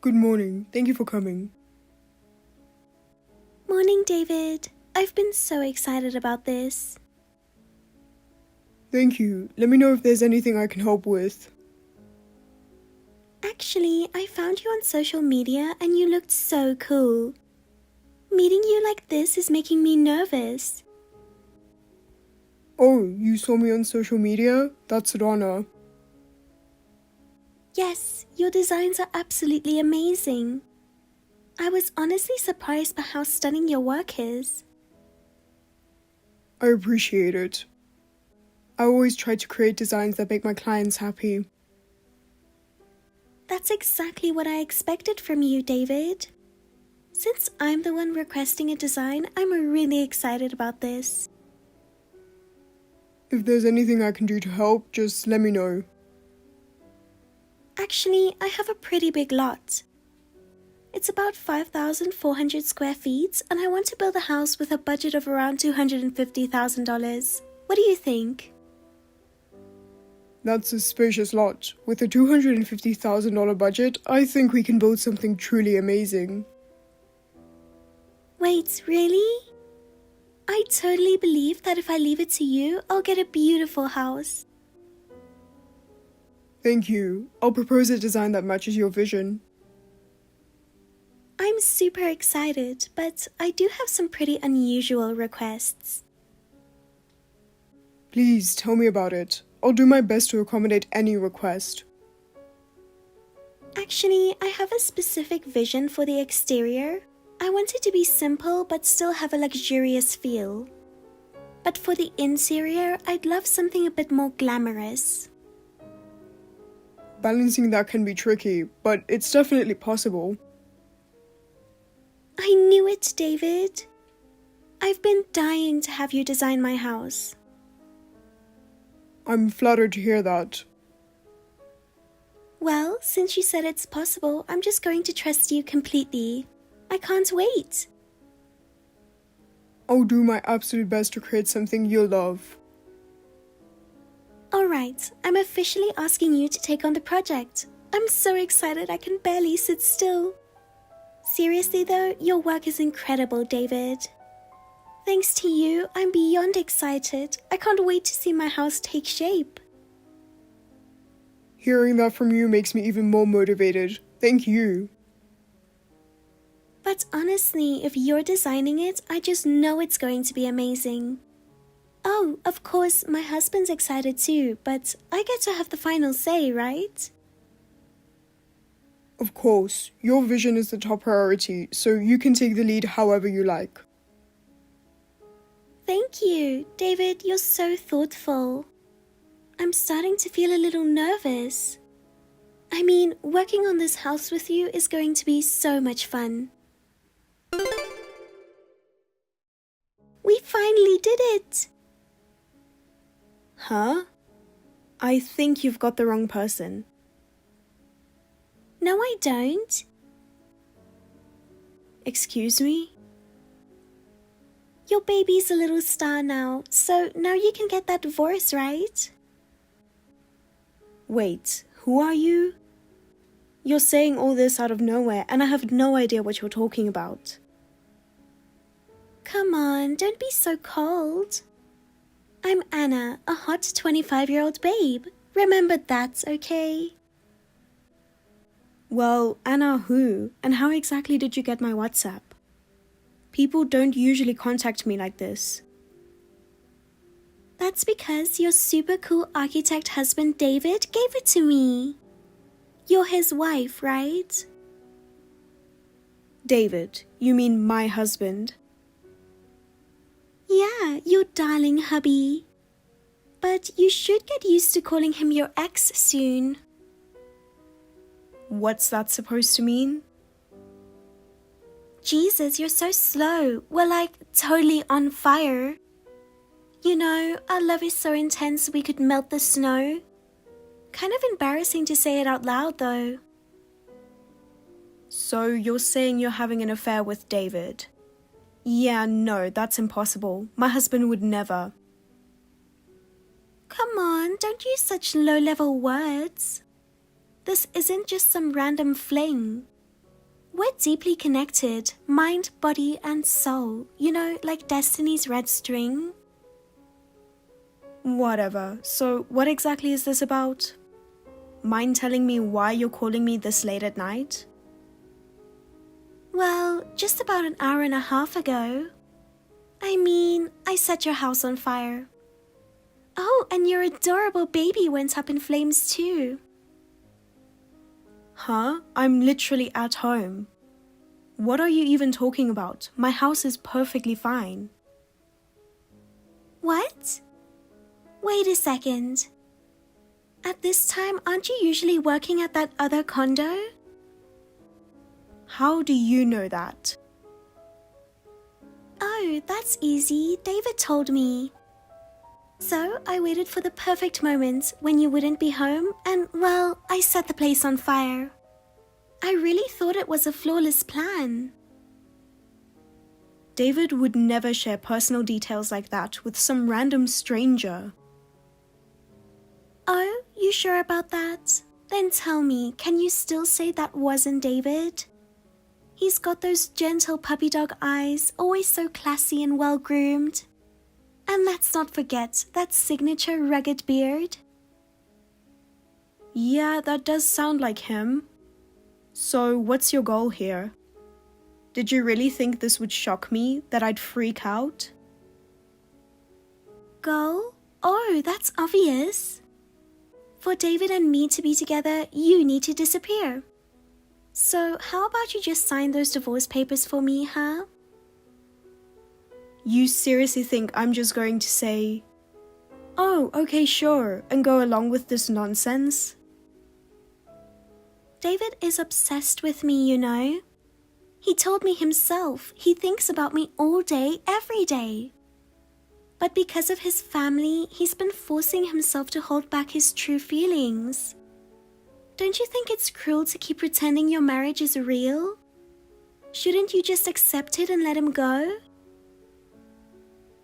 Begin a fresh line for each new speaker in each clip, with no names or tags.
Good morning. Thank you for coming.
Morning, David. I've been so excited about this.
Thank you. Let me know if there's anything I can help with.
Actually, I found you on social media and you looked so cool. Meeting you like this is making me nervous.
Oh, you saw me on social media? That's an honor.
Yes, your designs are absolutely amazing. I was honestly surprised by how stunning your work is.
I appreciate it. I always try to create designs that make my clients happy.
That's exactly what I expected from you, David. Since I'm the one requesting a design, I'm really excited about this.
If there's anything I can do to help, just let me know.
Actually, I have a pretty big lot. It's about 5,400 square feet, and I want to build a house with a budget of around $250,000. What do you think?
That's a spacious lot. With a $250,000 budget, I think we can build something truly amazing.
Wait, really? I totally believe that if I leave it to you, I'll get a beautiful house.
Thank you. I'll propose a design that matches your vision.
I'm super excited, but I do have some pretty unusual requests.
Please tell me about it. I'll do my best to accommodate any request.
Actually, I have a specific vision for the exterior. I want it to be simple but still have a luxurious feel. But for the interior, I'd love something a bit more glamorous.
Balancing that can be tricky, but it's definitely possible.
I knew it, David. I've been dying to have you design my house.
I'm flattered to hear that.
Well, since you said it's possible, I'm just going to trust you completely. I can't wait.
I'll do my absolute best to create something you'll love.
Alright, I'm officially asking you to take on the project. I'm so excited I can barely sit still. Seriously though, your work is incredible, David. Thanks to you, I'm beyond excited. I can't wait to see my house take shape.
Hearing that from you makes me even more motivated. Thank you.
But honestly, if you're designing it, I just know it's going to be amazing. Oh, of course, my husband's excited too, but I get to have the final say, right?
Of course, your vision is the top priority, so you can take the lead however you like.
Thank you, David, you're so thoughtful. I'm starting to feel a little nervous. I mean, working on this house with you is going to be so much fun. We finally did it!
Huh? I think you've got the wrong person.
No, I don't.
Excuse me?
Your baby's a little star now, so now you can get that divorce, right?
Wait, who are you? You're saying all this out of nowhere, and I have no idea what you're talking about.
Come on, don't be so cold. I'm Anna, a hot 25-year-old babe. Remember that, okay?
Well, Anna who? And how exactly did you get my WhatsApp? People don't usually contact me like this.
That's because your super cool architect husband David gave it to me. You're his wife, right?
David, you mean my husband?
Yeah, your darling hubby. But you should get used to calling him your ex soon.
What's that supposed to mean?
Jesus, you're so slow. We're like totally on fire. You know, our love is so intense we could melt the snow. Kind of embarrassing to say it out loud though.
So you're saying you're having an affair with David? Yeah, no, that's impossible. My husband would never.
Come on, don't use such low-level words. This isn't just some random fling. we're deeply connected, mind, body, and soul. You know, like Destiny's red string.
Whatever. So, what exactly is this about? Mind telling me why you're calling me this late at night?
Well, just about an hour and a half ago. I mean, I set your house on fire. Oh, and your adorable baby went up in flames too.
Huh? I'm literally at home. What are you even talking about? My house is perfectly fine.
What? Wait a second. At this time, aren't you usually working at that other condo?
How do you know that?
Oh, that's easy. David told me. So I waited for the perfect moment when you wouldn't be home and, well, I set the place on fire. I really thought it was a flawless plan.
David would never share personal details like that with some random stranger.
Oh, you sure about that? Then tell me, can you still say that wasn't David? He's got those gentle puppy dog eyes, always so classy and well-groomed. And let's not forget that signature rugged beard.
Yeah, that does sound like him. So, what's your goal here? Did you really think this would shock me, that I'd freak out?
Goal? Oh, that's obvious. For David and me to be together, you need to disappear. So, how about you just sign those divorce papers for me, huh?
You seriously think I'm just going to say, "Oh, okay, sure," and go along with this nonsense?
David is obsessed with me, you know. He told me himself he thinks about me all day, every day. But because of his family, he's been forcing himself to hold back his true feelings. Don't you think it's cruel to keep pretending your marriage is real? Shouldn't you just accept it and let him go?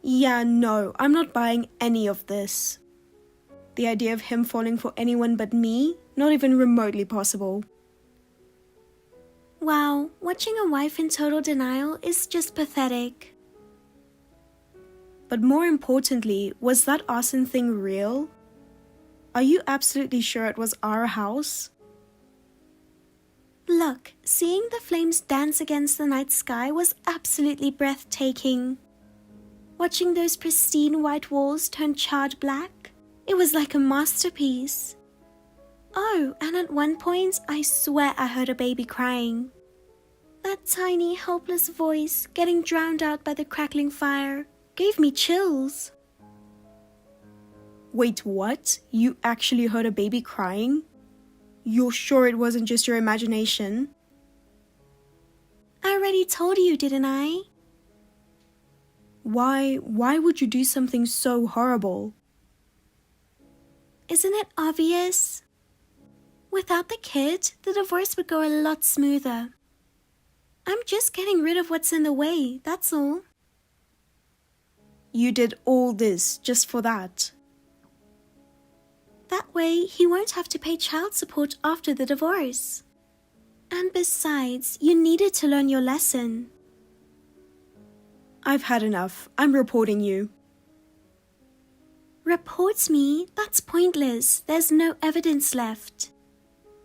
Yeah, no, I'm not buying any of this. The idea of him falling for anyone but me, not even remotely possible.
Wow, watching a wife in total denial is just pathetic.
But more importantly, was that arson thing real? Are you absolutely sure it was our house?
Look, seeing the flames dance against the night sky was absolutely breathtaking. Watching those pristine white walls turn charred black, it was like a masterpiece. Oh, and at one point, I swear I heard a baby crying. That tiny, helpless voice getting drowned out by the crackling fire gave me chills.
Wait, what? You actually heard a baby crying? You're sure it wasn't just your imagination?
I already told you, didn't I?
Why would you do something so horrible?
Isn't it obvious? Without the kid, the divorce would go a lot smoother. I'm just getting rid of what's in the way, that's all.
You did all this just for that?
That way, he won't have to pay child support after the divorce. And besides, you needed to learn your lesson.
I've had enough. I'm reporting you.
Report me? That's pointless. There's no evidence left.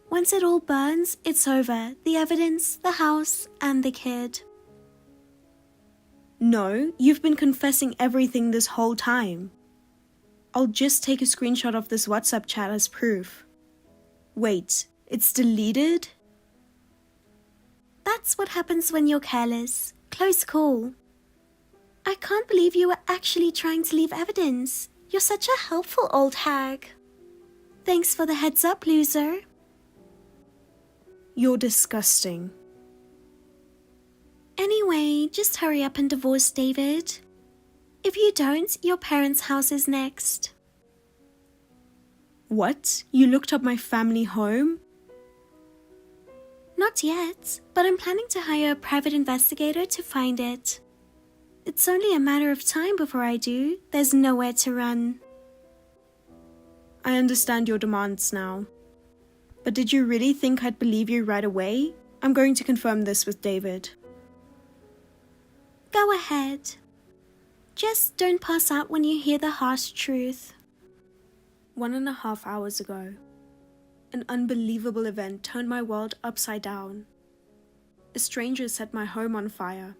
Once it all burns, it's over. The evidence, the house, and the kid.
No, you've been confessing everything this whole time. I'll just take a screenshot of this WhatsApp chat as proof. Wait, it's deleted?
That's what happens when you're careless. Close call. I can't believe you were actually trying to leave evidence. You're such a helpful old hag. Thanks for the heads up, loser.
You're disgusting.
Anyway, just hurry up and divorce David. If you don't, your parents' house is next.
What? You looked up my family home?
Not yet, but I'm planning to hire a private investigator to find it. It's only a matter of time before I do. There's nowhere to run.
I understand your demands now. But did you really think I'd believe you right away? I'm going to confirm this with David.
Go ahead. Just don't pass out when you hear the harsh truth.
1.5 hours ago, an unbelievable event turned my world upside down. A stranger set my home on fire,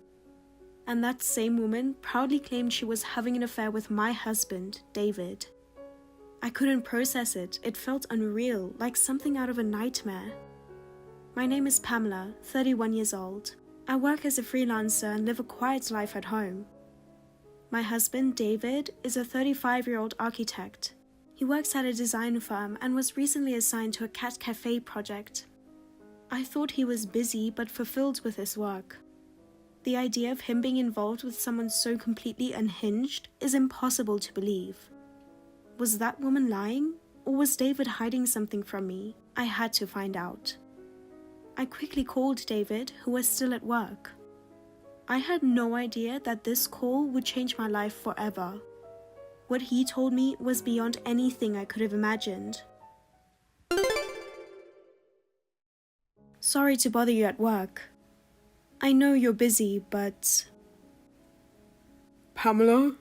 and that same woman proudly claimed she was having an affair with my husband, David. I couldn't process it. It felt unreal, like something out of a nightmare. My name is Pamela, 31 years old. I work as a freelancer and live a quiet life at home. My husband, David, is a 35-year-old architect. He works at a design firm and was recently assigned to a cat cafe project. I thought he was busy but fulfilled with his work. The idea of him being involved with someone so completely unhinged is impossible to believe. Was that woman lying, or was David hiding something from me? I had to find out. I quickly called David, who was still at work. I had no idea that this call would change my life forever. What he told me was beyond anything I could have imagined. Sorry to bother you at work. I know you're busy, but...
Pamela?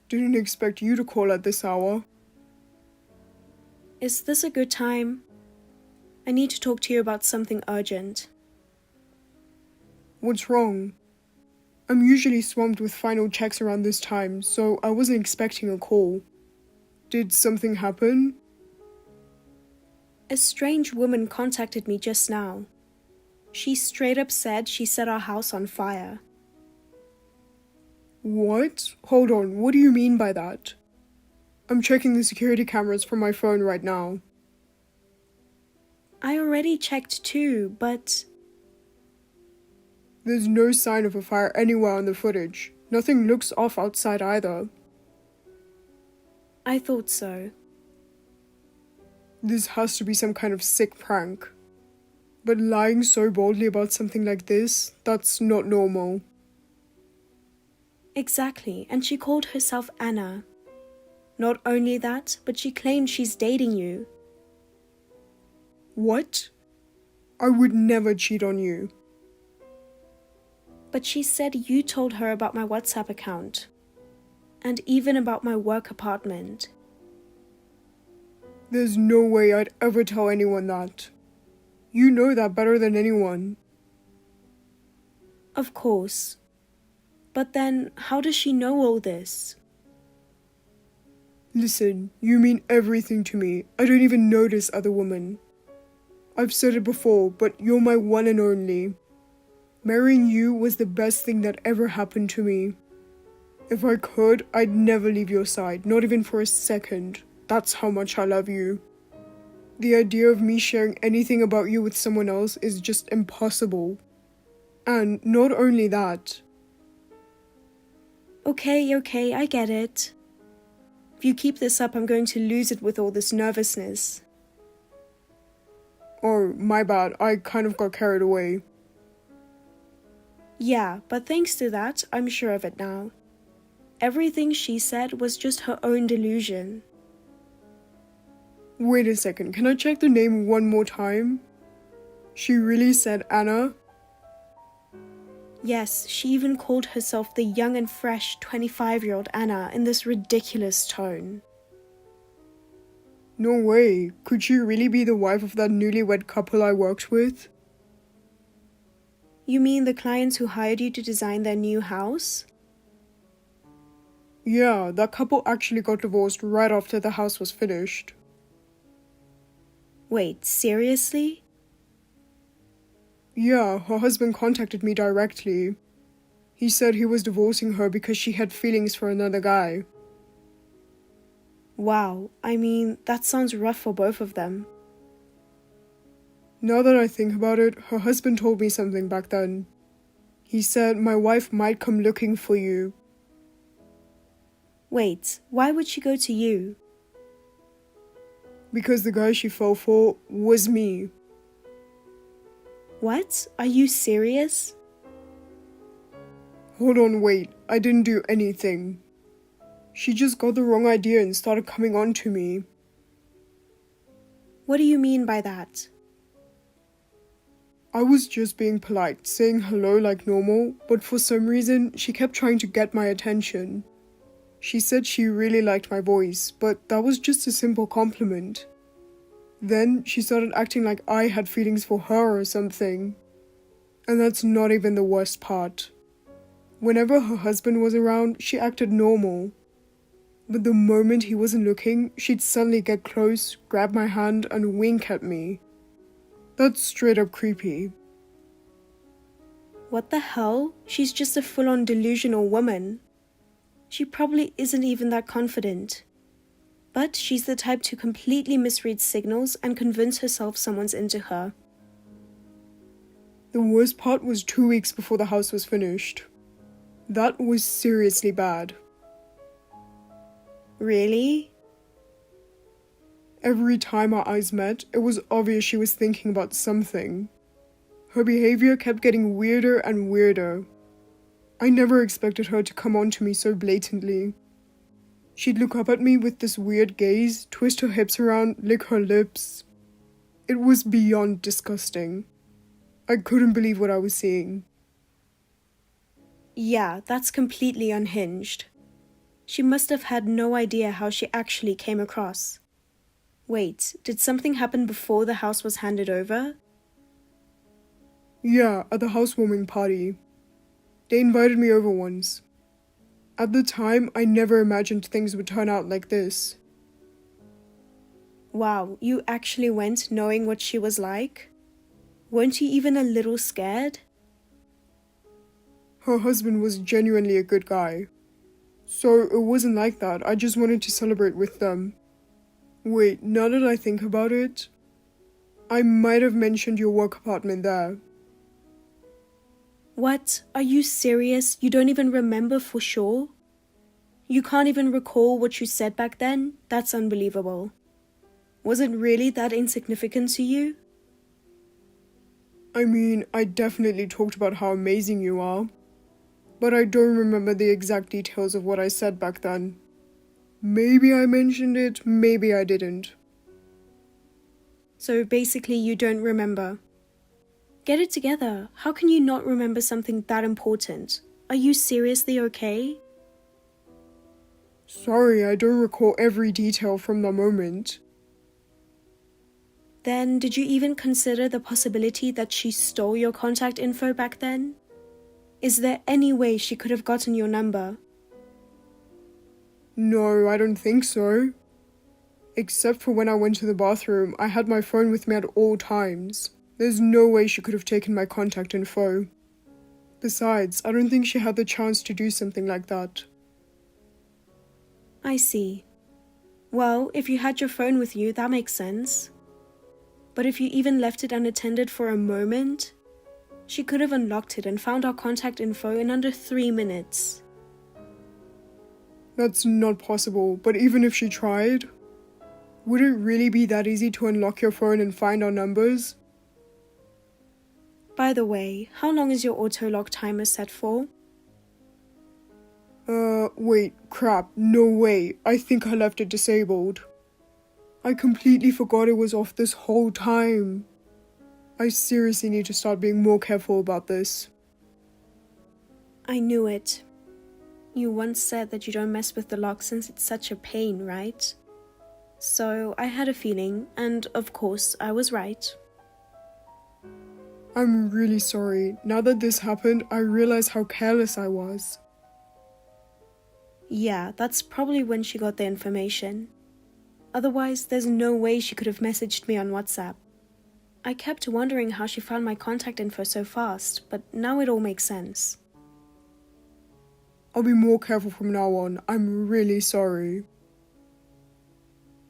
Didn't expect you to call at this hour.
Is this a good time? I need to talk to you about something urgent.
What's wrong? I'm usually swamped with final checks around this time, so I wasn't expecting a call. Did something happen?
A strange woman contacted me just now. She straight up said she set our house on fire.
What? Hold on, what do you mean by that? I'm checking the security cameras from my phone right now.
I already checked too, but...
There's no sign of a fire anywhere on the footage. Nothing looks off outside either.
I thought so.
This has to be some kind of sick prank. But lying so boldly about something like this, that's not normal.
Exactly, and she called herself Anna. Not only that, but she claimed she's dating you.
What? I would never cheat on you.
But she said you told her about my WhatsApp account. And even about my work apartment.
There's no way I'd ever tell anyone that. You know that better than anyone.
Of course. But then, how does she know all this?
Listen, you mean everything to me. I don't even know this other woman. I've said it before, but you're my one and only. Marrying you was the best thing that ever happened to me. If I could, I'd never leave your side, not even for a second. That's how much I love you. The idea of me sharing anything about you with someone else is just impossible. And not only that.
Okay, I get it. If you keep this up, I'm going to lose it with all this nervousness.
Oh, my bad, I kind of got carried away.
Yeah, but thanks to that, I'm sure of it now. Everything she said was just her own delusion.
Wait a second, can I check the name one more time? She really said Anna?
Yes, she even called herself the young and fresh 25-year-old Anna in this ridiculous tone.
No way, could she really be the wife of that newlywed couple I worked with?
You mean the clients who hired you to design their new house?
Yeah, that couple actually got divorced right after the house was finished.
Wait, seriously?
Yeah, her husband contacted me directly. He said he was divorcing her because she had feelings for another guy.
Wow, I mean, that sounds rough for both of them.
Now that I think about it, her husband told me something back then. He said my wife might come looking for you.
Wait, why would she go to you?
Because the guy she fell for was me.
What? Are you serious?
Hold on, wait, I didn't do anything. She just got the wrong idea and started coming on to me.
What do you mean by that?
I was just being polite, saying hello like normal, but for some reason, she kept trying to get my attention. She said she really liked my voice, but that was just a simple compliment. Then she started acting like I had feelings for her or something. And that's not even the worst part. Whenever her husband was around, she acted normal. But the moment he wasn't looking, she'd suddenly get close, grab my hand, and wink at me. That's straight up creepy.
What the hell? She's just a full-on delusional woman. She probably isn't even that confident. But she's the type to completely misread signals and convince herself someone's into her.
The worst part was 2 weeks before the house was finished. That was seriously bad.
Really?
Every time our eyes met, it was obvious she was thinking about something. Her behavior kept getting weirder and weirder. I never expected her to come on to me so blatantly. She'd look up at me with this weird gaze, twist her hips around, lick her lips. It was beyond disgusting. I couldn't believe what I was seeing.
Yeah, that's completely unhinged. She must have had no idea how she actually came across. Wait, did something happen before the house was handed over?
Yeah, at the housewarming party. They invited me over once. At the time, I never imagined things would turn out like this.
Wow, you actually went knowing what she was like? Weren't you even a little scared?
Her husband was genuinely a good guy. So it wasn't like that, I just wanted to celebrate with them. Wait, now that I think about it, I might have mentioned your work apartment there.
What? Are you serious? You don't even remember for sure? You can't even recall what you said back then? That's unbelievable. Was it really that insignificant to you?
I mean, I definitely talked about how amazing you are. But I don't remember the exact details of what I said back then. Maybe I mentioned it, maybe I didn't.
So basically you don't remember. Get it together. How can you not remember something that important? Are you seriously okay?
Sorry, I don't recall every detail from the moment.
Then did you even consider the possibility that she stole your contact info back then? Is there any way she could have gotten your number?
No, I don't think so. Except for when I went to the bathroom, I had my phone with me at all times. There's no way she could have taken my contact info. Besides, I don't think she had the chance to do something like that.
I see. Well, if you had your phone with you, that makes sense. But if you even left it unattended for a moment, she could have unlocked it and found our contact info in under 3 minutes.
That's not possible, but even if she tried, would it really be that easy to unlock your phone and find our numbers?
By the way, how long is your auto-lock timer set for?
Wait, crap, no way, I think I left it disabled. I completely forgot it was off this whole time. I seriously need to start being more careful about this.
I knew it. You once said that you don't mess with the lock since it's such a pain, right? So I had a feeling, and of course I was right.
I'm really sorry. Now that this happened, I realize how careless I was.
Yeah, that's probably when she got the information. Otherwise, there's no way she could have messaged me on WhatsApp. I kept wondering how she found my contact info so fast, but now it all makes sense.
I'll be more careful from now on. I'm really sorry.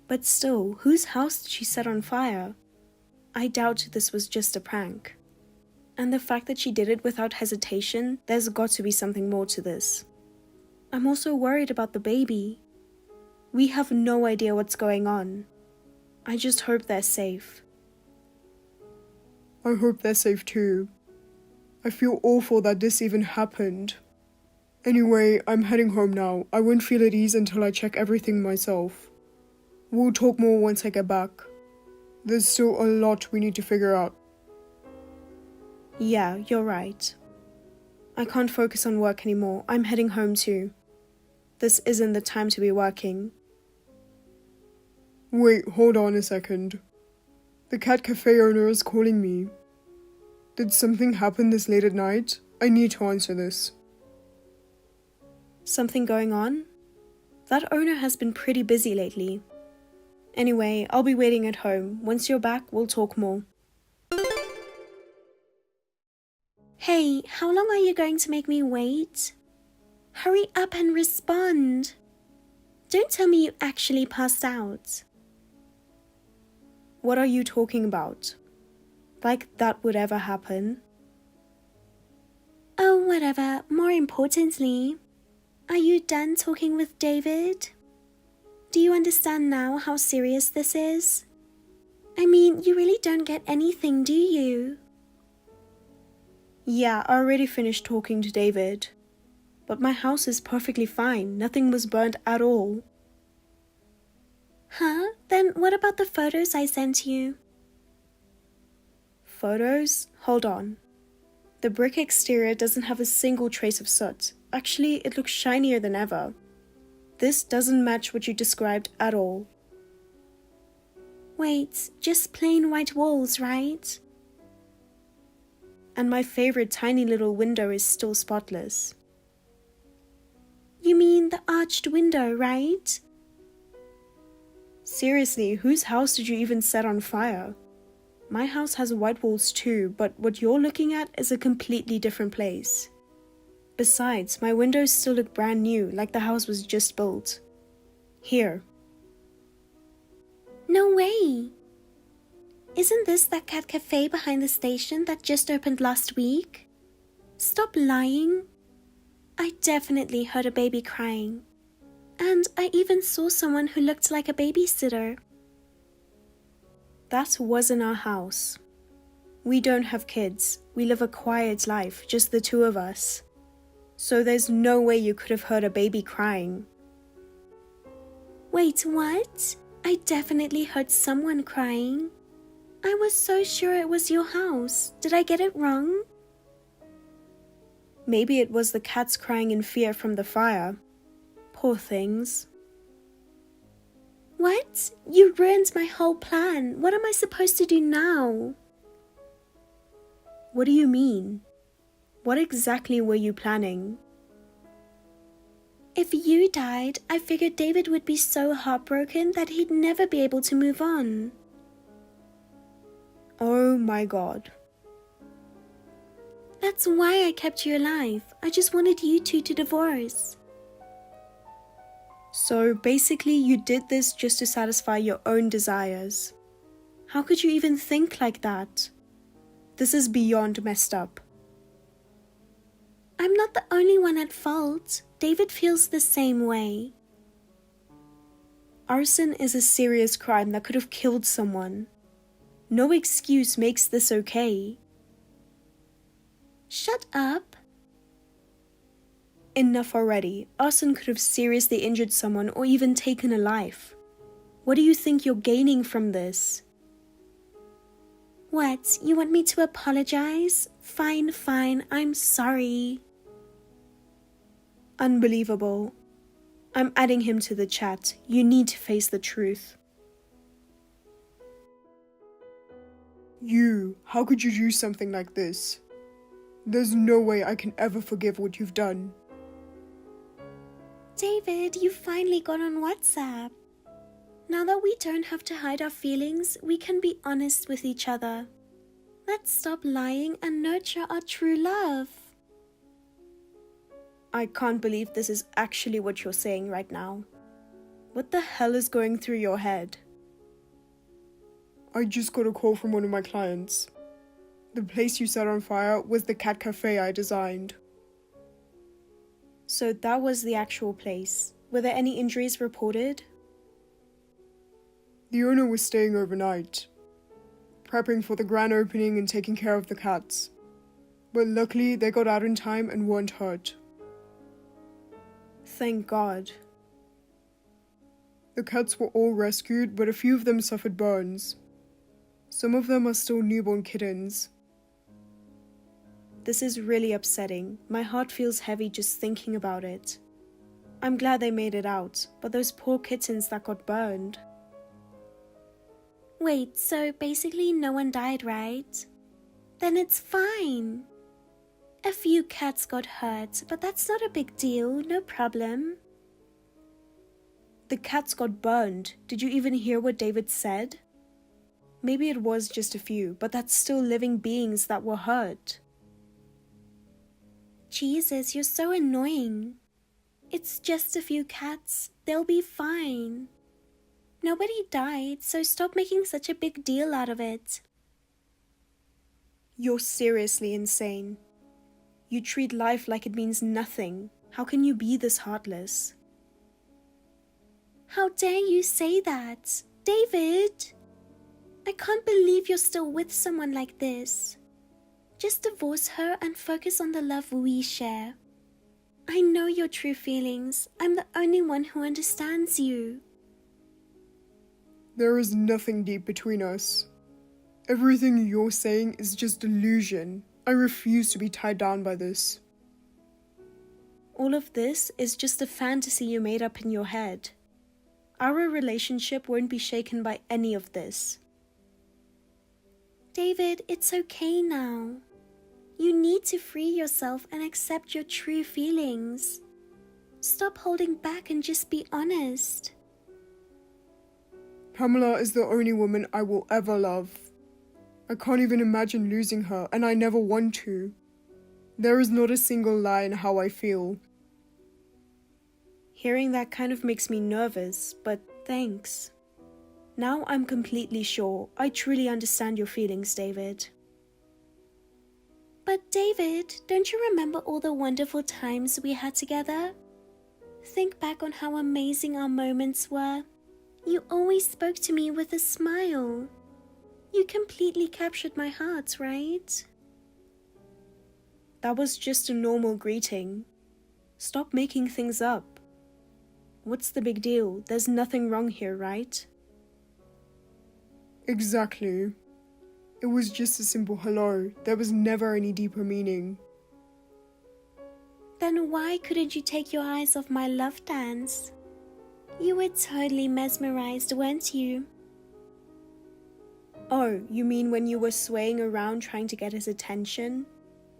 But still, whose house did she set on fire? I doubt this was just a prank. And the fact that she did it without hesitation, there's got to be something more to this. I'm also worried about the baby. We have no idea what's going on. I just hope they're safe.
I hope they're safe too. I feel awful that this even happened. Anyway, I'm heading home now. I won't feel at ease until I check everything myself. We'll talk more once I get back. There's still a lot we need to figure out.
Yeah, you're right. I can't focus on work anymore. I'm heading home too. This isn't the time to be working.
Wait, hold on a second. The cat cafe owner is calling me. Did something happen this late at night? I need to answer this.
Something going on? That owner has been pretty busy lately. Anyway, I'll be waiting at home. Once you're back, we'll talk more.
Hey, how long are you going to make me wait? Hurry up and respond. Don't tell me you actually passed out.
What are you talking about? Like that would ever happen?
Oh, whatever. More importantly, are you done talking with David? Do you understand now how serious this is? I mean, you really don't get anything, do you?
Yeah, I already finished talking to David. But my house is perfectly fine. Nothing was burnt at all.
Huh? Then what about the photos I sent you?
Photos? Hold on. The brick exterior doesn't have a single trace of soot. Actually, it looks shinier than ever. This doesn't match what you described at all.
Wait, just plain white walls, right?
And my favorite tiny little window is still spotless.
You mean the arched window, right?
Seriously, whose house did you even set on fire? My house has white walls too, but what you're looking at is a completely different place. Besides, my windows still look brand new, like the house was just built. Here.
No way! Isn't this that cat cafe behind the station that just opened last week? Stop lying. I definitely heard a baby crying. And I even saw someone who looked like a babysitter.
That wasn't our house. We don't have kids. We live a quiet life, just the two of us. So there's no way you could have heard a baby crying.
Wait, what? I definitely heard someone crying. I was so sure it was your house. Did I get it wrong?
Maybe it was the cats crying in fear from the fire. Poor things.
What? You ruined my whole plan. What am I supposed to do now?
What do you mean? What exactly were you planning?
If you died, I figured David would be so heartbroken that he'd never be able to move on.
Oh my God.
That's why I kept you alive. I just wanted you two to divorce.
So basically you did this just to satisfy your own desires. How could you even think like that? This is beyond messed up.
I'm not the only one at fault. David feels the same way.
Arson is a serious crime that could have killed someone. No excuse makes this okay.
Shut up.
Enough already. Arson could have seriously injured someone or even taken a life. What do you think you're gaining from this?
What? You want me to apologize? Fine, I'm sorry.
Unbelievable. I'm adding him to the chat. You need to face the truth.
How could you do something like this? There's no way I can ever forgive what you've done.
David, you finally got on WhatsApp. Now that we don't have to hide our feelings, we can be honest with each other. Let's stop lying and nurture our true love.
I can't believe this is actually what you're saying right now. What the hell is going through your head?
I just got a call from one of my clients. The place you set on fire was the cat cafe I designed.
So that was the actual place. Were there any injuries reported?
The owner was staying overnight, prepping for the grand opening and taking care of the cats. But luckily they got out in time and weren't hurt.
Thank God.
The cats were all rescued, but a few of them suffered burns. Some of them are still newborn kittens.
This is really upsetting. My heart feels heavy just thinking about it. I'm glad they made it out, but those poor kittens that got burned.
Wait, so basically no one died, right? Then it's fine. A few cats got hurt, but that's not a big deal, no problem.
The cats got burned. Did you even hear what David said? Maybe it was just a few, but that's still living beings that were hurt.
Jesus, you're so annoying. It's just a few cats. They'll be fine. Nobody died, so stop making such a big deal out of it.
You're seriously insane. You treat life like it means nothing. How can you be this heartless?
How dare you say that? David! I can't believe you're still with someone like this. Just divorce her and focus on the love we share. I know your true feelings. I'm the only one who understands you.
There is nothing deep between us. Everything you're saying is just delusion. I refuse to be tied down by this.
All of this is just a fantasy you made up in your head. Our relationship won't be shaken by any of this.
David, it's okay now. You need to free yourself and accept your true feelings. Stop holding back and just be honest.
Pamela is the only woman I will ever love. I can't even imagine losing her, and I never want to. There is not a single lie in how I feel.
Hearing that kind of makes me nervous, but thanks. Now I'm completely sure. I truly understand your feelings, David.
But David, don't you remember all the wonderful times we had together? Think back on how amazing our moments were. You always spoke to me with a smile. You completely captured my heart, right?
That was just a normal greeting. Stop making things up. What's the big deal? There's nothing wrong here, right?
Exactly. It was just a simple hello. There was never any deeper meaning.
Then why couldn't you take your eyes off my love dance? You were totally mesmerized, weren't you?
Oh, you mean when you were swaying around trying to get his attention?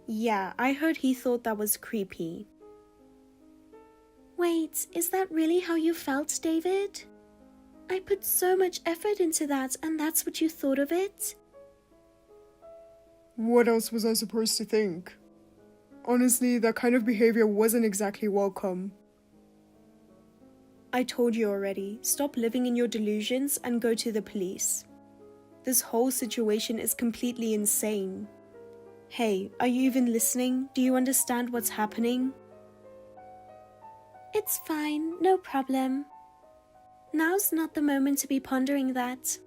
Yeah, I heard he thought that was creepy.
Wait, is that really how you felt, David? I put so much effort into that, and that's what you thought of it?
What else was I supposed to think? Honestly, that kind of behavior wasn't exactly welcome.
I told you already, stop living in your delusions and go to the police. This whole situation is completely insane. Hey, are you even listening? Do you understand what's happening?
It's fine, no problem. Now's not the moment to be pondering that.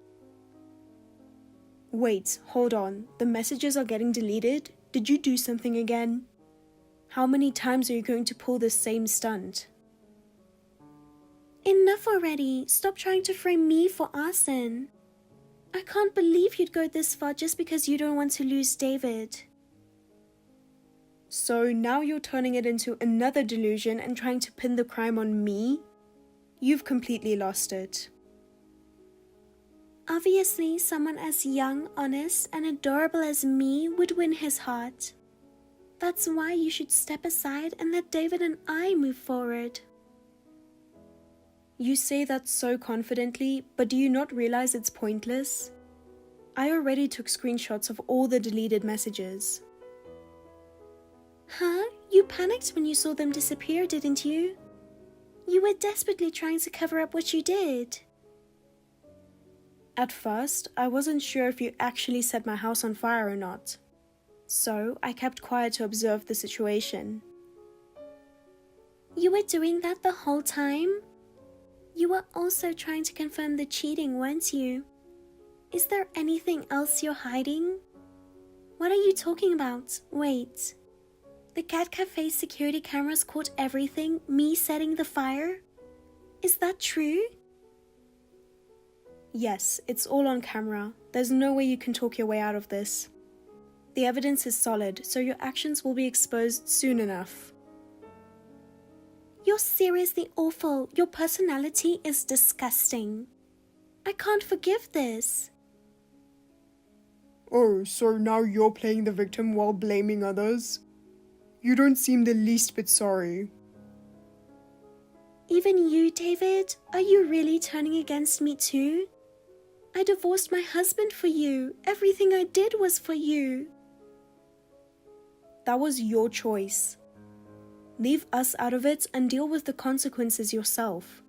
Wait, hold on. The messages are getting deleted? Did you do something again? How many times are you going to pull this same stunt?
Enough already. Stop trying to frame me for arson. I can't believe you'd go this far just because you don't want to lose David.
So now you're turning it into another delusion and trying to pin the crime on me? You've completely lost it.
Obviously, someone as young, honest, and adorable as me would win his heart. That's why you should step aside and let David and I move forward.
You say that so confidently, but do you not realize it's pointless? I already took screenshots of all the deleted messages.
Huh? You panicked when you saw them disappear, didn't you? You were desperately trying to cover up what you did.
At first, I wasn't sure if you actually set my house on fire or not. So, I kept quiet to observe the situation.
You were doing that the whole time? You were also trying to confirm the cheating, weren't you? Is there anything else you're hiding? What are you talking about? Wait. The cat cafe's security cameras caught everything, me setting the fire? Is that true?
Yes, it's all on camera. There's no way you can talk your way out of this. The evidence is solid, so your actions will be exposed soon enough.
You're seriously awful. Your personality is disgusting. I can't forgive this.
Oh, so now you're playing the victim while blaming others? You don't seem the least bit sorry.
Even you, David? Are you really turning against me too? I divorced my husband for you. Everything I did was for you.
That was your choice. Leave us out of it and deal with the consequences yourself.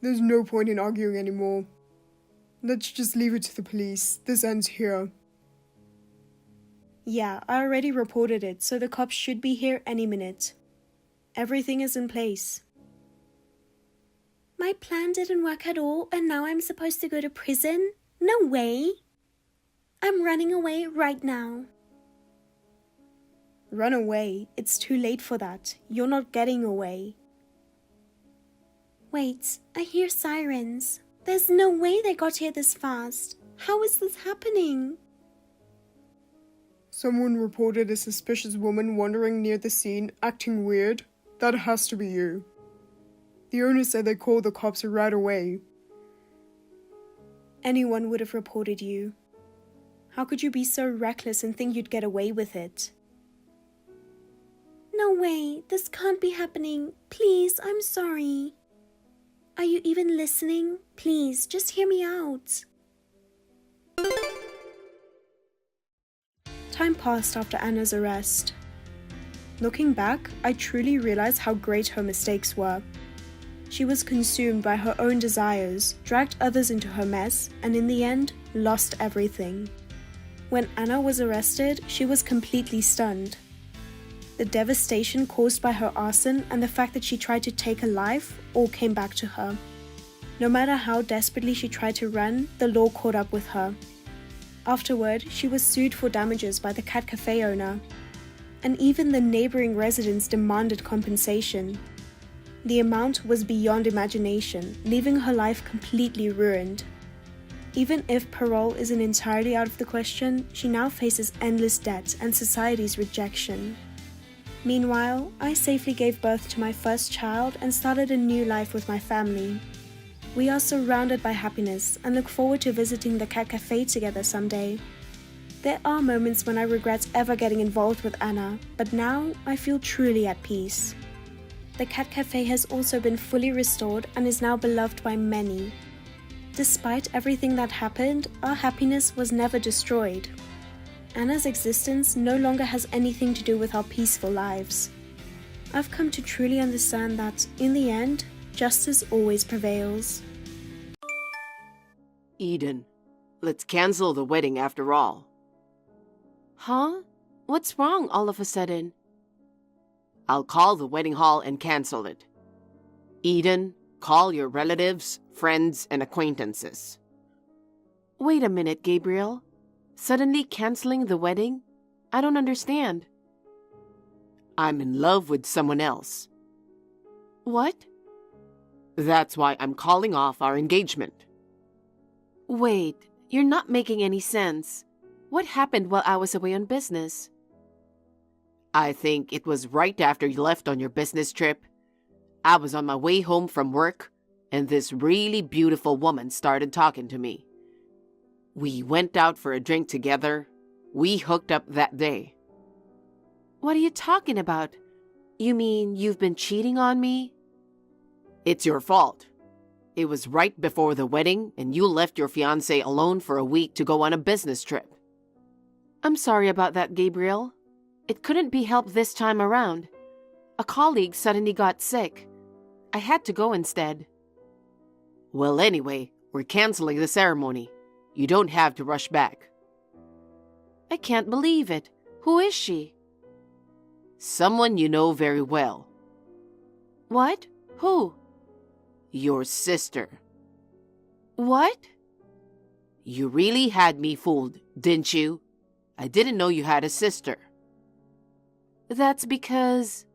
There's no point in arguing anymore. Let's just leave it to the police. This ends here.
Yeah, I already reported it, so the cops should be here any minute. Everything is in place.
My plan didn't work at all, and now I'm supposed to go to prison? No way. I'm running away right now.
Run away. It's too late for that. You're not getting away.
Wait, I hear sirens. There's no way they got here this fast. How is this happening?
Someone reported a suspicious woman wandering near the scene, acting weird. That has to be you. The owner said they called the cops right away.
Anyone would have reported you. How could you be so reckless and think you'd get away with it?
No way, this can't be happening. Please, I'm sorry. Are you even listening? Please, just hear me out.
Time passed after Anna's arrest. Looking back, I truly realized how great her mistakes were. She was consumed by her own desires, dragged others into her mess, and in the end, lost everything. When Anna was arrested, she was completely stunned. The devastation caused by her arson and the fact that she tried to take a life all came back to her. No matter how desperately she tried to run, the law caught up with her. Afterward, she was sued for damages by the cat cafe owner, and even the neighboring residents demanded compensation. The amount was beyond imagination, leaving her life completely ruined. Even if parole isn't entirely out of the question, she now faces endless debt and society's rejection. Meanwhile, I safely gave birth to my first child and started a new life with my family. We are surrounded by happiness and look forward to visiting the cat cafe together someday. There are moments when I regret ever getting involved with Anna, but now I feel truly at peace. The cat cafe has also been fully restored and is now beloved by many. Despite everything that happened, our happiness was never destroyed. Anna's existence no longer has anything to do with our peaceful lives. I've come to truly understand that, in the end, justice always prevails.
Eden, let's cancel the wedding after all. Huh? What's wrong all of a sudden? I'll call the wedding hall and cancel it. Eden, call your relatives, friends, and acquaintances. Wait a minute, Gabriel. Suddenly canceling the wedding? I don't understand. I'm in love with someone else. What? That's why I'm calling off our engagement. Wait, you're not making any sense. What happened while I was away on business? I think it was right after you left on your business trip. I was on my way home from work, and this really beautiful woman started talking to me. We went out for a drink together. We hooked up that day. What are you talking about? You mean you've been cheating on me? It's your fault. It was right before the wedding, and you left your fiancé alone for a week to go on a business trip. I'm sorry about that, Gabriel. It couldn't be helped this time around. A colleague suddenly got sick. I had to go instead. Well, anyway, we're canceling the ceremony. You don't have to rush back. I can't believe it. Who is she? Someone you know very well. What? Who? Your sister. What? You really had me fooled, didn't you? I didn't know you had a sister. That's because...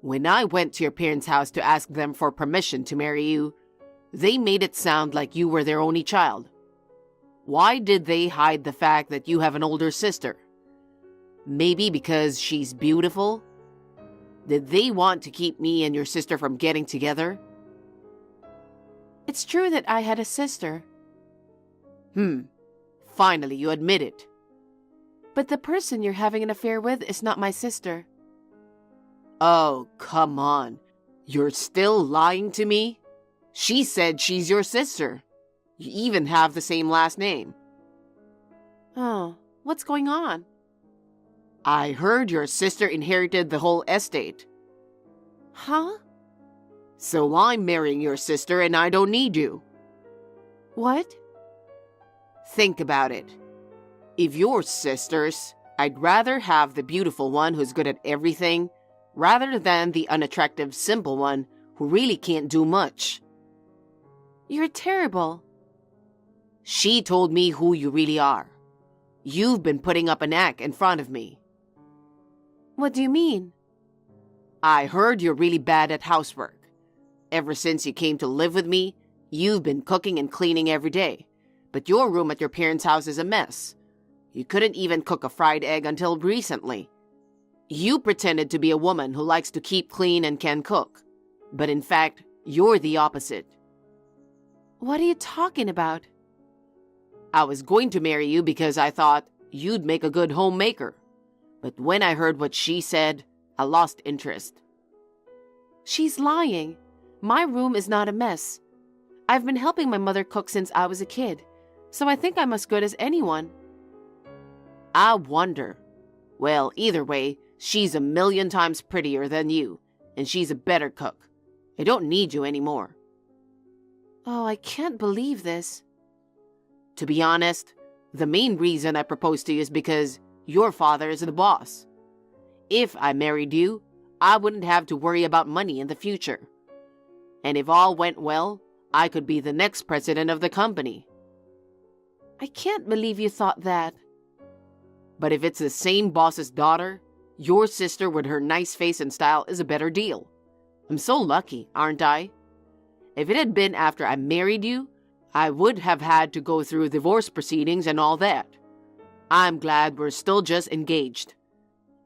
When I went to your parents' house to ask them for permission to marry you, they made it sound like you were their only child. Why did they hide the fact that you have an older sister? Maybe because she's beautiful? Did they want to keep me and your sister from getting together?
It's true that I had a sister.
Finally, you admit it.
But the person you're having an affair with is not my sister.
Oh, come on. You're still lying to me? She said she's your sister. You even have the same last name.
Oh, what's going on?
I heard your sister inherited the whole estate.
Huh?
So I'm marrying your sister and I don't need you.
What?
Think about it. If you're sisters, I'd rather have the beautiful one who's good at everything rather than the unattractive, simple one who really can't do much.
You're terrible.
She told me who you really are. You've been putting up an act in front of me.
What do you mean?
I heard you're really bad at housework. Ever since you came to live with me, you've been cooking and cleaning every day. But your room at your parents' house is a mess. You couldn't even cook a fried egg until recently. You pretended to be a woman who likes to keep clean and can cook. But in fact, you're the opposite.
What are you talking about?
I was going to marry you because I thought you'd make a good homemaker. But when I heard what she said, I lost interest.
She's lying. My room is not a mess. I've been helping my mother cook since I was a kid, so I think I'm as good as anyone.
I wonder. Well, either way, she's 1,000,000 times prettier than you, and she's a better cook. I don't need you anymore.
Oh, I can't believe this.
To be honest, the main reason I proposed to you is because your father is the boss. If I married you, I wouldn't have to worry about money in the future. And if all went well, I could be the next president of the company.
I can't believe you thought that.
But if it's the same boss's daughter, your sister with her nice face and style is a better deal. I'm so lucky, aren't I? If it had been after I married you, I would have had to go through divorce proceedings and all that. I'm glad we're still just engaged.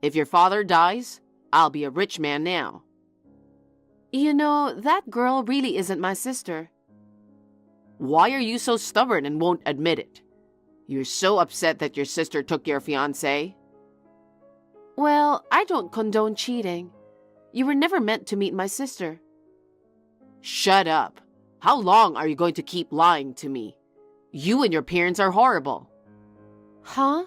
If your father dies, I'll be a rich man now.
You know, that girl really isn't my sister.
Why are you so stubborn and won't admit it? You're so upset that your sister took your fiancé?
Well, I don't condone cheating. You were never meant to meet my sister.
Shut up. How long are you going to keep lying to me? You and your parents are horrible.
Huh?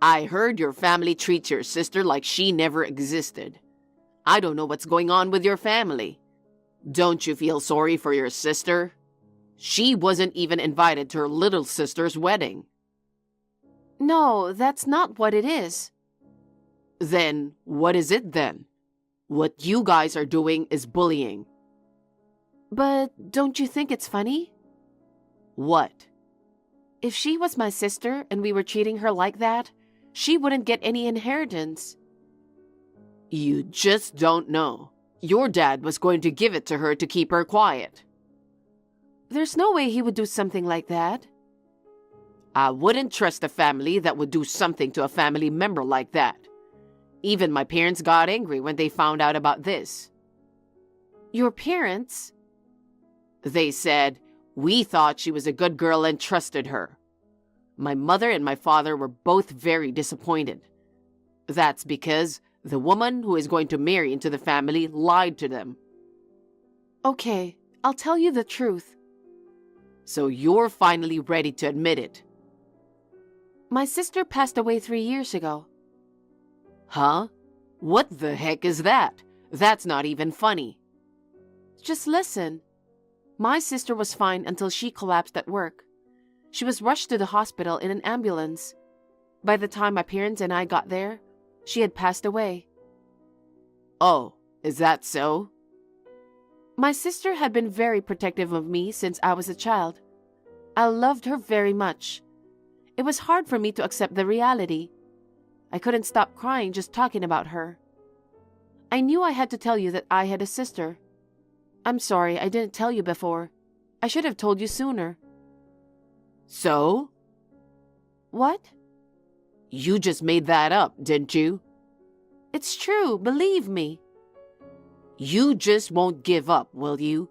I heard your family treats your sister like she never existed. I don't know what's going on with your family. Don't you feel sorry for your sister? She wasn't even invited to her little sister's wedding.
No, that's not what it is.
Then what is it then? What you guys are doing is bullying.
But don't you think it's funny?
What?
If she was my sister and we were treating her like that, she wouldn't get any inheritance.
You just don't know. Your dad was going to give it to her to keep her quiet.
There's no way he would do something like that.
I wouldn't trust a family that would do something to a family member like that. Even my parents got angry when they found out about this.
Your parents?
They said, we thought she was a good girl and trusted her. My mother and my father were both very disappointed. That's because the woman who is going to marry into the family lied to them.
Okay, I'll tell you the truth.
So you're finally ready to admit it.
My sister passed away 3 years ago.
Huh? What the heck is that? That's not even funny.
Just listen. My sister was fine until she collapsed at work. She was rushed to the hospital in an ambulance. By the time my parents and I got there, she had passed away.
Oh, is that so?
My sister had been very protective of me since I was a child. I loved her very much. It was hard for me to accept the reality. I couldn't stop crying just talking about her. I knew I had to tell you that I had a sister. I'm sorry I didn't tell you before. I should have told you sooner.
So?
What?
You just made that up, didn't you?
It's true, believe me.
You just won't give up, will you?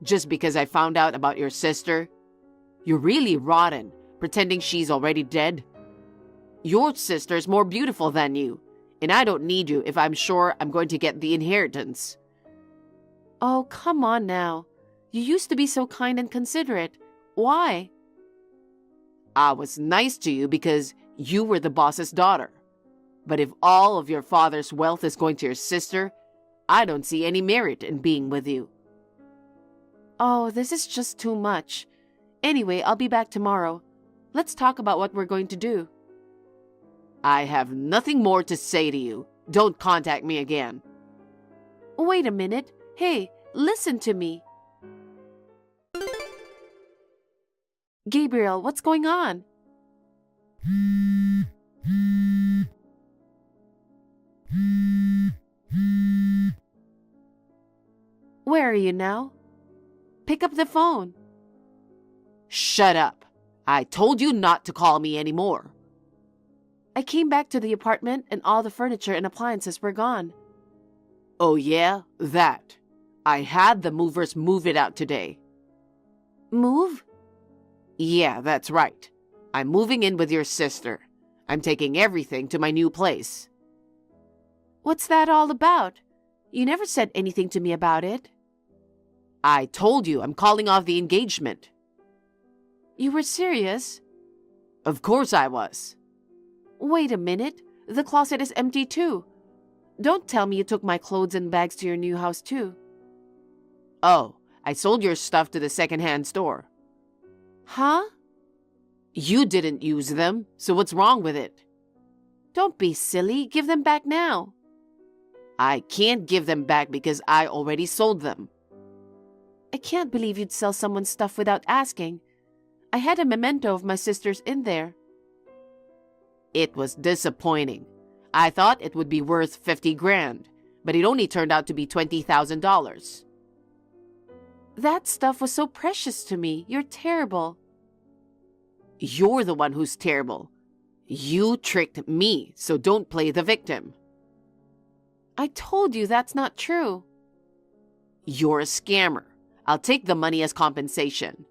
Just because I found out about your sister? You're really rotten, pretending she's already dead. Your sister's more beautiful than you, and I don't need you if I'm sure I'm going to get the inheritance.
Oh, come on now. You used to be so kind and considerate. Why?
I was nice to you because you were the boss's daughter. But if all of your father's wealth is going to your sister, I don't see any merit in being with you.
Oh, this is just too much. Anyway, I'll be back tomorrow. Let's talk about what we're going to do.
I have nothing more to say to you. Don't contact me again.
Wait a minute. Hey, listen to me. Gabriel, what's going on? Where are you now? Pick up the phone.
Shut up. I told you not to call me anymore.
I came back to the apartment and all the furniture and appliances were gone.
Oh yeah, that. I had the movers move it out today.
Move?
Yeah, that's right. I'm moving in with your sister. I'm taking everything to my new place.
What's that all about? You never said anything to me about it.
I told you I'm calling off the engagement.
You were serious?
Of course I was.
Wait a minute. The closet is empty too. Don't tell me you took my clothes and bags to your new house too.
Oh, I sold your stuff to the second-hand store.
Huh?
You didn't use them, so what's wrong with it?
Don't be silly. Give them back now.
I can't give them back because I already sold them.
I can't believe you'd sell someone's stuff without asking. I had a memento of my sister's in there.
It was disappointing. I thought it would be worth 50 grand, but it only turned out to be $20,000.
That stuff was so precious to me. You're terrible.
You're the one who's terrible. You tricked me, so don't play the victim.
I told you that's not true.
You're a scammer. I'll take the money as compensation.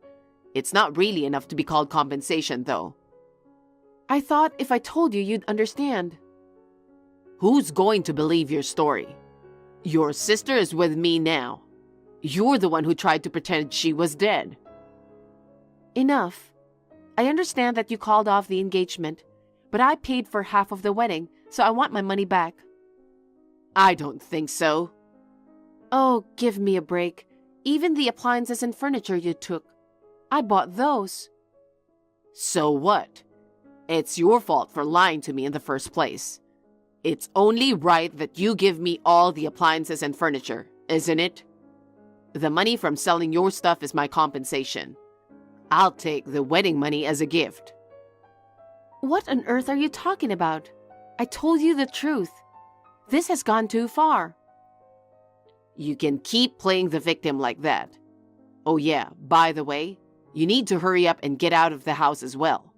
It's not really enough to be called compensation, though.
I thought if I told you, you'd understand.
Who's going to believe your story? Your sister is with me now. You're the one who tried to pretend she was dead.
Enough. I understand that you called off the engagement, but I paid for half of the wedding, so I want my money back.
I don't think so.
Oh, give me a break. Even the appliances and furniture you took. I bought those.
So what? It's your fault for lying to me in the first place. It's only right that you give me all the appliances and furniture, isn't it? The money from selling your stuff is my compensation. I'll take the wedding money as a gift.
What on earth are you talking about? I told you the truth. This has gone too far.
You can keep playing the victim like that. Oh yeah, by the way, you need to hurry up and get out of the house as well.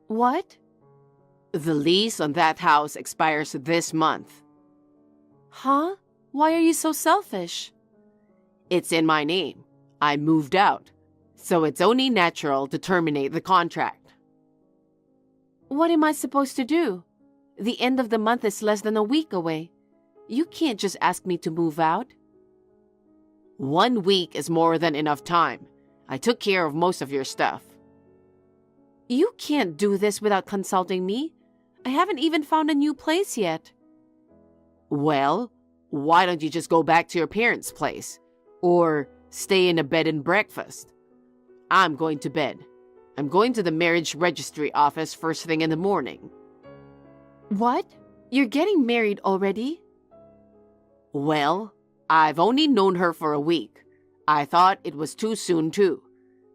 What?
The lease on that house expires this month.
Huh? Why are you so selfish?
It's in my name. I moved out, so it's only natural to terminate the contract.
What am I supposed to do? The end of the month is less than a week away. You can't just ask me to move out.
1 week is more than enough time. I took care of most of your stuff.
You can't do this without consulting me. I haven't even found a new place yet.
Well, why don't you just go back to your parents' place? Or stay in a bed and breakfast? I'm going to bed. I'm going to the marriage registry office first thing in the morning.
What? You're getting married already?
Well, I've only known her for a week. I thought it was too soon, too.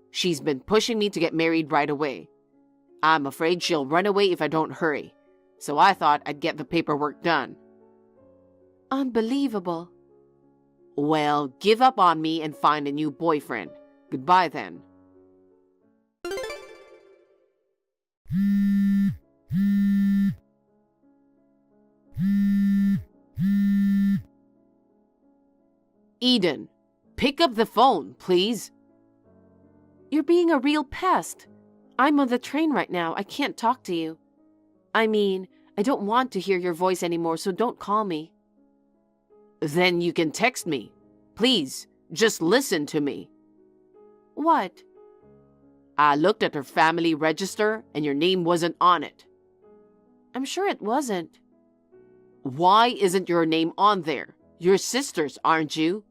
She's been pushing me to get married right away. I'm afraid she'll run away if I don't hurry, so I thought I'd get the paperwork done.
Unbelievable.
Well, give up on me and find a new boyfriend. Goodbye then. Eden, pick up the phone, please. You're being a real pest. I'm on the train right now. I can't talk to you. I mean, I don't want to hear your voice anymore, so don't call me. Then you can text me. Please, just listen to me. What? I looked at her family register and your name wasn't on it. I'm sure it wasn't. Why isn't your name on there? You're sisters, aren't you?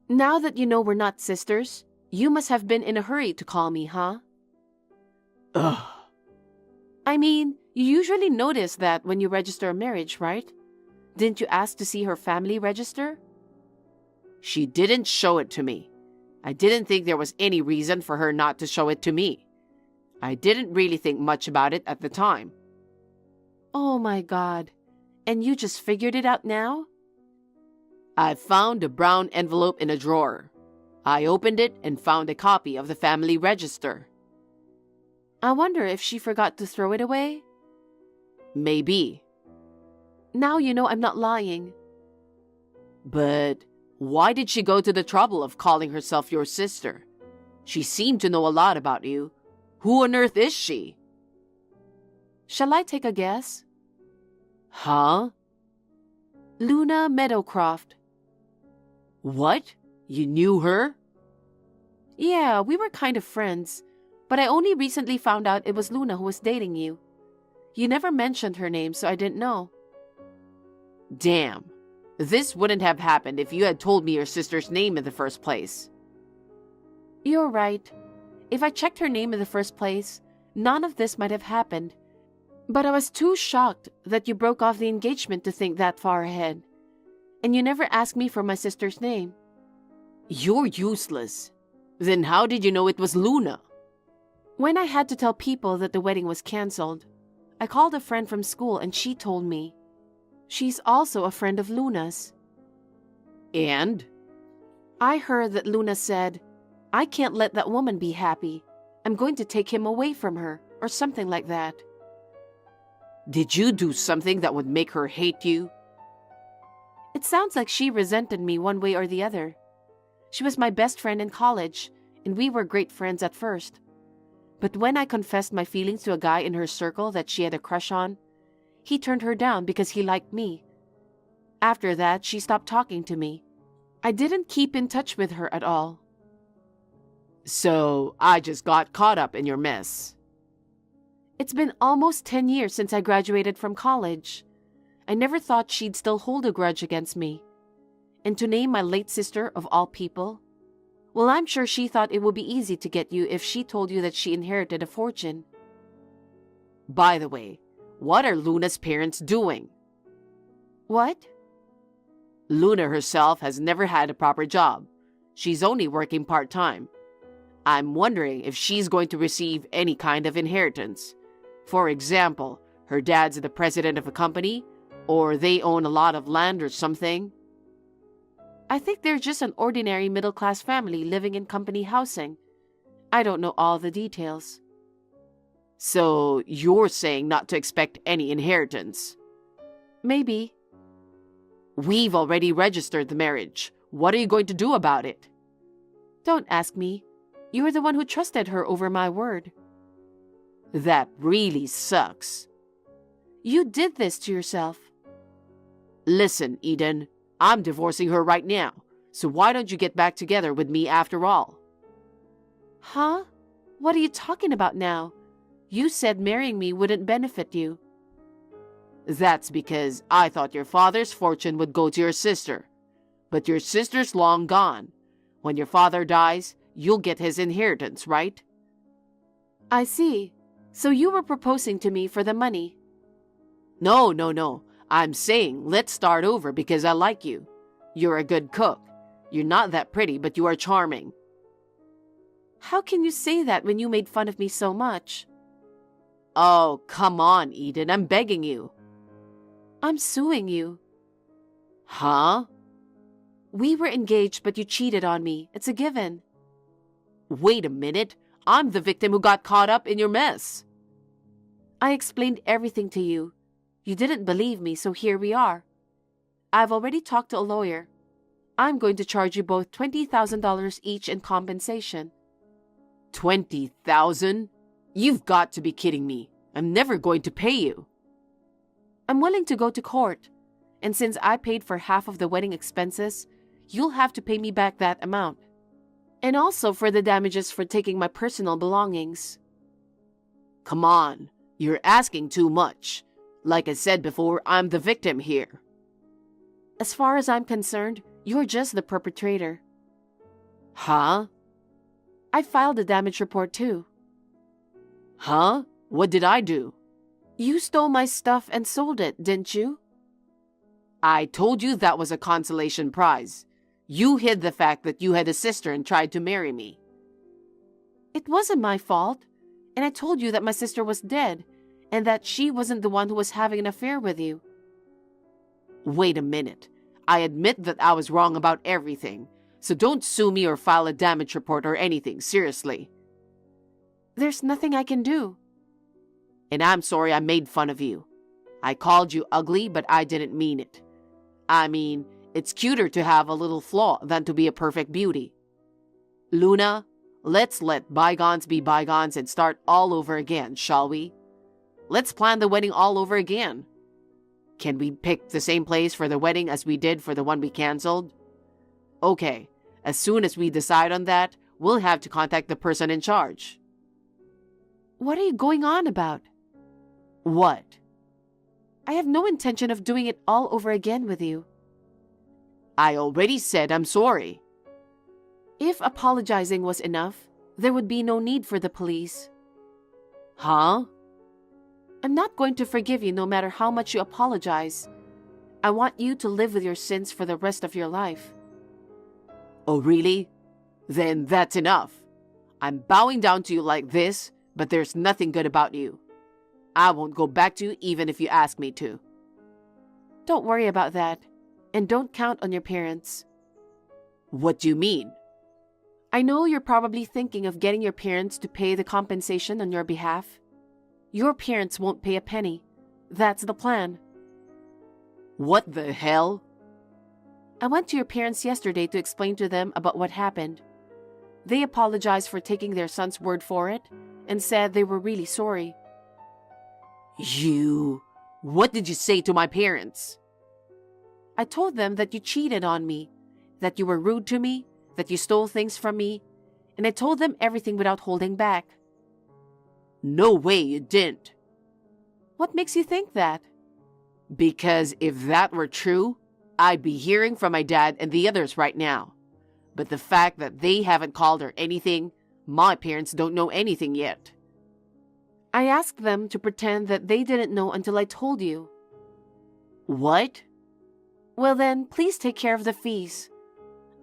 Now that you know we're not sisters, you must have been in a hurry to call me, huh? Ugh. I mean, you usually notice that when you register a marriage, right? Didn't you ask to see her family register? She didn't show it to me. I didn't think there was any reason for her not to show it to me. I didn't really think much about it at the time. Oh my God. And you just figured it out now? I found a brown envelope in a drawer. I opened it and found a copy of the family register. I wonder if she forgot to throw it away? Maybe. Now you know I'm not lying. But why did she go to the trouble of calling herself your sister? She seemed to know a lot about you. Who on earth is she? Shall I take a guess? Huh? Luna Meadowcroft. What? You knew her? Yeah, we were kind of friends, but I only recently found out it was Luna who was dating you. You never mentioned her name, so I didn't know. Damn. This wouldn't have happened if you had told me your sister's name in the first place. You're right. If I checked her name in the first place, none of this might have happened. But I was too shocked that you broke off the engagement to think that far ahead. And you never asked me for my sister's name. You're useless. Then how did you know it was Luna? When I had to tell people that the wedding was canceled, I called a friend from school and she told me. She's also a friend of Luna's. And? I heard that Luna said, I can't let that woman be happy. I'm going to take him away from her, or something like that. Did you do something that would make her hate you? It sounds like she resented me one way or the other. She was my best friend in college, and we were great friends at first. But when I confessed my feelings to a guy in her circle that she had a crush on, he turned her down because he liked me. After that, she stopped talking to me. I didn't keep in touch with her at all. So, I just got caught up in your mess. It's been almost 10 years since I graduated from college. I never thought she'd still hold a grudge against me. And to name my late sister of all people, well, I'm sure she thought it would be easy to get you if she told you that she inherited a fortune. By the way, what are Luna's parents doing? What? Luna herself has never had a proper job. She's only working part-time. I'm wondering if she's going to receive any kind of inheritance. For example, her dad's the president of a company, or they own a lot of land or something. I think they're just an ordinary middle-class family living in company housing. I don't know all the details. So, you're saying not to expect any inheritance? Maybe. We've already registered the marriage. What are you going to do about it? Don't ask me. You're the one who trusted her over my word. That really sucks. You did this to yourself. Listen, Eden, I'm divorcing her right now, so why don't you get back together with me after all? Huh? What are you talking about now? You said marrying me wouldn't benefit you. That's because I thought your father's fortune would go to your sister. But your sister's long gone. When your father dies, you'll get his inheritance, right? I see. So you were proposing to me for the money. No. I'm saying let's start over because I like you. You're a good cook. You're not that pretty, but you are charming. How can you say that when you made fun of me so much? Oh, come on, Eden. I'm begging you. I'm suing you. Huh? We were engaged, but you cheated on me. It's a given. Wait a minute. I'm the victim who got caught up in your mess. I explained everything to you. You didn't believe me, so here we are. I've already talked to a lawyer. I'm going to charge you both $20,000 each in compensation. 20,000? You've got to be kidding me. I'm never going to pay you. I'm willing to go to court, and since I paid for half of the wedding expenses, you'll have to pay me back that amount. And also for the damages for taking my personal belongings. Come on, you're asking too much. Like I said before, I'm the victim here. As far as I'm concerned, you're just the perpetrator. Huh? I filed a damage report too. Huh? What did I do? You stole my stuff and sold it, didn't you? I told you that was a consolation prize. You hid the fact that you had a sister and tried to marry me. It wasn't my fault, and I told you that my sister was dead, and that she wasn't the one who was having an affair with you. Wait a minute. I admit that I was wrong about everything, so don't sue me or file a damage report or anything, seriously. There's nothing I can do. And I'm sorry I made fun of you. I called you ugly, but I didn't mean it. I mean, it's cuter to have a little flaw than to be a perfect beauty. Luna, let's let bygones be bygones and start all over again, shall we? Let's plan the wedding all over again. Can we pick the same place for the wedding as we did for the one we canceled? Okay, as soon as we decide on that, we'll have to contact the person in charge. What are you going on about? What? I have no intention of doing it all over again with you. I already said I'm sorry. If apologizing was enough, there would be no need for the police. Huh? I'm not going to forgive you no matter how much you apologize. I want you to live with your sins for the rest of your life. Oh, really? Then that's enough. I'm bowing down to you like this, but there's nothing good about you. I won't go back to you even if you ask me to. Don't worry about that, and don't count on your parents. What do you mean? I know you're probably thinking of getting your parents to pay the compensation on your behalf. Your parents won't pay a penny. That's the plan. What the hell? I went to your parents yesterday to explain to them about what happened. They apologized for taking their son's word for it and said they were really sorry. What did you say to my parents? I told them that you cheated on me, that you were rude to me, that you stole things from me, and I told them everything without holding back. No way you didn't. What makes you think that? Because if that were true, I'd be hearing from my dad and the others right now. But the fact that they haven't called or anything, my parents don't know anything yet. I asked them to pretend that they didn't know until I told you. What? Well then, please take care of the fees.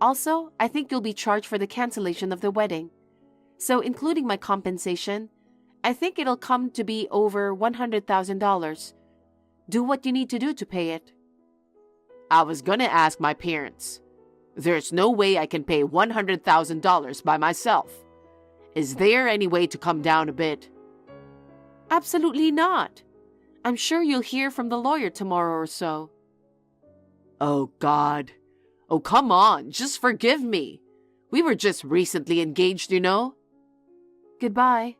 Also, I think you'll be charged for the cancellation of the wedding. So including my compensation, I think it'll come to be over $100,000. Do what you need to do to pay it. I was gonna ask my parents. There's no way I can pay $100,000 by myself. Is there any way to come down a bit? Absolutely not. I'm sure you'll hear from the lawyer tomorrow or so. Oh, God. Oh, come on. Just forgive me. We were just recently engaged, you know. Goodbye.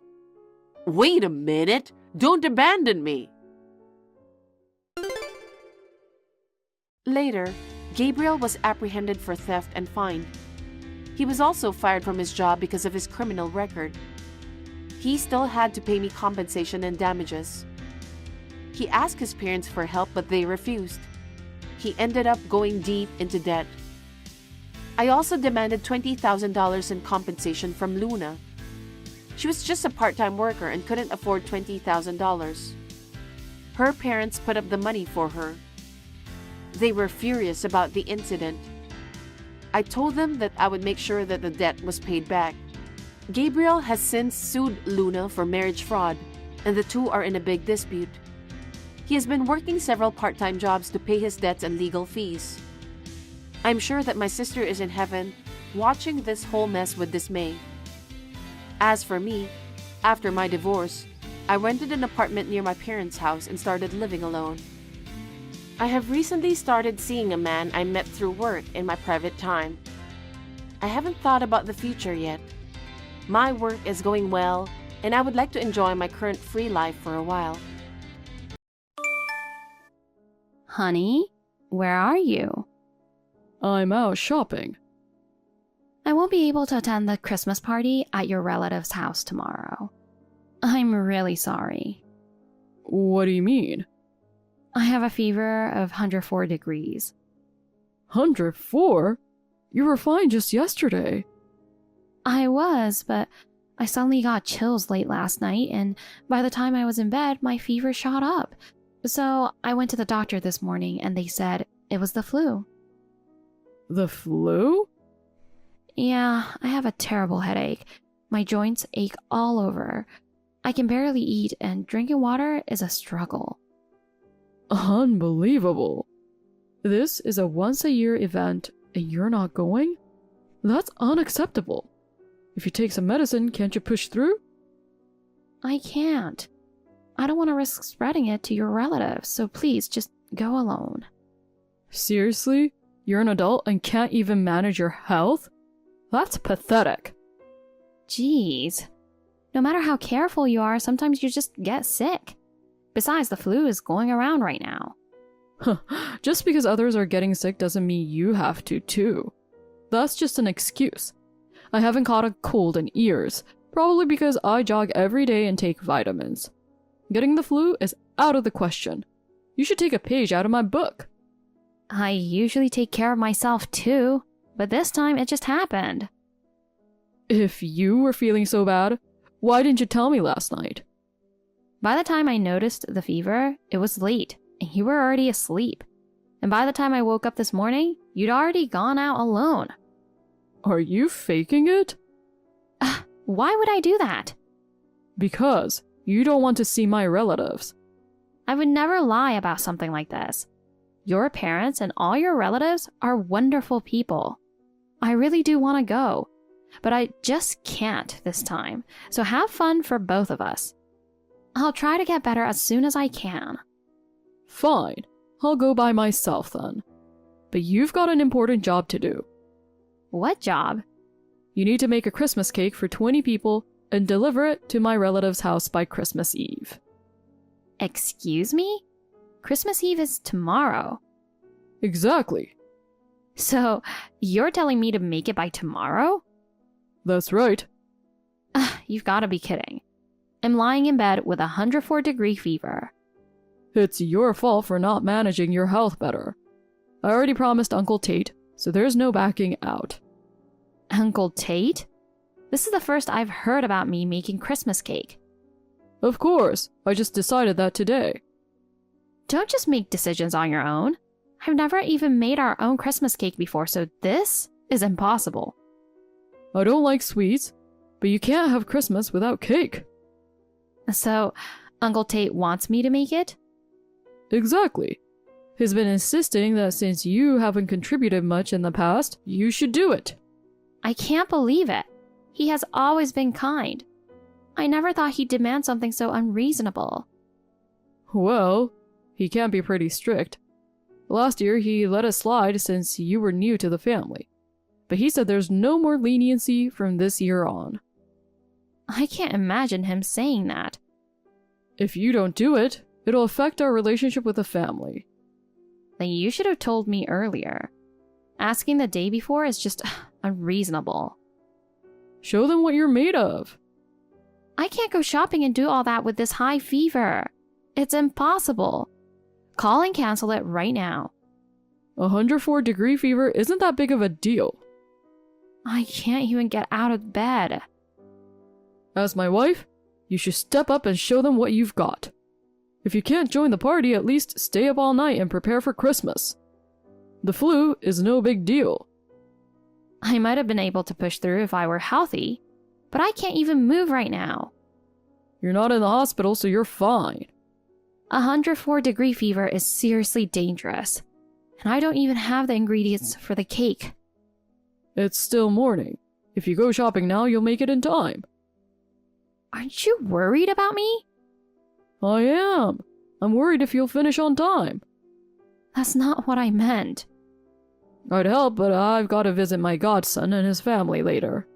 Wait a minute. Don't abandon me. Later, Gabriel was apprehended for theft and fined. He was also fired from his job because of his criminal record. He still had to pay me compensation and damages. He asked his parents for help, but they refused. He ended up going deep into debt. I also demanded $20,000 in compensation from Luna. She was just a part-time worker and couldn't afford $20,000. Her parents put up the money for her. They were furious about the incident. I told them that I would make sure that the debt was paid back. Gabriel has since sued Luna for marriage fraud, and the two are in a big dispute. He has been working several part-time jobs to pay his debts and legal fees. I'm sure that my sister is in heaven, watching this whole mess with dismay. As for me, after my divorce, I rented an apartment near my parents' house and started living alone. I have recently started seeing a man I met through work in my private time. I haven't thought about the future yet. My work is going well, and I would like to enjoy my current free life for a while.
Honey, where are you?
I'm out shopping.
I won't be able to attend the Christmas party at your relative's house tomorrow. I'm really sorry.
What do you mean?
I have a fever of 104 degrees.
104? You were fine just yesterday.
I was, but I suddenly got chills late last night, and by the time I was in bed, my fever shot up. So I went to the doctor this morning, and they said it was the flu.
The flu?
Yeah, I have a terrible headache. My joints ache all over. I can barely eat, and drinking water is a struggle.
Unbelievable. This is a once-a-year event, and you're not going? That's unacceptable. If you take some medicine, can't you push through?
I can't. I don't want to risk spreading it to your relatives, so please just go alone.
Seriously? You're an adult and can't even manage your health? That's pathetic.
Jeez. No matter how careful you are, sometimes you just get sick. Besides, the flu is going around right now.
Just because others are getting sick doesn't mean you have to, too. That's just an excuse. I haven't caught a cold in years, probably because I jog every day and take vitamins. Getting the flu is out of the question. You should take a page out of my book.
I usually take care of myself too, but this time it just happened.
If you were feeling so bad, why didn't you tell me last night?
By the time I noticed the fever, it was late, and you were already asleep. And by the time I woke up this morning, you'd already gone out alone.
Are you faking it?
Why would I do that?
Because you don't want to see my relatives.
I would never lie about something like this. Your parents and all your relatives are wonderful people. I really do want to go, but I just can't this time, so have fun for both of us. I'll try to get better as soon as I can.
Fine, I'll go by myself then. But you've got an important job to do.
What job?
You need to make a Christmas cake for 20 people and deliver it to my relative's house by Christmas Eve.
Excuse me? Christmas Eve is tomorrow.
Exactly.
So, you're telling me to make it by tomorrow?
That's right.
You've got to be kidding. I'm lying in bed with a 104-degree fever.
It's your fault for not managing your health better. I already promised Uncle Tate, so there's no backing out.
Uncle Tate? This is the first I've heard about me making Christmas cake.
Of course, I just decided that today.
Don't just make decisions on your own. I've never even made our own Christmas cake before, so this is impossible.
I don't like sweets, but you can't have Christmas without cake.
So, Uncle Tate wants me to make it?
Exactly. He's been insisting that since you haven't contributed much in the past, you should do it.
I can't believe it. He has always been kind. I never thought he'd demand something so unreasonable.
Well, he can be pretty strict. Last year, he let us slide since you were new to the family. But he said there's no more leniency from this year on.
I can't imagine him saying that.
If you don't do it, it'll affect our relationship with the family.
Then you should have told me earlier. Asking the day before is just unreasonable.
Show them what you're made of.
I can't go shopping and do all that with this high fever. It's impossible. Call and cancel it right now.
104-degree fever isn't that big of a deal.
I can't even get out of bed.
As my wife, you should step up and show them what you've got. If you can't join the party, at least stay up all night and prepare for Christmas. The flu is no big deal.
I might have been able to push through if I were healthy, but I can't even move right now.
You're not in the hospital, so you're fine.
104-degree fever is seriously dangerous, and I don't even have the ingredients for the cake.
It's still morning. If you go shopping now, you'll make it in time.
Aren't you worried about me?
I am. I'm worried if you'll finish on time.
That's not what I meant.
I'd help, but I've got to visit my godson and his family later.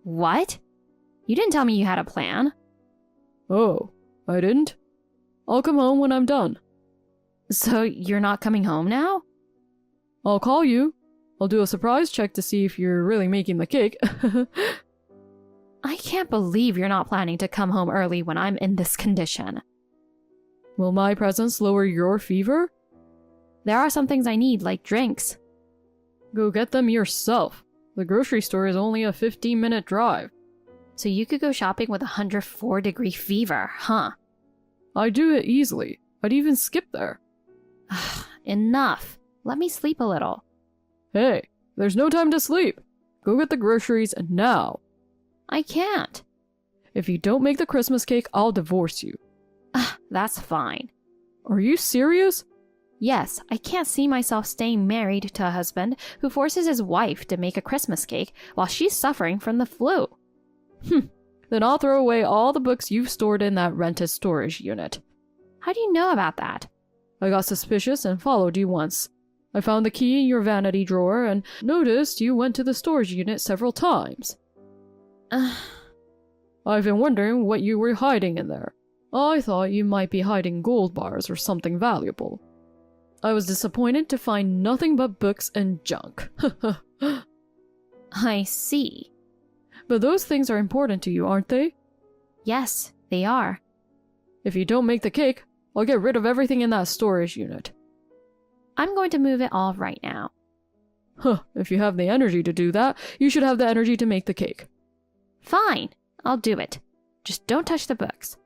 What? You didn't tell me you had a plan.
Oh, I didn't? I'll come home when I'm done.
So you're not coming home now?
I'll call you. I'll do a surprise check to see if you're really making the cake.
I can't believe you're not planning to come home early when I'm in this condition.
Will my presence lower your fever?
There are some things I need, like drinks.
Go get them yourself. The grocery store is only a 15-minute drive.
So you could go shopping with a 104-degree fever, huh?
I do it easily. I'd even skip there.
Enough. Let me sleep a little.
Hey, there's no time to sleep. Go get the groceries now.
I can't.
If you don't make the Christmas cake, I'll divorce you.
That's fine.
Are you serious?
Yes, I can't see myself staying married to a husband who forces his wife to make a Christmas cake while she's suffering from the flu.
Then I'll throw away all the books you've stored in that rented storage unit.
How do you know about that?
I got suspicious and followed you once. I found the key in your vanity drawer and noticed you went to the storage unit several times. I've been wondering what you were hiding in there. I thought you might be hiding gold bars or something valuable. I was disappointed to find nothing but books and junk.
I see.
But those things are important to you, aren't they?
Yes, they are.
If you don't make the cake, I'll get rid of everything in that storage unit.
I'm going to move it all right now.
If you have the energy to do that, you should have the energy to make the cake.
Fine, I'll do it. Just don't touch the books.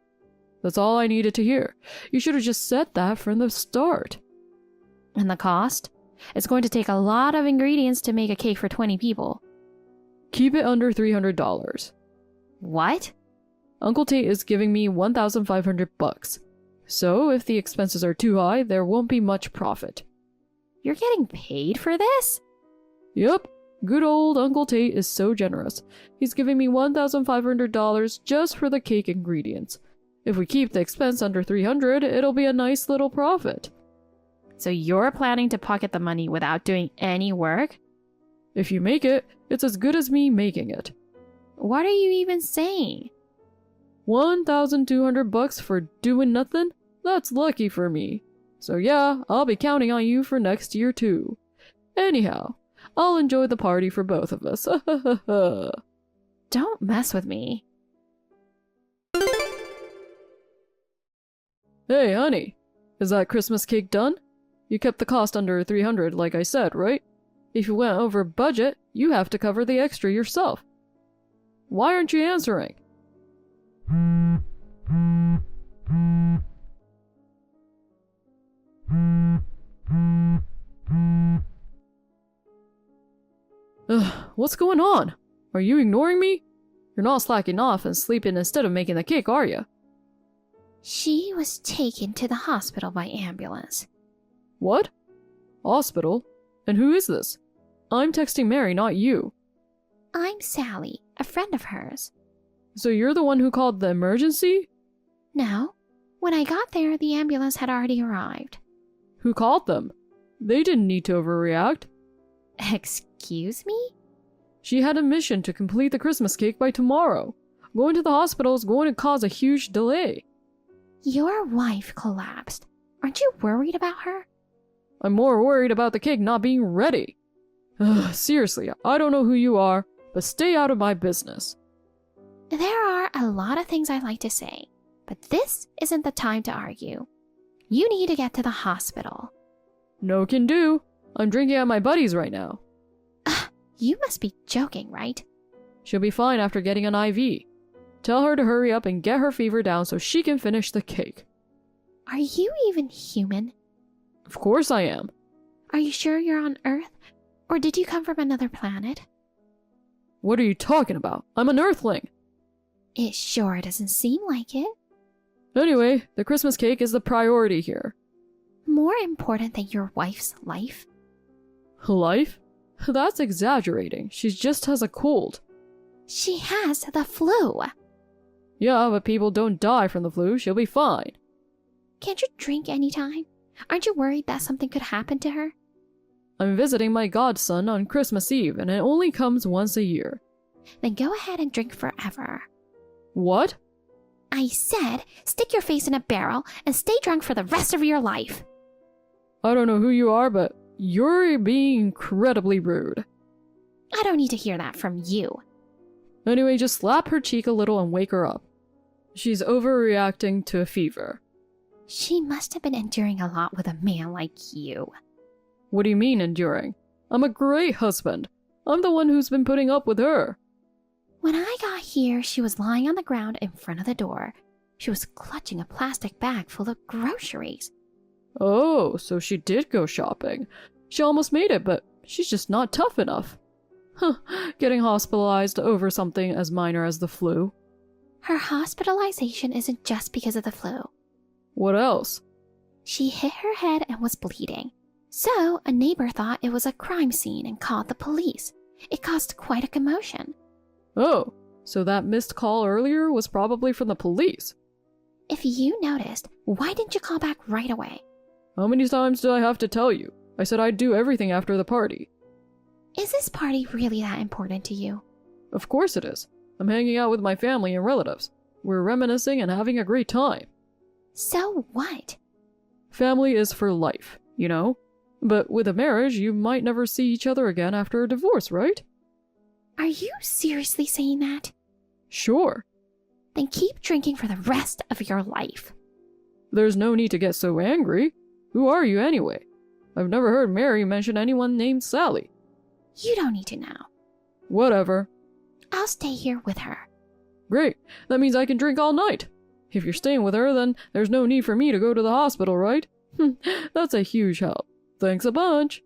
That's all I needed to hear. You should have just said that from the start.
And the cost? It's going to take a lot of ingredients to make a cake for 20 people.
Keep it under $300.
What?
Uncle Tate is giving me $1,500. So if the expenses are too high, there won't be much profit.
You're getting paid for this?
Yep. Good old Uncle Tate is so generous. He's giving me $1,500 just for the cake ingredients. If we keep the expense under $300, it'll be a nice little profit.
So you're planning to pocket the money without doing any work?
If you make it, it's as good as me making it.
What are you even saying?
$1,200 for doing nothing? That's lucky for me. So yeah, I'll be counting on you for next year too. Anyhow, I'll enjoy the party for both of us.
Don't mess with me.
Hey, honey. Is that Christmas cake done? You kept the cost under $300 like I said, right? If you went over budget, you have to cover the extra yourself. Why aren't you answering? What's going on? Are you ignoring me? You're not slacking off and sleeping instead of making the cake, are you?
She was taken to the hospital by ambulance.
What? Hospital? And who is this? I'm texting Mary, not you.
I'm Sally, a friend of hers.
So you're the one who called the emergency?
No. When I got there, the ambulance had already arrived.
Who called them? They didn't need to overreact.
Excuse me?
She had a mission to complete the Christmas cake by tomorrow. Going to the hospital is going to cause a huge delay.
Your wife collapsed. Aren't you worried about her?
I'm more worried about the cake not being ready. Seriously, I don't know who you are, but stay out of my business.
There are a lot of things I'd like to say, but this isn't the time to argue. You need to get to the hospital.
No can do. I'm drinking at my buddy's right now.
You must be joking, right?
She'll be fine after getting an IV. Tell her to hurry up and get her fever down so she can finish the cake.
Are you even human?
Of course I am.
Are you sure you're on Earth? Or did you come from another planet?
What are you talking about? I'm an Earthling.
It sure doesn't seem like it.
Anyway, the Christmas cake is the priority here.
More important than your wife's life?
Life? That's exaggerating. She just has a cold.
She has the flu.
Yeah, but people don't die from the flu. She'll be fine.
Can't you drink anytime? Aren't you worried that something could happen to her?
I'm visiting my godson on Christmas Eve, and it only comes once a year.
Then go ahead and drink forever.
What?
I said, stick your face in a barrel and stay drunk for the rest of your life.
I don't know who you are, but you're being incredibly rude.
I don't need to hear that from you.
Anyway, just slap her cheek a little and wake her up. She's overreacting to a fever.
She must have been enduring a lot with a man like you.
What do you mean, enduring? I'm a great husband. I'm the one who's been putting up with her.
When I got here, she was lying on the ground in front of the door. She was clutching a plastic bag full of groceries.
Oh, so she did go shopping. She almost made it, but she's just not tough enough. Huh, getting hospitalized over something as minor as the flu.
Her hospitalization isn't just because of the flu.
What else?
She hit her head and was bleeding. So, a neighbor thought it was a crime scene and called the police. It caused quite a commotion.
Oh, so that missed call earlier was probably from the police.
If you noticed, why didn't you call back right away?
How many times do I have to tell you? I said I'd do everything after the party.
Is this party really that important to you?
Of course it is. I'm hanging out with my family and relatives. We're reminiscing and having a great time.
So what?
Family is for life, you know? But with a marriage, you might never see each other again after a divorce, right?
Are you seriously saying that?
Sure.
Then keep drinking for the rest of your life.
There's no need to get so angry. Who are you anyway? I've never heard Mary mention anyone named Sally.
You don't need to know.
Whatever.
I'll stay here with her.
Great. That means I can drink all night. If you're staying with her, then there's no need for me to go to the hospital, right? That's a huge help. Thanks a bunch.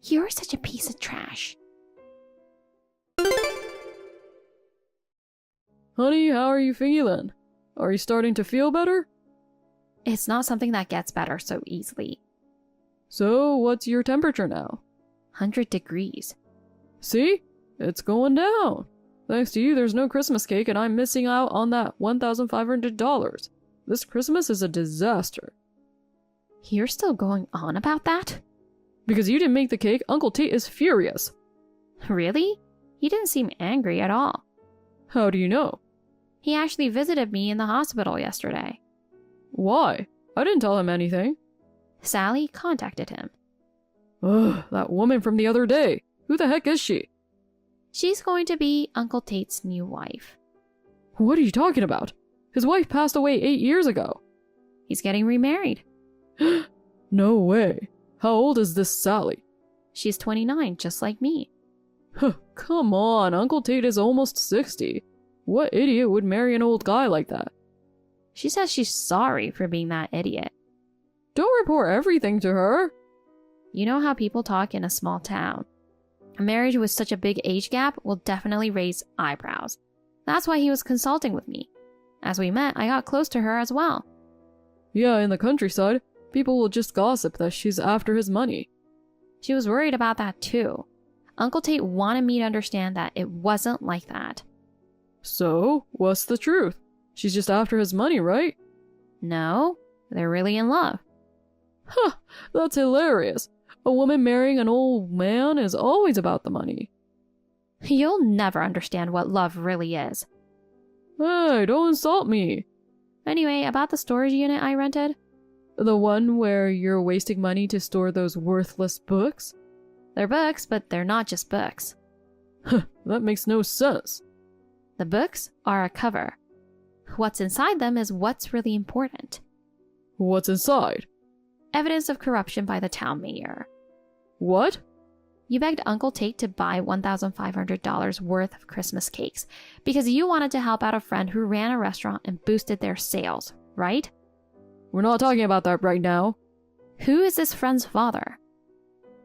You're such a piece of trash.
Honey, how are you feeling? Are you starting to feel better?
It's not something that gets better so easily.
So, what's your temperature now?
100 degrees.
See? It's going down. Thanks to you, there's no Christmas cake, and I'm missing out on that $1,500. This Christmas is a disaster.
You're still going on about that?
Because you didn't make the cake, Uncle Tate is furious.
Really? He didn't seem angry at all.
How do you know?
He actually visited me in the hospital yesterday.
Why? I didn't tell him anything.
Sally contacted him.
Ugh, that woman from the other day. Who the heck is she?
She's going to be Uncle Tate's new wife.
What are you talking about? His wife passed away 8 years ago.
He's getting remarried.
No way. How old is this Sally?
She's 29, just like me.
Come on, Uncle Tate is almost 60. What idiot would marry an old guy like that?
She says she's sorry for being that idiot.
Don't report everything to her.
You know how people talk in a small town. A marriage with such a big age gap will definitely raise eyebrows. That's why he was consulting with me. As we met, I got close to her as well.
Yeah, in the countryside, people will just gossip that she's after his money.
She was worried about that too. Uncle Tate wanted me to understand that it wasn't like that.
So, what's the truth? She's just after his money, right?
No, they're really in love.
Huh, that's hilarious. A woman marrying an old man is always about the money.
You'll never understand what love really is.
Hey, don't insult me.
Anyway, about the storage unit I rented.
The one where you're wasting money to store those worthless books?
They're books, but they're not just books.
That makes no sense.
The books are a cover. What's inside them is what's really important.
What's inside?
Evidence of corruption by the town mayor.
What?
You begged Uncle Tate to buy $1,500 worth of Christmas cakes because you wanted to help out a friend who ran a restaurant and boosted their sales, right?
We're not talking about that right now.
Who is this friend's father?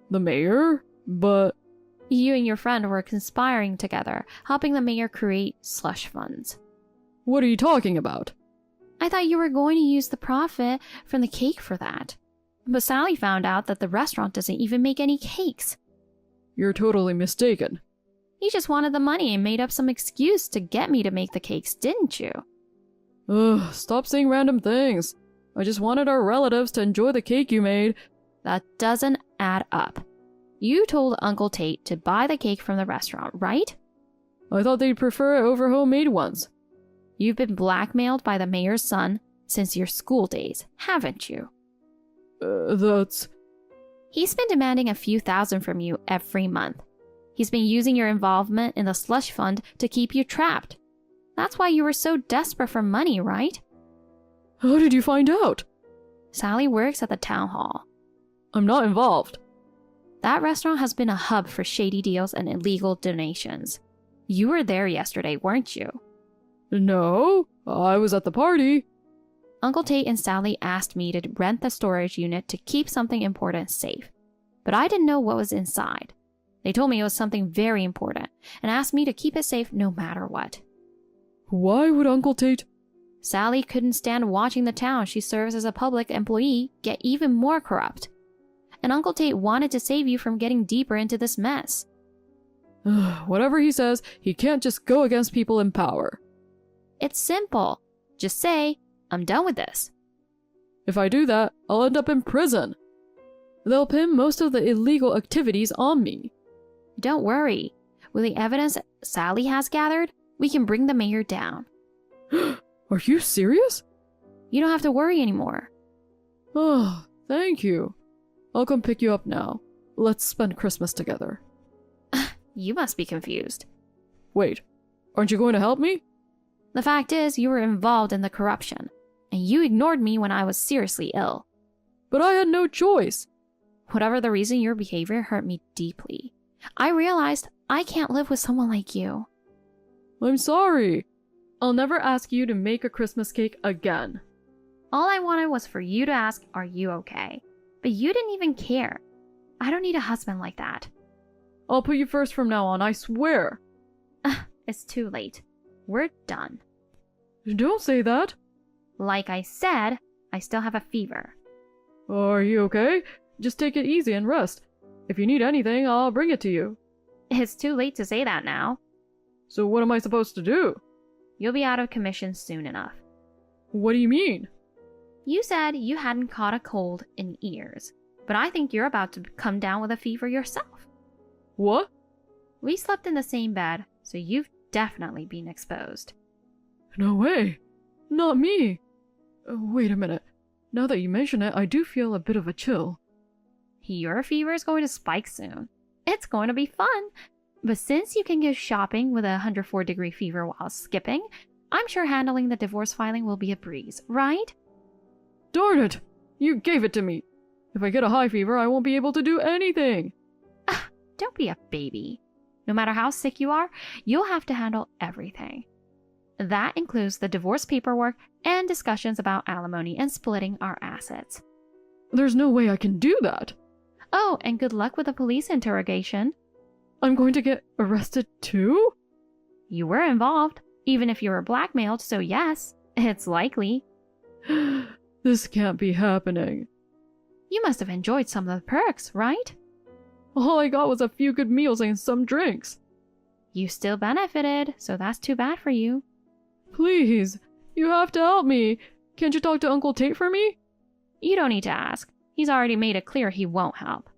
The mayor? But...
You and your friend were conspiring together, helping the mayor create slush funds.
What are you talking about?
I thought you were going to use the profit from the cake for that. But Sally found out that the restaurant doesn't even make any cakes.
You're totally mistaken.
You just wanted the money and made up some excuse to get me to make the cakes, didn't you?
Ugh, stop saying random things. I just wanted our relatives to enjoy the cake you made.
That doesn't add up. You told Uncle Tate to buy the cake from the restaurant, right?
I thought they'd prefer it over homemade ones.
You've been blackmailed by the mayor's son since your school days, haven't you?
That's...
He's been demanding a few thousand from you every month. He's been using your involvement in the slush fund to keep you trapped. That's why you were so desperate for money, right?
How did you find out?
Sally works at the town hall.
I'm not involved.
That restaurant has been a hub for shady deals and illegal donations. You were there yesterday, weren't you?
No, I was at the party.
Uncle Tate and Sally asked me to rent the storage unit to keep something important safe, but I didn't know what was inside. They told me it was something very important and asked me to keep it safe no matter what.
Why would Uncle Tate?
Sally couldn't stand watching the town she serves as a public employee get even more corrupt. And Uncle Tate wanted to save you from getting deeper into this mess.
Whatever he says, he can't just go against people in power.
It's simple. Just say, I'm done with this.
If I do that, I'll end up in prison. They'll pin most of the illegal activities on me.
Don't worry. With the evidence Sally has gathered, we can bring the mayor down.
Are you serious?
You don't have to worry anymore.
Oh, thank you. I'll come pick you up now. Let's spend Christmas together.
You must be confused.
Wait, aren't you going to help me?
The fact is, you were involved in the corruption, and you ignored me when I was seriously ill.
But I had no choice.
Whatever the reason, your behavior hurt me deeply. I realized I can't live with someone like you.
I'm sorry. I'll never ask you to make a Christmas cake again.
All I wanted was for you to ask, are you okay? But you didn't even care. I don't need a husband like that.
I'll put you first from now on, I swear.
It's too late. We're done.
Don't say that.
Like I said, I still have a fever.
Are you okay? Just take it easy and rest. If you need anything, I'll bring it to you.
It's too late to say that now.
So what am I supposed to do?
You'll be out of commission soon enough.
What do you mean?
You said you hadn't caught a cold in years, but I think you're about to come down with a fever yourself.
What?
We slept in the same bed, so you've definitely been exposed.
No way. Not me. Wait a minute. Now that you mention it, I do feel a bit of a chill.
Your fever is going to spike soon. It's going to be fun. But since you can go shopping with a 104-degree fever while skipping, I'm sure handling the divorce filing will be a breeze, right?
Darn it! You gave it to me. If I get a high fever, I won't be able to do anything.
Don't be a baby. No matter how sick you are, you'll have to handle everything. That includes the divorce paperwork and discussions about alimony and splitting our assets.
There's no way I can do that.
Oh, and good luck with the police interrogation.
I'm going to get arrested too?
You were involved, even if you were blackmailed, so yes, it's likely.
This can't be happening.
You must have enjoyed some of the perks, right?
All I got was a few good meals and some drinks.
You still benefited, so that's too bad for you.
Please, you have to help me. Can't you talk to Uncle Tate for me?
You don't need to ask. He's already made it clear he won't help.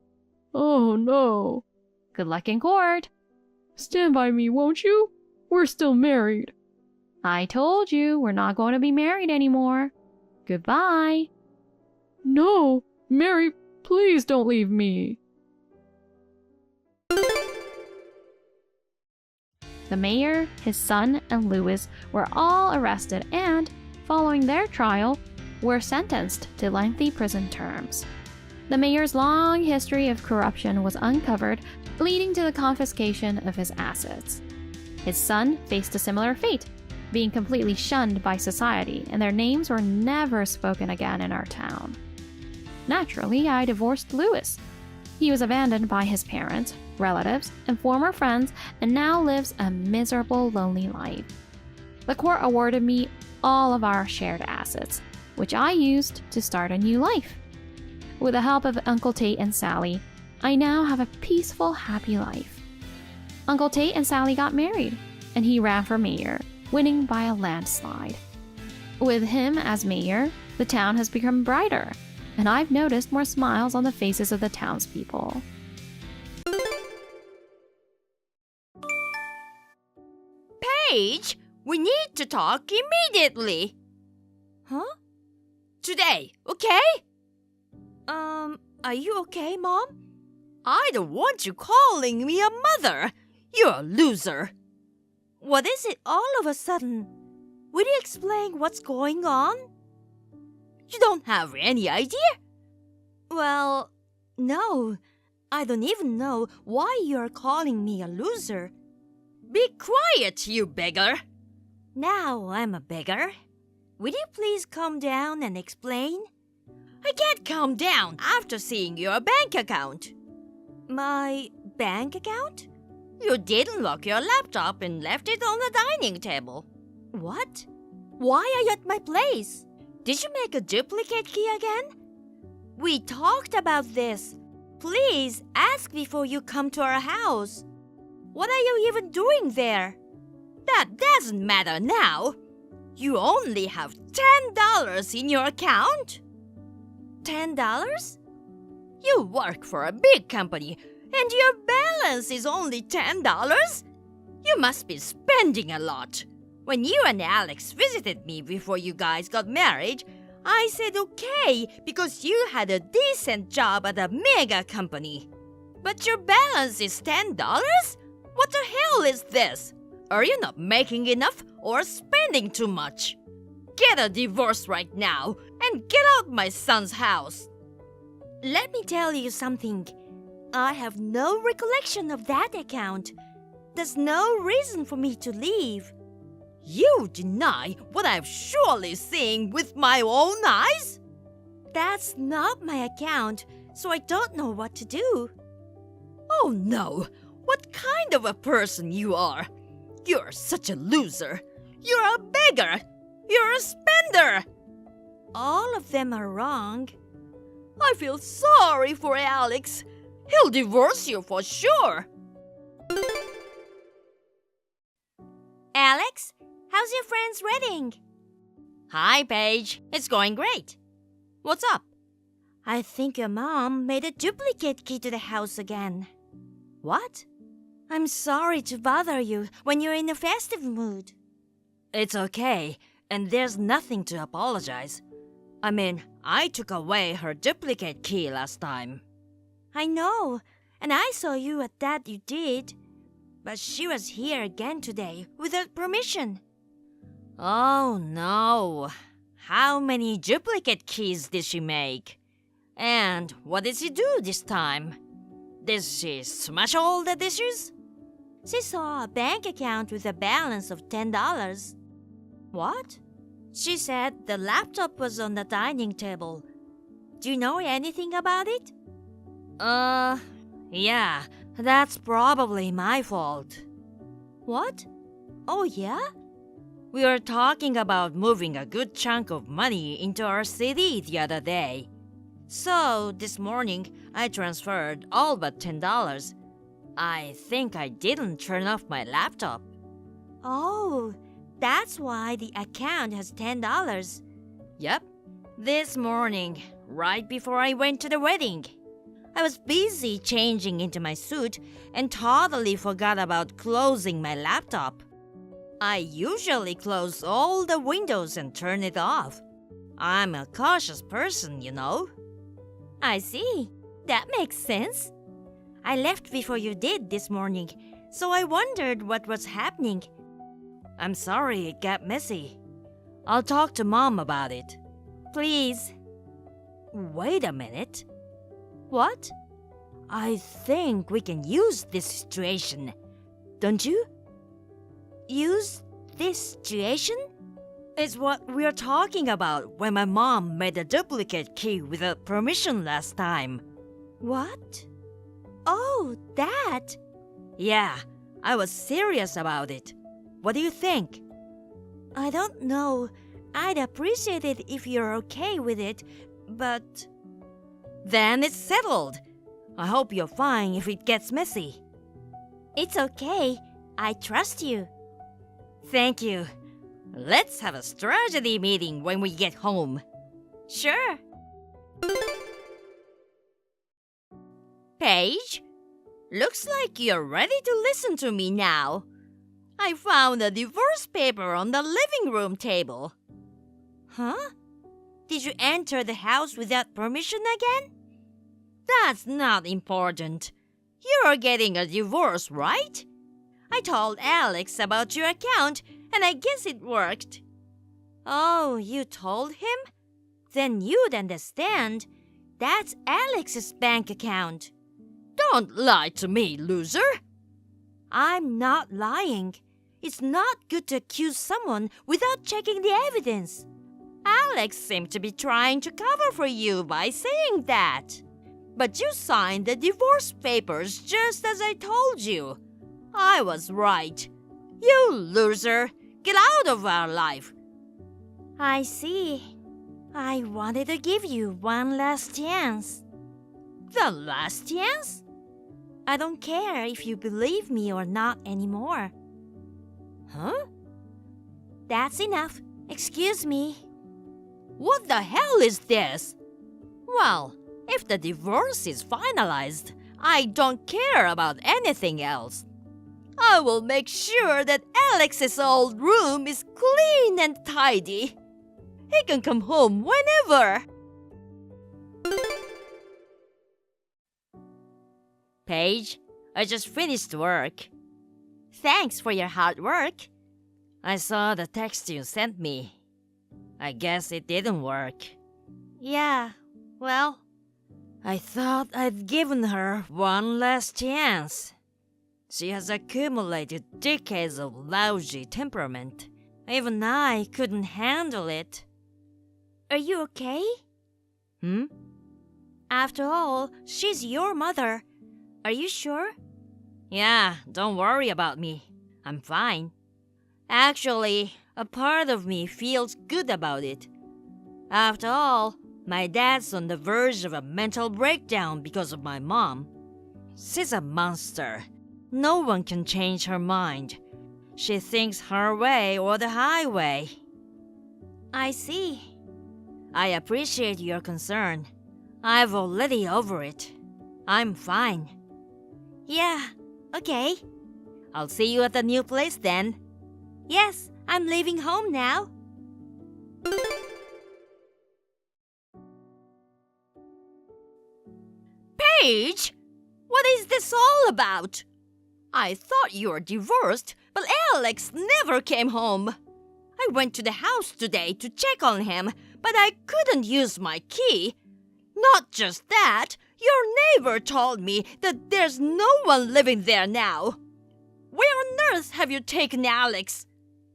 Oh no.
Good luck in court.
Stand by me, won't you? We're still married.
I told you, we're not going to be married anymore. Goodbye.
No, Mary, please don't leave me.
The mayor, his son, and Lewis were all arrested and, following their trial, were sentenced to lengthy prison terms. The mayor's long history of corruption was uncovered, leading to the confiscation of his assets. His son faced a similar fate, being completely shunned by society, and their names were never spoken again in our town. Naturally, I divorced Lewis. He was abandoned by his parents, relatives, and former friends, and now lives a miserable, lonely life. The court awarded me all of our shared assets, which I used to start a new life. With the help of Uncle Tate and Sally, I now have a peaceful, happy life. Uncle Tate and Sally got married, and he ran for mayor, winning by a landslide. With him as mayor, the town has become brighter, and I've noticed more smiles on the faces of the townspeople.
Paige, we need to talk immediately. Huh? Today, okay? Are you okay, Mom? I don't want you calling me a mother. You're a loser. What is it all of a sudden? Will you explain what's going on? You don't have any idea? Well, no. I don't even know why you're calling me a loser. Be quiet, you beggar. Now I'm a beggar. Will you please calm down and explain? I can't calm down after seeing your bank account. My bank account? You didn't lock your laptop and left it on the dining table. What? Why are you at my place? Did you make a duplicate key again? We talked about this. Please ask before you come to our house. What are you even doing there? That doesn't matter now. You only have $10 in your account. $10? You work for a big company and your balance is only $10? You must be spending a lot. When you and Alex visited me before you guys got married, I said okay because you had a decent job at a mega company. But your balance is $10? What the hell is this? Are you not making enough or spending too much? Get a divorce right now and get out my son's house. Let me tell you something. I have no recollection of that account. There's no reason for me to leave. You deny what I've surely seen with my own eyes? That's not my account, so I don't know what to do. Oh no, what kind of a person you are? You're such a loser. You're a beggar. You're a spender. All of them are wrong. I feel sorry for Alex. He'll divorce you for sure. Alex, how's your friend's wedding? Hi, Paige. It's going great. What's up? I think your mom made a duplicate key to the house again. What? I'm sorry to bother you when you're in a festive mood. It's okay, and there's nothing to apologize. I mean, I took away her duplicate key last time. I know, and I saw you at that you did. But she was here again today without permission. Oh no. How many duplicate keys did she make? And what did she do this time? Did she smash all the dishes? She saw a bank account with a balance of $10. What? She said the laptop was on the dining table. Do you know anything about it? Yeah, that's probably my fault. What? Oh, yeah? We were talking about moving a good chunk of money into our city the other day. So, this morning, I transferred all but $10. I think I didn't turn off my laptop. Oh, that's why the account has $10. Yep, this morning, right before I went to the wedding. I was busy changing into my suit and totally forgot about closing my laptop. I usually close all the windows and turn it off. I'm a cautious person, you know. I see. That makes sense. I left before you did this morning, so I wondered what was happening. I'm sorry it got messy. I'll talk to Mom about it. Please. Wait a minute. What? I think we can use this situation. Don't you? Use this situation? It's what we're talking about when my mom made a duplicate key without permission last time. What? Oh, that? Yeah, I was serious about it. What do you think? I don't know. I'd appreciate it if you're okay with it, but... Then it's settled. I hope you're fine if it gets messy. It's okay. I trust you. Thank you. Let's have a strategy meeting when we get home.
Sure.
Paige, looks like you're ready to listen to me now. I found a divorce paper on the living room table. Huh? Did you enter the house without permission again? That's not important. You're getting a divorce, right? I told Alex about your account, and I guess it worked. Oh, you told him? Then you'd understand. That's Alex's bank account. Don't lie to me, loser. I'm not lying. It's not good to accuse someone without checking the evidence. Alex seemed to be trying to cover for you by saying that. But you signed the divorce papers just as I told you. I was right. You loser, get out of our life.
I see. I wanted to give you one last chance.
The last chance?
I don't care if you believe me or not anymore.
Huh?
That's enough. Excuse me.
What the hell is this? Well, if the divorce is finalized, I don't care about anything else. I will make sure that Alex's old room is clean and tidy. He can come home whenever. Paige, I just finished work.
Thanks for your hard work.
I saw the text you sent me. I guess it didn't work.
Yeah, well,
I thought I'd given her one last chance. She has accumulated decades of lousy temperament. Even I couldn't handle it.
are you okay?
Hmm?
After all, she's your mother. Are you sure?
Yeah, don't worry about me. I'm fine. Actually, a part of me feels good about it. After all, my dad's on the verge of a mental breakdown because of my mom. She's a monster. No one can change her mind. She thinks her way or the highway.
I see.
I appreciate your concern. I've already over it. I'm fine.
Yeah, okay.
I'll see you at the new place then.
Yes, I'm leaving home now.
Paige! What is this all about? I thought you were divorced, but Alex never came home. I went to the house today to check on him, but I couldn't use my key. Not just that, your neighbor told me that there's no one living there now. Where on earth have you taken Alex?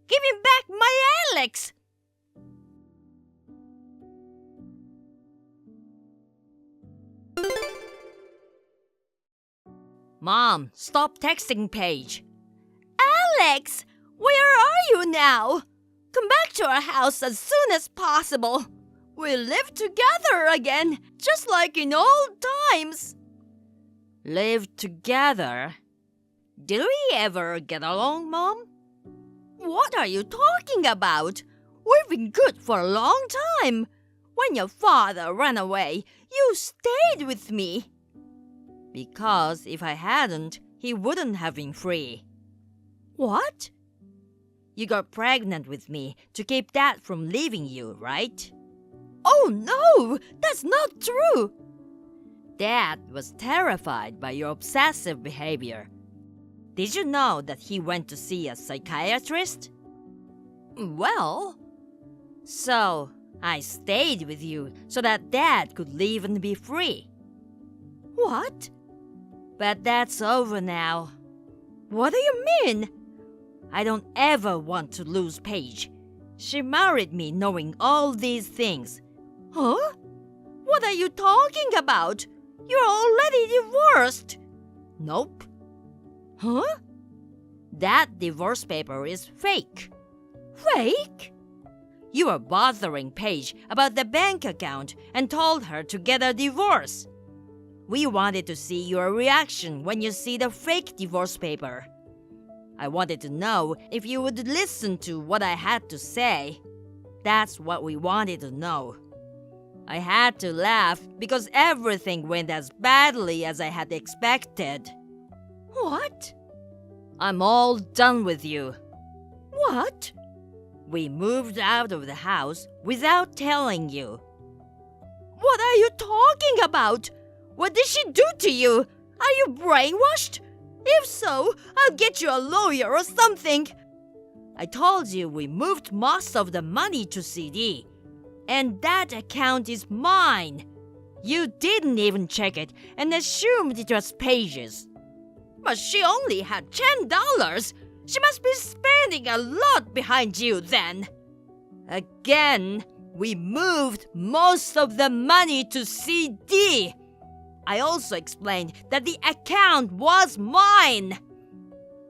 Give him back my Alex! Mom, stop texting Paige. Alex, where are you now? Come back to our house as soon as possible. We'll live together again, just like in old times. Live together? Did we ever get along, Mom? What are you talking about? We've been good for a long time. When your father ran away, you stayed with me. Because if I hadn't, he wouldn't have been free. What? You got pregnant with me to keep Dad from leaving you, right? Oh no, that's not true. Dad was terrified by your obsessive behavior. Did you know that he went to see a psychiatrist? Well, so I stayed with you so that Dad could leave and be free. What? But that's over now. What do you mean? I don't ever want to lose Paige. She married me knowing all these things. Huh? What are you talking about? You're already divorced. Nope. Huh? That divorce paper is fake. Fake? You were bothering Paige about the bank account and told her to get a divorce. We wanted to see your reaction when you see the fake divorce paper. I wanted to know if you would listen to what I had to say. That's what we wanted to know. I had to laugh because everything went as badly as I had expected.
What?
I'm all done with you.
What?
We moved out of the house without telling you. What are you talking about? What did she do to you? Are you brainwashed? If so, I'll get you a lawyer or something. I told you we moved most of the money to CD. And that account is mine. You didn't even check it and assumed it was Paige's. But she only had $10. She must be spending a lot behind you then. Again, we moved most of the money to CD. I also explained that the account was mine.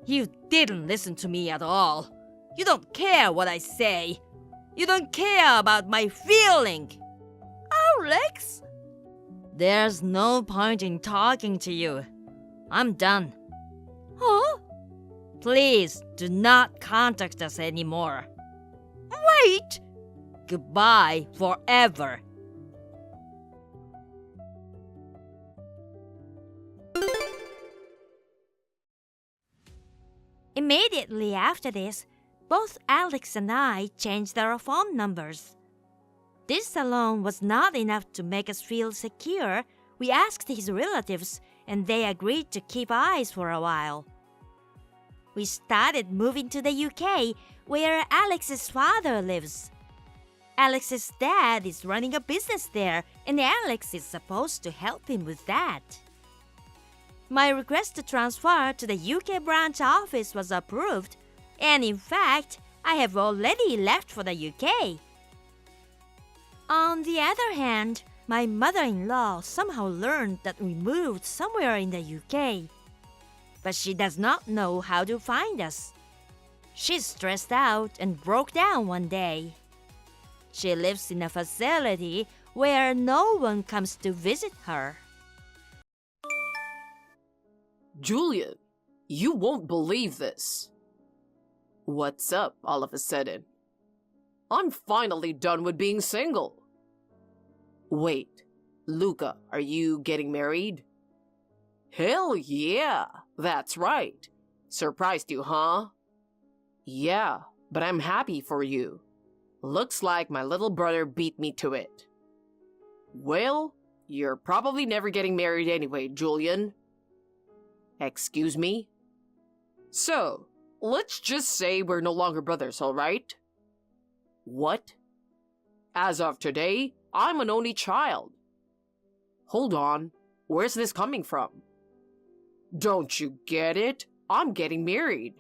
You didn't listen to me at all. You don't care what I say. You don't care about my feeling.
Alex?
There's no point in talking to you. I'm done.
Huh?
Please do not contact us anymore.
Wait!
Goodbye forever.
Immediately after this, both Alex and I changed our phone numbers. This alone was not enough to make us feel secure. We asked his relatives, and they agreed to keep eyes for a while. We started moving to the UK, where Alex's father lives. Alex's dad is running a business there, and Alex is supposed to help him with that. My request to transfer to the UK branch office was approved, and in fact, I have already left for the UK. On the other hand, my mother-in-law somehow learned that we moved somewhere in the UK, but she does not know how to find us. She's stressed out and broke down one day. She lives in a facility where no one comes to visit her.
Julian, you won't believe this. What's up all of a sudden? I'm finally done with being single. Wait, Luca, are you getting married? Hell yeah, that's right. Surprised you, huh? Yeah, but I'm happy for you. Looks like my little brother beat me to it. Well, you're probably never getting married anyway, Julian. Excuse me? So, let's just say we're no longer brothers, alright? What? As of today, I'm an only child. Hold on, where's this coming from? Don't you get it? I'm getting married.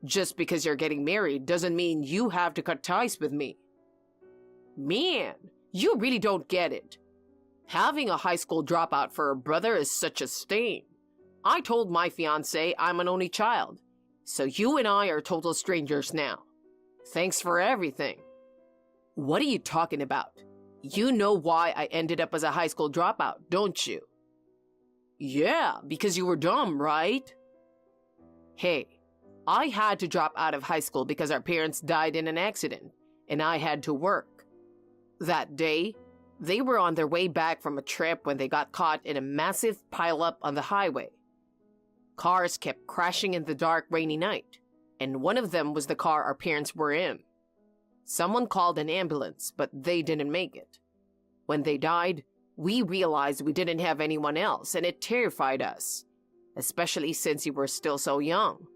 Just because you're getting married doesn't mean you have to cut ties with me. Man, you really don't get it. Having a high school dropout for a brother is such a stain. I told my fiancé I'm an only child, so you and I are total strangers now. Thanks for everything. What are you talking about? You know why I ended up as a high school dropout, don't you? Yeah, because you were dumb, right? Hey, I had to drop out of high school because our parents died in an accident, and I had to work. That day, they were on their way back from a trip when they got caught in a massive pileup on the highway. Cars kept crashing in the dark, rainy night, and one of them was the car our parents were in. Someone called an ambulance, but they didn't make it. When they died, we realized we didn't have anyone else, and it terrified us, especially since you were still so young,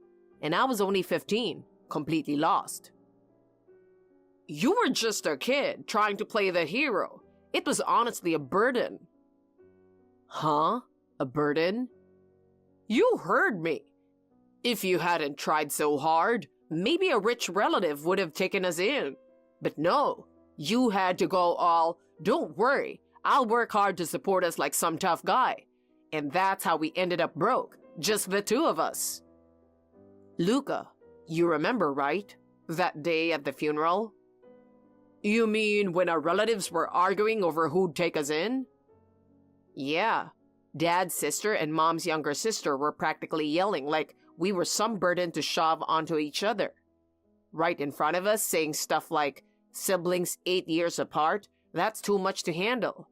and I was only 15, completely lost. You were just a kid trying to play the hero. It was honestly a burden. Huh? A burden? You heard me. If you hadn't tried so hard, maybe a rich relative would have taken us in. But no, you had to go all, don't worry, I'll work hard to support us like some tough guy. And that's how we ended up broke, just the two of us. Luca, you remember, right? That day at the funeral? You mean when our relatives were arguing over who'd take us in? Yeah. Dad's sister and Mom's younger sister were practically yelling like, we were some burden to shove onto each other. Right in front of us, saying stuff like, siblings 8 years apart, that's too much to handle.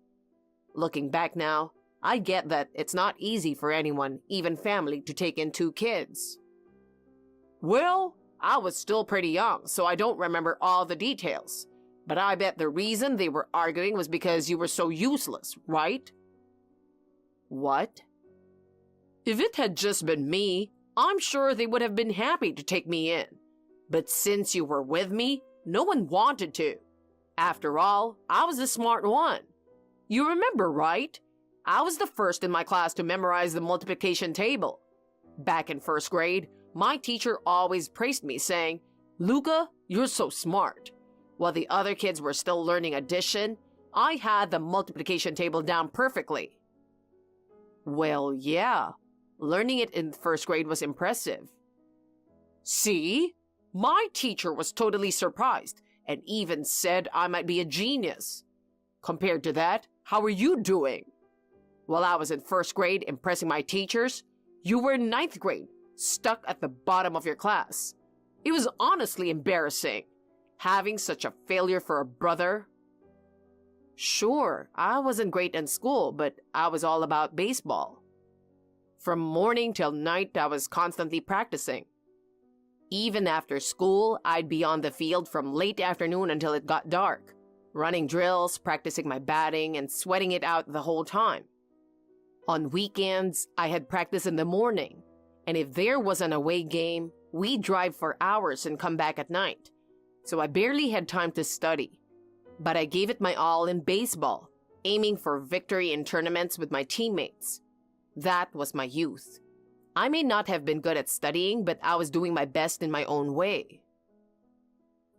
Looking back now, I get that it's not easy for anyone, even family, to take in 2 kids. Well, I was still pretty young, so I don't remember all the details. But I bet the reason they were arguing was because you were so useless, right? What? If it had just been me, I'm sure they would have been happy to take me in. But since you were with me, no one wanted to. After all, I was the smart one. You remember, right? I was the first in my class to memorize the multiplication table. Back in first grade, my teacher always praised me, saying, "Luca, you're so smart." While the other kids were still learning addition, I had the multiplication table down perfectly. Well, yeah, learning it in first grade was impressive. See? My teacher was totally surprised and even said I might be a genius. Compared to that, how are you doing? While I was in first grade impressing my teachers, you were in ninth grade, stuck at the bottom of your class. It was honestly embarrassing, having such a failure for a brother. Sure, I wasn't great in school, but I was all about baseball. From morning till night, I was constantly practicing. Even after school, I'd be on the field from late afternoon until it got dark, running drills, practicing my batting, and sweating it out the whole time. On weekends, I had practice in the morning, and if there was an away game, we'd drive for hours and come back at night, so I barely had time to study. But I gave it my all in baseball, aiming for victory in tournaments with my teammates. That was my youth. I may not have been good at studying, but I was doing my best in my own way.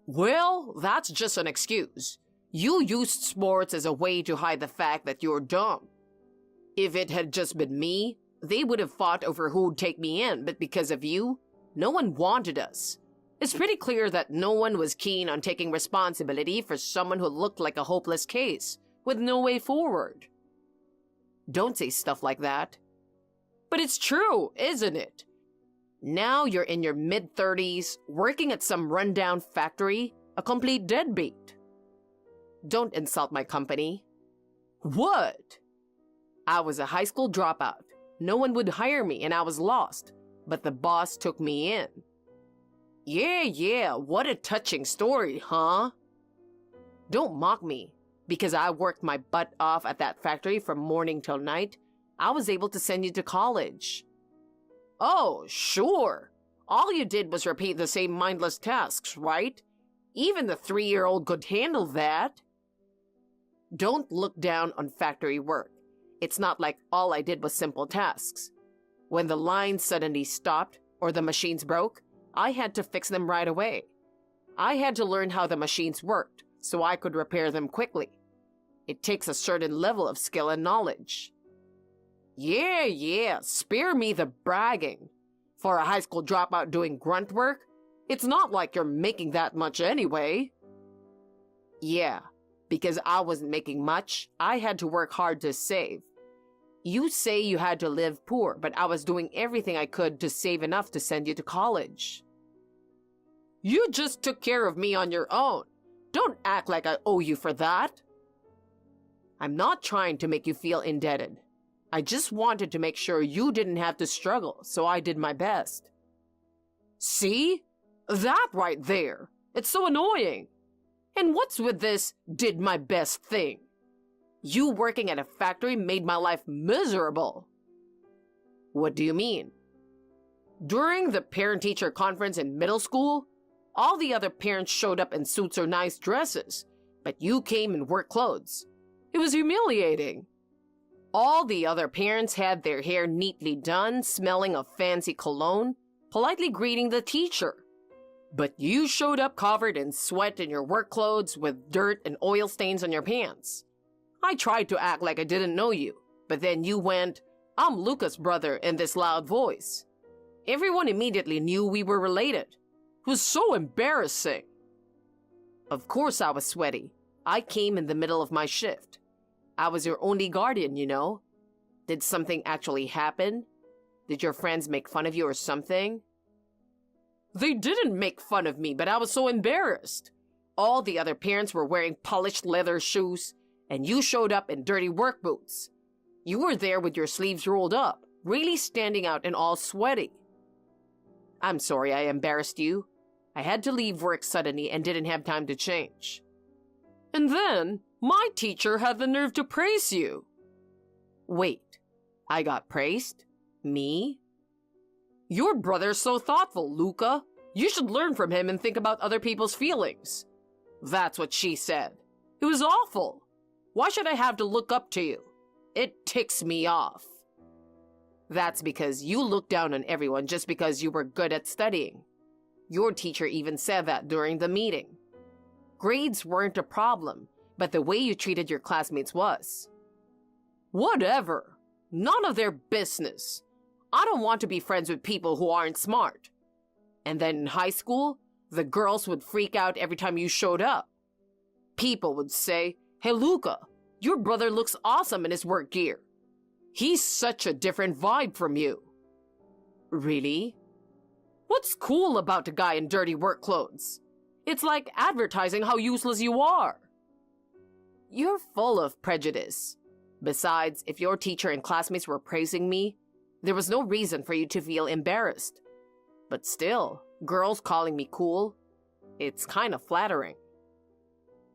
Well, that's just an excuse. You used sports as a way to hide the fact that you're dumb. If it had just been me, they would have fought over who'd take me in, but because of you, no one wanted us. It's pretty clear that no one was keen on taking responsibility for someone who looked like a hopeless case, with no way forward. Don't say stuff like that. But it's true, isn't it? Now you're in your mid-30s, working at some rundown factory, a complete deadbeat. Don't insult my company. What? I was a high school dropout. No one would hire me and I was lost, but the boss took me in. Yeah, what a touching story, huh? Don't mock me. Because I worked my butt off at that factory from morning till night, I was able to send you to college. Oh, sure. All you did was repeat the same mindless tasks, right? Even the 3-year-old could handle that. Don't look down on factory work. It's not like all I did was simple tasks. When the lines suddenly stopped or the machines broke, I had to fix them right away. I had to learn how the machines worked so I could repair them quickly. It takes a certain level of skill and knowledge. Yeah, spare me the bragging. For a high school dropout doing grunt work, it's not like you're making that much anyway. Yeah, because I wasn't making much, I had to work hard to save. You say you had to live poor, but I was doing everything I could to save enough to send you to college. You just took care of me on your own. Don't act like I owe you for that. I'm not trying to make you feel indebted. I just wanted to make sure you didn't have to struggle, so I did my best. See? That right there. It's so annoying. And what's with this did my best thing? You working at a factory made my life miserable. What do you mean? During the parent-teacher conference in middle school, all the other parents showed up in suits or nice dresses, but you came in work clothes. It was humiliating. All the other parents had their hair neatly done, smelling of fancy cologne, politely greeting the teacher. But you showed up covered in sweat in your work clothes with dirt and oil stains on your pants. I tried to act like I didn't know you, but then you went, "I'm Luca's brother," in this loud voice. Everyone immediately knew we were related. It was so embarrassing. Of course I was sweaty. I came in the middle of my shift. I was your only guardian, you know. Did something actually happen? Did your friends make fun of you or something? They didn't make fun of me, but I was so embarrassed. All the other parents were wearing polished leather shoes, and you showed up in dirty work boots. You were there with your sleeves rolled up, really standing out and all sweaty. I'm sorry I embarrassed you. I had to leave work suddenly and didn't have time to change. And then, my teacher had the nerve to praise you. Wait, I got praised? Me? Your brother's so thoughtful, Luca. You should learn from him and think about other people's feelings. That's what she said. It was awful. Why should I have to look up to you? It ticks me off. That's because you look down on everyone just because you were good at studying. Your teacher even said that during the meeting. Grades weren't a problem, but the way you treated your classmates was. Whatever. None of their business. I don't want to be friends with people who aren't smart. And then in high school, the girls would freak out every time you showed up. People would say, "Hey Luca, your brother looks awesome in his work gear. He's such a different vibe from you." Really? What's cool about a guy in dirty work clothes? It's like advertising how useless you are. You're full of prejudice. Besides, if your teacher and classmates were praising me, there was no reason for you to feel embarrassed. But still, girls calling me cool, it's kind of flattering.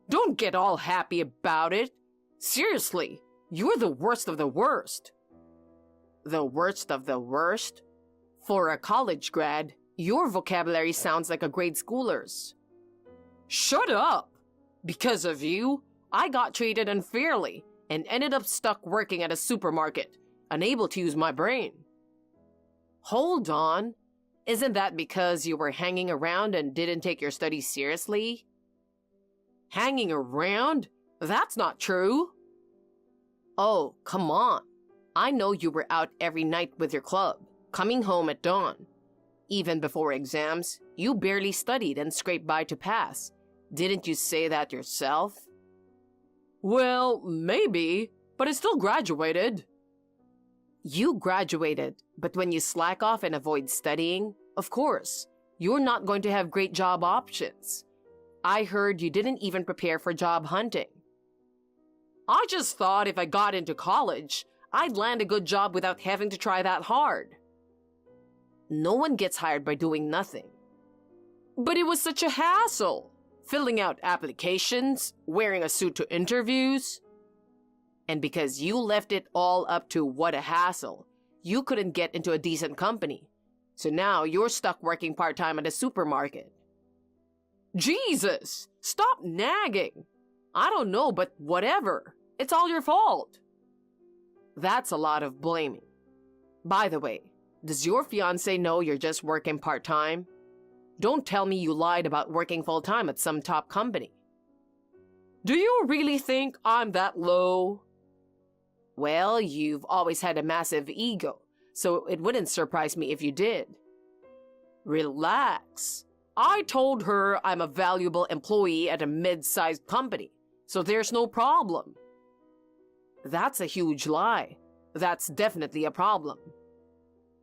Don't get all happy about it. Seriously, you're the worst of the worst. The worst of the worst? For a college grad, your vocabulary sounds like a grade schooler's. Shut up! Because of you, I got treated unfairly and ended up stuck working at a supermarket, unable to use my brain. Hold on. Isn't that because you were hanging around and didn't take your studies seriously? Hanging around? That's not true. Oh, come on. I know you were out every night with your club, coming home at dawn. Even before exams, you barely studied and scraped by to pass. Didn't you say that yourself? Well, maybe, but I still graduated. You graduated, but when you slack off and avoid studying, of course, you're not going to have great job options. I heard you didn't even prepare for job hunting. I just thought if I got into college, I'd land a good job without having to try that hard. No one gets hired by doing nothing. But it was such a hassle. Filling out applications, wearing a suit to interviews. And because you left it all up to what a hassle, you couldn't get into a decent company. So now you're stuck working part-time at a supermarket. Jesus! Stop nagging! I don't know, but whatever. It's all your fault. That's a lot of blaming. By the way, does your fiancé know you're just working part-time? Don't tell me you lied about working full-time at some top company. Do you really think I'm that low? Well, you've always had a massive ego, so it wouldn't surprise me if you did. Relax. I told her I'm a valuable employee at a mid-sized company, so there's no problem. That's a huge lie. That's definitely a problem.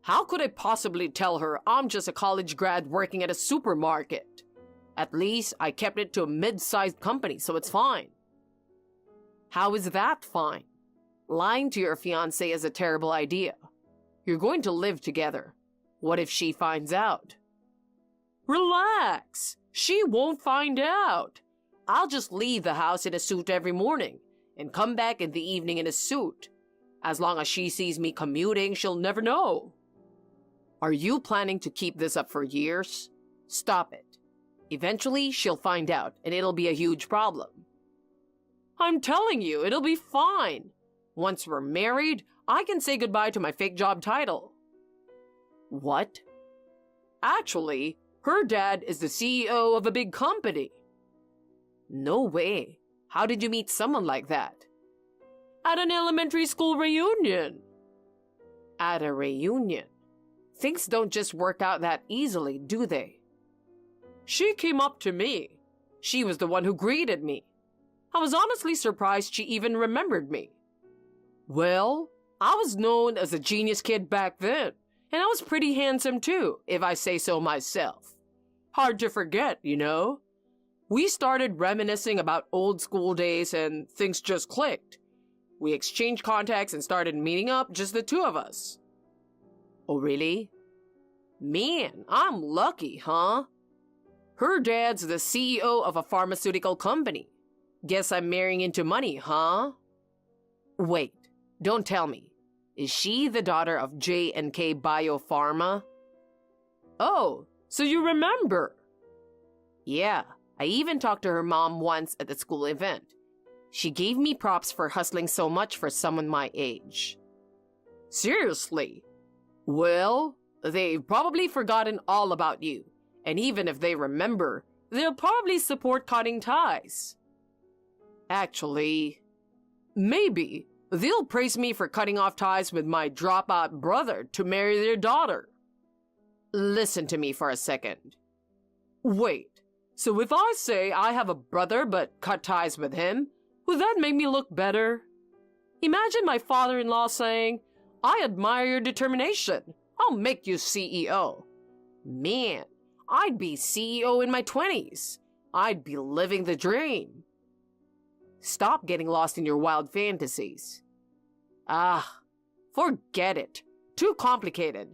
How could I possibly tell her I'm just a college grad working at a supermarket? At least I kept it to a mid-sized company, so it's fine. How is that fine? Lying to your fiancé is a terrible idea. You're going to live together. What if she finds out? Relax. She won't find out. I'll just leave the house in a suit every morning and come back in the evening in a suit. As long as she sees me commuting, she'll never know. Are you planning to keep this up for years? Stop it. Eventually, she'll find out, and it'll be a huge problem. I'm telling you, it'll be fine. Once we're married, I can say goodbye to my fake job title. What? Actually, her dad is the CEO of a big company. No way. How did you meet someone like that? At an elementary school reunion. At a reunion? Things don't just work out that easily, do they? She came up to me. She was the one who greeted me. I was honestly surprised she even remembered me. Well, I was known as a genius kid back then, And I was pretty handsome too, if I say so myself. Hard to forget, you know? We started reminiscing about old school days and things just clicked. We exchanged contacts and started meeting up, just the two of us. Oh, really? Man, I'm lucky, huh? Her dad's the CEO of a pharmaceutical company. Guess I'm marrying into money, huh? Wait, don't tell me. Is she the daughter of J&K Biopharma? Oh, so you remember? Yeah, I even talked to her mom once at the school event. She gave me props for hustling so much for someone my age. Seriously? Well, they've probably forgotten all about you. And even if they remember, they'll probably support cutting ties. Actually, maybe they'll praise me for cutting off ties with my dropout brother to marry their daughter. Listen to me for a second. Wait, so if I say I have a brother but cut ties with him, would that make me look better? Imagine my father-in-law saying, I admire your determination. I'll make you CEO. Man, I'd be CEO in my 20s. I'd be living the dream. Stop getting lost in your wild fantasies. Forget it. Too complicated.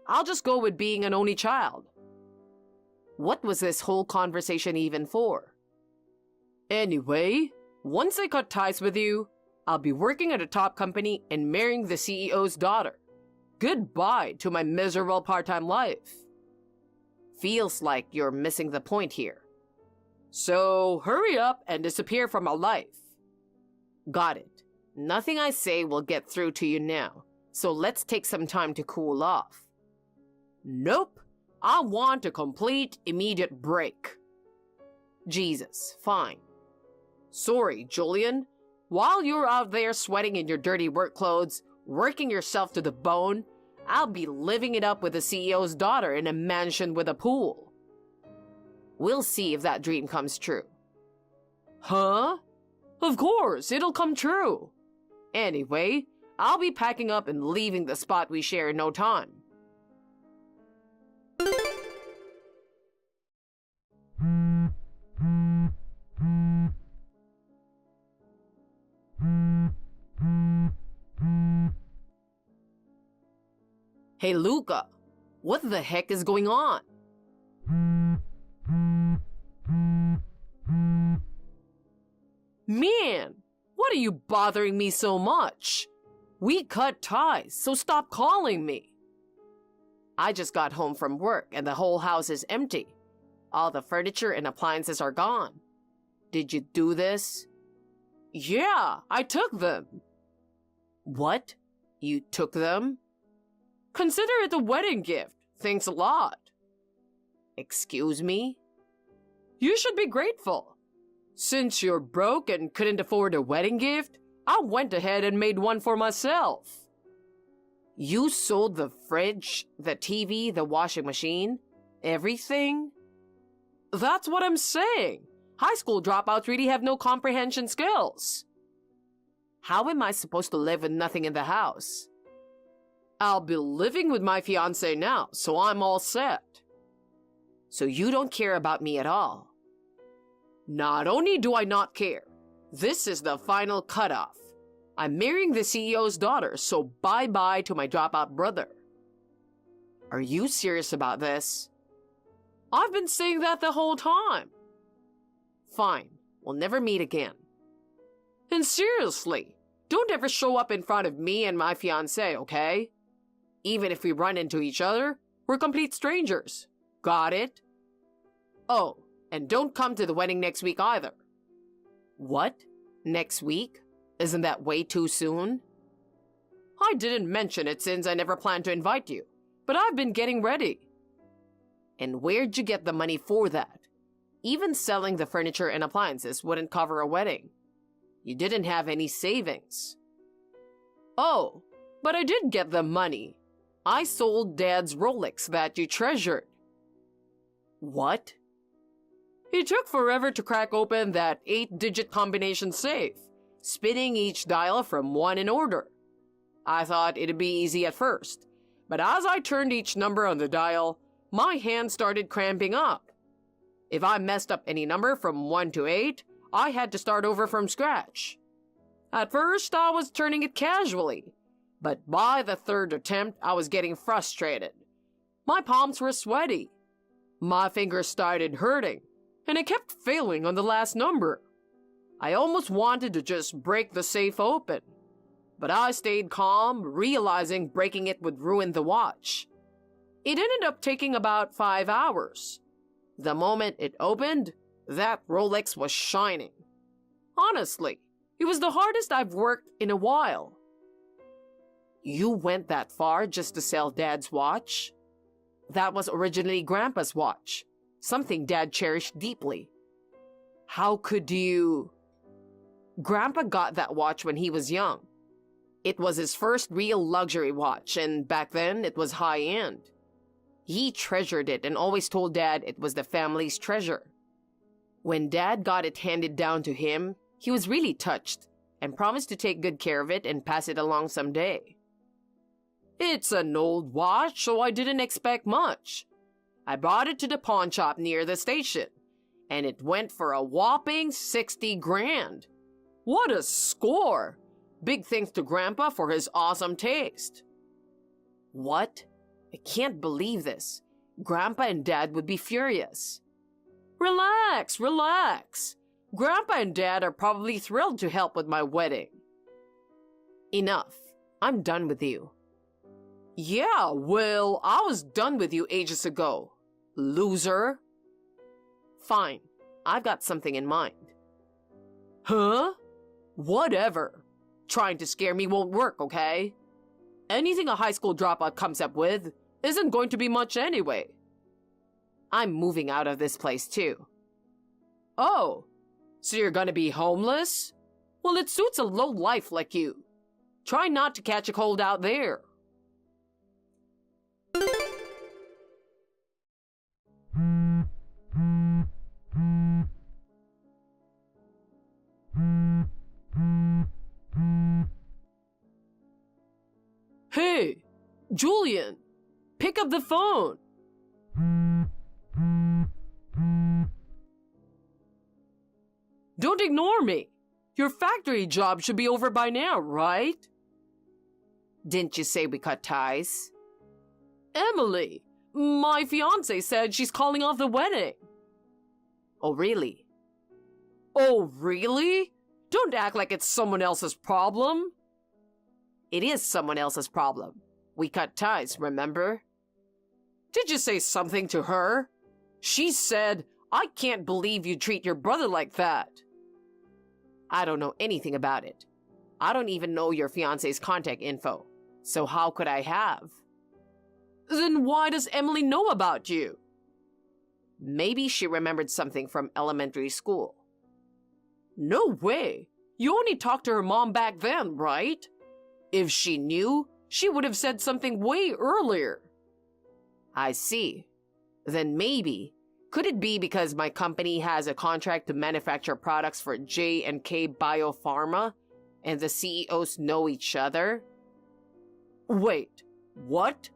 I'll just go with being an only child. What was this whole conversation even for? Anyway, once I cut ties with you, I'll be working at a top company and marrying the CEO's daughter. Goodbye to my miserable part-time life. Feels like you're missing the point here. So hurry up and disappear from my life. Got it. Nothing I say will get through to you now, so let's take some time to cool off. Nope. I want a complete, immediate break. Jesus, fine. Sorry, Julian. While you're out there sweating in your dirty work clothes, working yourself to the bone, I'll be living it up with the CEO's daughter in a mansion with a pool. We'll see if that dream comes true. Huh? Of course, it'll come true. Anyway, I'll be packing up and leaving the spot we share in no time. Hey, Luca, what the heck is going on? Man, what are you bothering me so much? We cut ties, so stop calling me. I just got home from work and the whole house is empty. All the furniture and appliances are gone. Did you do this? Yeah, I took them. What? You took them? Consider it a wedding gift. Thanks a lot. Excuse me? You should be grateful. Since you're broke and couldn't afford a wedding gift, I went ahead and made one for myself. You sold the fridge, the TV, the washing machine, everything? That's what I'm saying. High school dropouts really have no comprehension skills. How am I supposed to live with nothing in the house? I'll be living with my fiancé now, so I'm all set. So you don't care about me at all. Not only do I not care, this is the final cutoff. I'm marrying the CEO's daughter, so bye-bye to my dropout brother. Are you serious about this? I've been saying that the whole time. Fine, we'll never meet again. And seriously, don't ever show up in front of me and my fiancé, okay? Even if we run into each other, we're complete strangers. Got it? Oh, and don't come to the wedding next week either. What? Next week? Isn't that way too soon? I didn't mention it since I never planned to invite you, but I've been getting ready. And where'd you get the money for that? Even selling the furniture and appliances wouldn't cover a wedding. You didn't have any savings. Oh, but I did get the money. I sold Dad's Rolex that you treasured. What? It took forever to crack open that 8-digit combination safe, spinning each dial from one in order. I thought it'd be easy at first, But as I turned each number on the dial, my hand started cramping up. If I messed up any number from 1 to 8, I had to start over from scratch. At first, I was turning it casually, but by the third attempt, I was getting frustrated. My palms were sweaty. My fingers started hurting, and I kept failing on the last number. I almost wanted to just break the safe open, but I stayed calm, realizing breaking it would ruin the watch. It ended up taking about 5 hours. The moment it opened, that Rolex was shining. Honestly, it was the hardest I've worked in a while. You went that far just to sell Dad's watch? That was originally Grandpa's watch, something Dad cherished deeply. How could you... Grandpa got that watch when he was young. It was his first real luxury watch, and back then it was high-end. He treasured it and always told Dad it was the family's treasure. When Dad got it handed down to him, he was really touched and promised to take good care of it and pass it along someday. It's an old watch, so I didn't expect much. I brought it to the pawn shop near the station, and it went for a whopping 60 grand. What a score! Big thanks to Grandpa for his awesome taste. What? I can't believe this. Grandpa and Dad would be furious. Relax, relax. Grandpa and Dad are probably thrilled to help with my wedding. Enough. I'm done with you. Yeah, well, I was done with you ages ago. Loser. Fine. I've got something in mind. Huh? Whatever. Trying to scare me won't work, okay? Anything a high school dropout comes up with isn't going to be much anyway. I'm moving out of this place too. Oh, so you're gonna be homeless? Well, it suits a low life like you. Try not to catch a cold out there. Hey, Julian, pick up the phone. Don't ignore me. Your factory job should be over by now, right? Didn't you say we cut ties? Emily, my fiancé said she's calling off the wedding. Oh, really? Oh, really? Don't act like it's someone else's problem. It is someone else's problem. We cut ties, remember? Did you say something to her? She said, I can't believe you treat your brother like that. I don't know anything about it. I don't even know your fiancé's contact info. So how could I have? Then why does Emily know about you? Maybe she remembered something from elementary school. No way. You only talked to her mom back then, right? If she knew, she would have said something way earlier. I see. Then maybe, could it be because my company has a contract to manufacture products for J&K Biopharma and the CEOs know each other? Wait, what?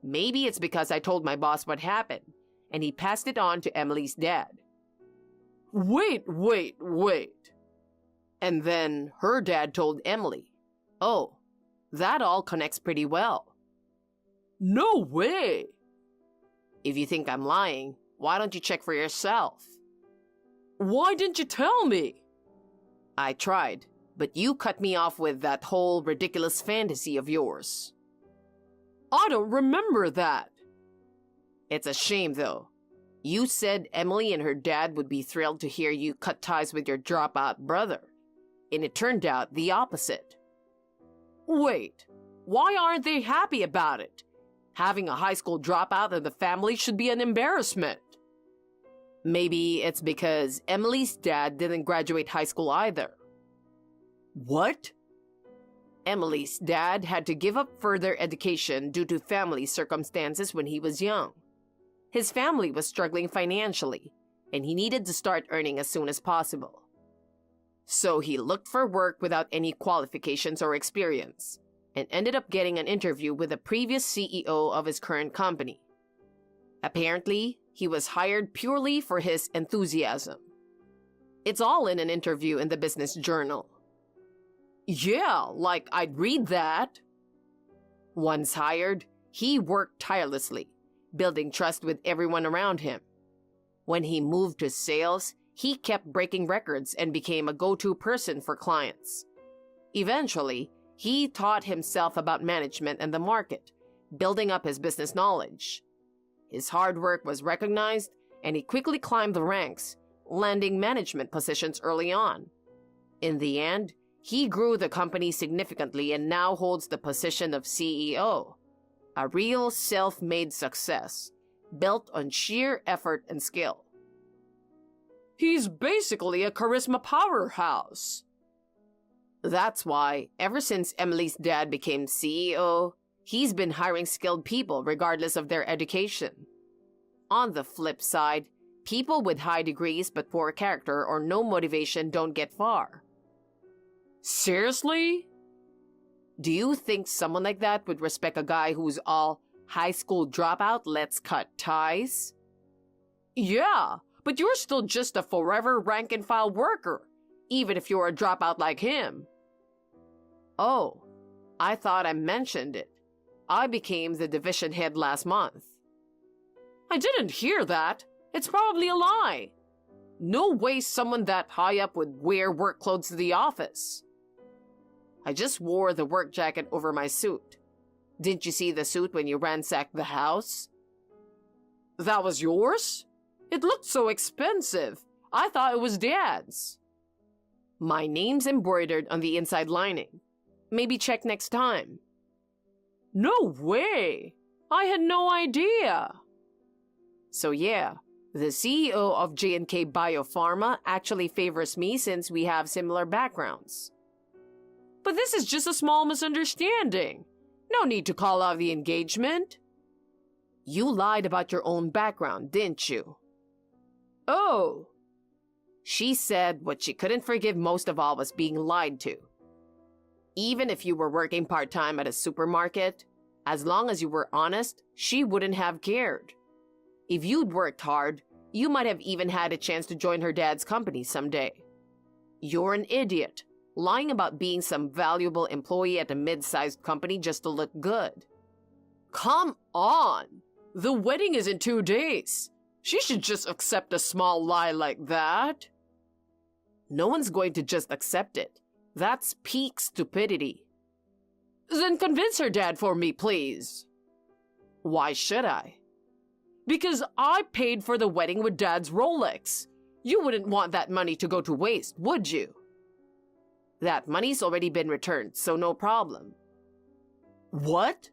Maybe it's because I told my boss what happened and he passed it on to Emily's dad. Wait. And then her dad told Emily. Oh, that all connects pretty well. No way! If you think I'm lying, why don't you check for yourself? Why didn't you tell me? I tried, but you cut me off with that whole ridiculous fantasy of yours. I don't remember that. It's a shame, though. You said Emily and her dad would be thrilled to hear you cut ties with your dropout brother, and it turned out the opposite. Wait, why aren't they happy about it? Having a high school dropout in the family should be an embarrassment. Maybe it's because Emily's dad didn't graduate high school either. What? Emily's dad had to give up further education due to family circumstances when he was young. His family was struggling financially, and he needed to start earning as soon as possible. So he looked for work without any qualifications or experience. and ended up getting an interview with the previous CEO of his current company. Apparently, he was hired purely for his enthusiasm. It's all in an interview in the business journal. Yeah, like I'd read that. Once hired, he worked tirelessly, building trust with everyone around him. When he moved to sales, he kept breaking records and became a go-to person for clients. Eventually, he taught himself about management and the market, building up his business knowledge. His hard work was recognized, and he quickly climbed the ranks, landing management positions early on. In the end, he grew the company significantly and now holds the position of CEO. A real self-made success, built on sheer effort and skill. He's basically a charisma powerhouse. That's why, ever since Emily's dad became CEO, he's been hiring skilled people regardless of their education. On the flip side, people with high degrees but poor character or no motivation don't get far. Seriously? Do you think someone like that would respect a guy who's all high school dropout, let's cut ties? Yeah, but you're still just a forever rank-and-file worker, even if you're a dropout like him. Oh, I thought I mentioned it. I became the division head last month. I didn't hear that. It's probably a lie. No way someone that high up would wear work clothes to the office. I just wore the work jacket over my suit. Didn't you see the suit when you ransacked the house? That was yours? It looked so expensive. I thought it was Dad's. My name's embroidered on the inside lining. Maybe check next time. No way! I had no idea. So yeah, the CEO of J&K Biopharma actually favors me since we have similar backgrounds. But this is just a small misunderstanding. No need to call out the engagement. You lied about your own background, didn't you? Oh. She said what she couldn't forgive most of all was being lied to. Even if you were working part-time at a supermarket, as long as you were honest, she wouldn't have cared. If you'd worked hard, you might have even had a chance to join her dad's company someday. You're an idiot, lying about being some valuable employee at a mid-sized company just to look good. Come on! The wedding is in 2 days. She should just accept a small lie like that. No one's going to just accept it. That's peak stupidity. Then convince her dad for me, please. Why should I? Because I paid for the wedding with Dad's Rolex. You wouldn't want that money to go to waste, would you? That money's already been returned, so no problem. What?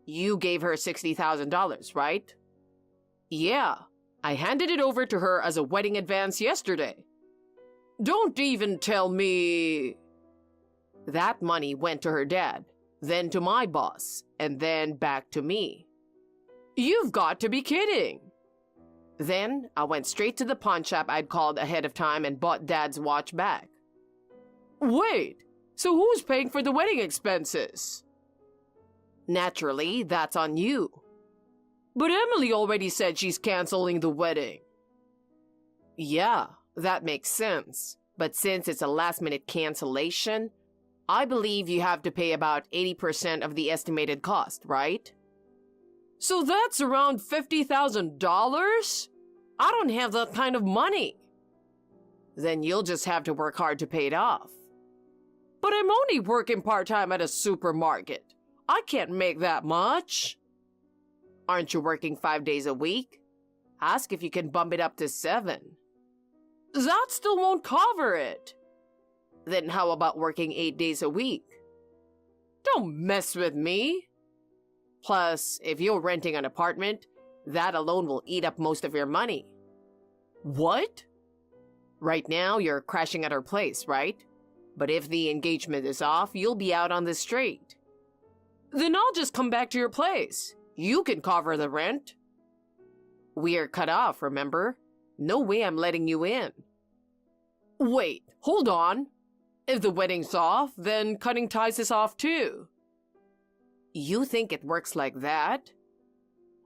You gave her $60,000, right? Yeah, I handed it over to her as a wedding advance yesterday. Don't even tell me... That money went to her dad, then to my boss, and then back to me. You've got to be kidding! Then I went straight to the pawn shop I'd called ahead of time and bought Dad's watch back. Wait, so who's paying for the wedding expenses? Naturally, that's on you. But Emily already said she's canceling the wedding. Yeah, that makes sense. But since it's a last-minute cancellation, I believe you have to pay about 80% of the estimated cost, right? So that's around $50,000? I don't have that kind of money. Then you'll just have to work hard to pay it off. But I'm only working part-time at a supermarket. I can't make that much. Aren't you working 5 days a week? Ask if you can bump it up to 7. That still won't cover it. Then how about working 8 days a week? Don't mess with me. Plus, if you're renting an apartment, that alone will eat up most of your money. What? Right now, you're crashing at her place, right? But if the engagement is off, you'll be out on the street. Then I'll just come back to your place. You can cover the rent. We're cut off, remember? No way I'm letting you in. Wait, hold on. If the wedding's off, then cutting ties is off too. You think it works like that?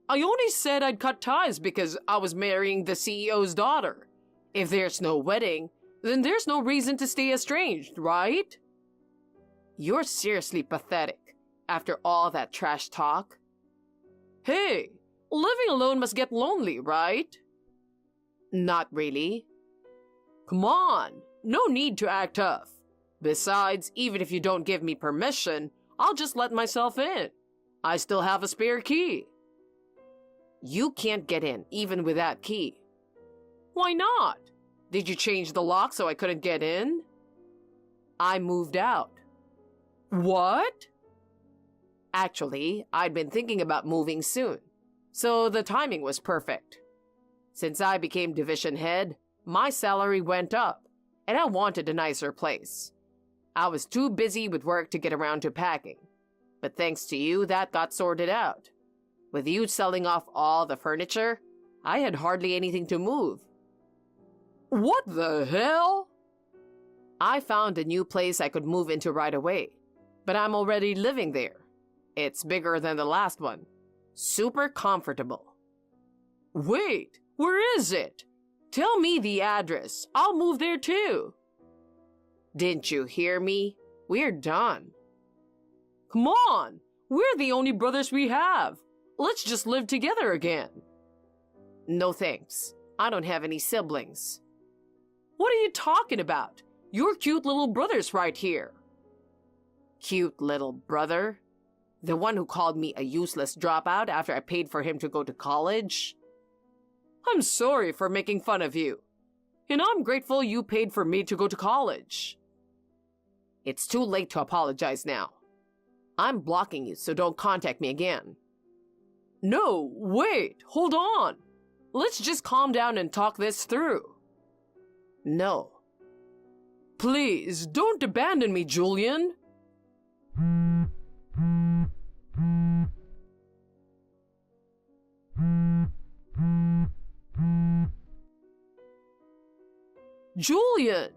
I only said I'd cut ties because I was marrying the CEO's daughter. If there's no wedding, then there's no reason to stay estranged, right? You're seriously pathetic after all that trash talk. Hey, living alone must get lonely, right? Not really. Come on, no need to act tough. Besides, even if you don't give me permission, I'll just let myself in. I still have a spare key. You can't get in, even with that key. Why not? Did you change the lock so I couldn't get in? I moved out. What? Actually, I'd been thinking about moving soon, so the timing was perfect. Since I became division head, my salary went up, and I wanted a nicer place. I was too busy with work to get around to packing, but thanks to you, that got sorted out. With you selling off all the furniture, I had hardly anything to move. What the hell? I found a new place I could move into right away, but I'm already living there. It's bigger than the last one. Super comfortable. Wait, where is it? Tell me the address. I'll move there too. Didn't you hear me? We're done. Come on, we're the only brothers we have. Let's just live together again. No thanks. I don't have any siblings. What are you talking about? Your cute little brother's right here. Cute little brother? The one who called me a useless dropout after I paid for him to go to college? I'm sorry for making fun of you. And I'm grateful you paid for me to go to college. It's too late to apologize now. I'm blocking you, so don't contact me again. No, wait, hold on. Let's just calm down and talk this through. No. Please, don't abandon me, Julian. Julian!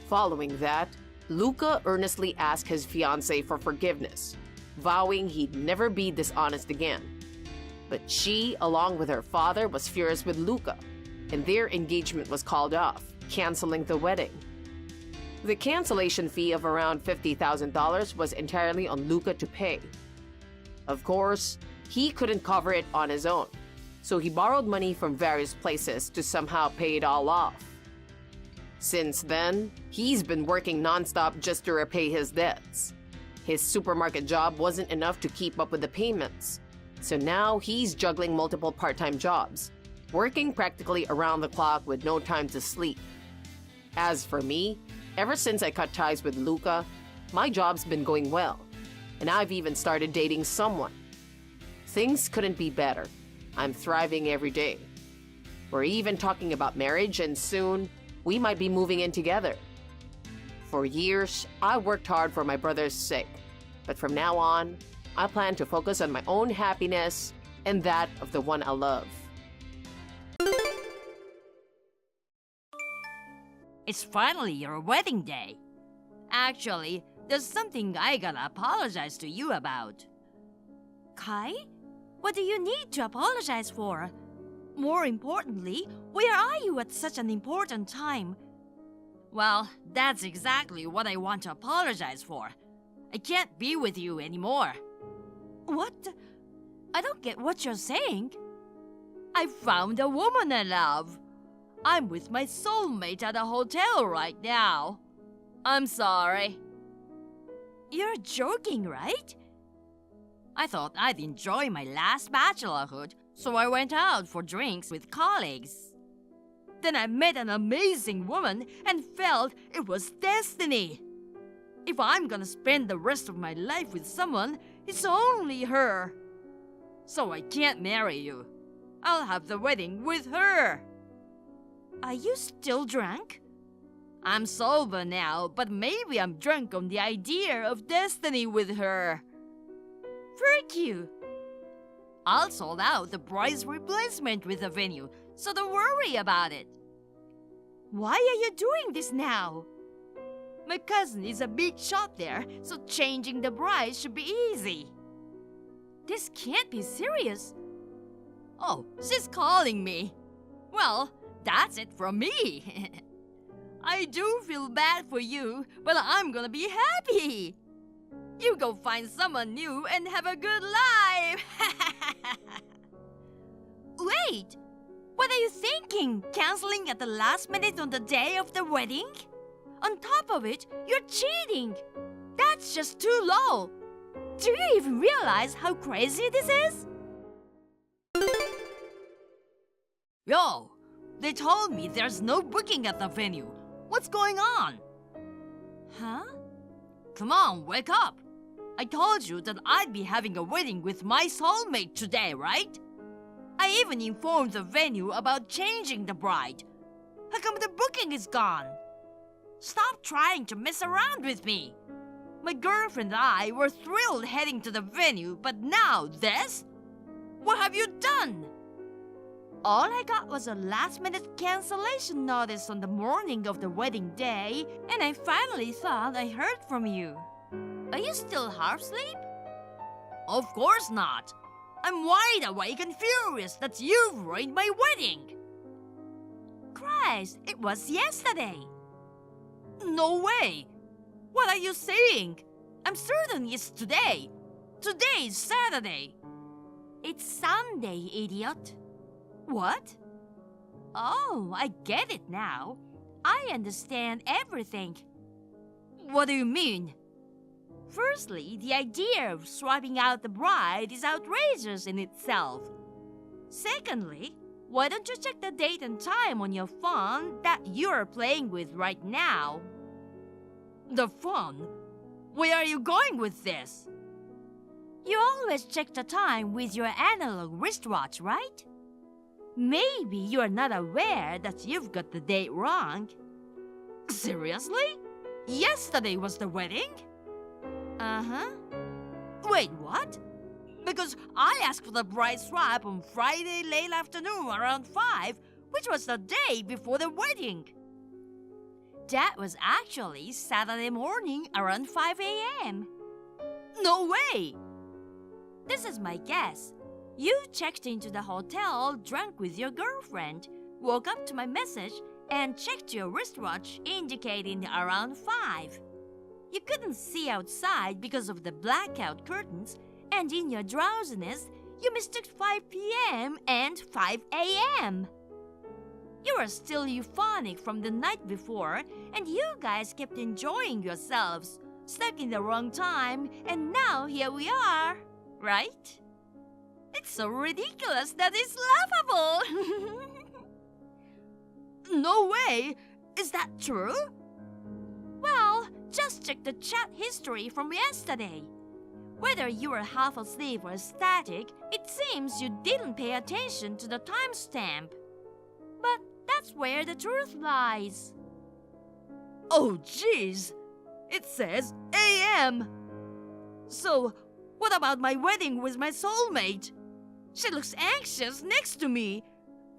Following that, Luca earnestly asked his fiancée for forgiveness, vowing he'd never be dishonest again. But she, along with her father, was furious with Luca, and their engagement was called off, canceling the wedding. The cancellation fee of around $50,000 was entirely on Luca to pay. Of course, he couldn't cover it on his own, so he borrowed money from various places to somehow pay it all off. Since then, he's been working nonstop just to repay his debts. His supermarket job wasn't enough to keep up with the payments, so now he's juggling multiple part-time jobs, working practically around the clock with no time to sleep. As for me, ever since I cut ties with Luca, my job's been going well, and I've even started dating someone. Things couldn't be better. I'm thriving every day. We're even talking about marriage, and soon, we might be moving in together. For years, I worked hard for my brother's sake, but from now on, I plan to focus on my own happiness and that of the one I love.
It's finally your wedding day. Actually, there's something I gotta apologize to you about. Kai? What do you need to apologize for? More importantly, where are you at such an important time? Well, that's exactly what I want to apologize for. I can't be with you anymore. What? I don't get what you're saying. I found a woman I love. I'm with my soulmate at a hotel right now. I'm sorry. You're joking, right? I thought I'd enjoy my last bachelorhood, so I went out for drinks with colleagues. Then I met an amazing woman and felt it was destiny. If I'm gonna spend the rest of my life with someone, it's only her. So I can't marry you. I'll have the wedding with her. Are you still drunk? I'm sober now, but maybe I'm drunk on the idea of destiny with her. Frick you! I'll sort out the bride's replacement with the venue, so don't worry about it. Why are you doing this now? My cousin is a big shot there, so changing the bride should be easy. This can't be serious. Oh, she's calling me. Well, that's it from me. I do feel bad for you, but I'm gonna be happy. You go find someone new and have a good life. Wait, what are you thinking? Canceling at the last minute on the day of the wedding? On top of it, you're cheating. That's just too low. Do you even realize how crazy this is? Yo, they told me there's no booking at the venue. What's going on? Huh? Come on, wake up. I told you that I'd be having a wedding with my soulmate today, right? I even informed the venue about changing the bride. How come the booking is gone? Stop trying to mess around with me. My girlfriend and I were thrilled heading to the venue, but now this? What have you done? All I got was a last-minute cancellation notice on the morning of the wedding day, and I finally thought I heard from you. Are you still half asleep? Of course not. I'm wide awake and furious that you've ruined my wedding. Christ, it was yesterday. No way. What are you saying? I'm certain it's today. Today is Saturday. It's Sunday, idiot. What? Oh, I get it now. I understand everything. What do you mean? Firstly, the idea of swapping out the bride is outrageous in itself. Secondly, why don't you check the date and time on your phone that you're playing with right now? The phone? Where are you going with this? You always check the time with your analog wristwatch, right? Maybe you're not aware that you've got the date wrong. Seriously? Yesterday was the wedding? Uh-huh. Wait, what? Because I asked for the bride swap on Friday late afternoon around 5, which was the day before the wedding. That was actually Saturday morning around 5 a.m. No way! This is my guess. You checked into the hotel drunk with your girlfriend, woke up to my message, and checked your wristwatch indicating around 5. You couldn't see outside because of the blackout curtains, and in your drowsiness, you mistook 5 p.m. and 5 a.m. You were still euphonic from the night before, and you guys kept enjoying yourselves, stuck in the wrong time, and now here we are, right? It's so ridiculous that it's laughable. No way! Is that true? Well, just check the chat history from yesterday. Whether you were half asleep or ecstatic, it seems you didn't pay attention to the timestamp. But that's where the truth lies. Oh, jeez! It says AM! So, what about my wedding with my soulmate? She looks anxious next to me.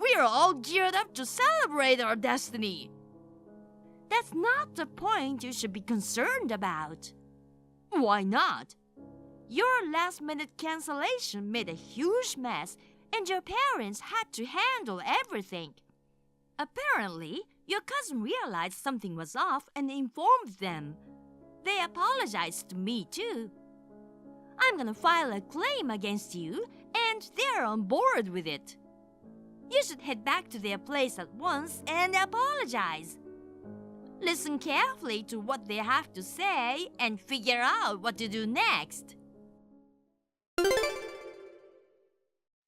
We are all geared up to celebrate our destiny. That's not the point you should be concerned about. Why not? Your last-minute cancellation made a huge mess, and your parents had to handle everything. Apparently, your cousin realized something was off and informed them. They apologized to me, too. I'm gonna file a claim against you, and they're on board with it. You should head back to their place at once and apologize. Listen carefully to what they have to say and figure out what to do next.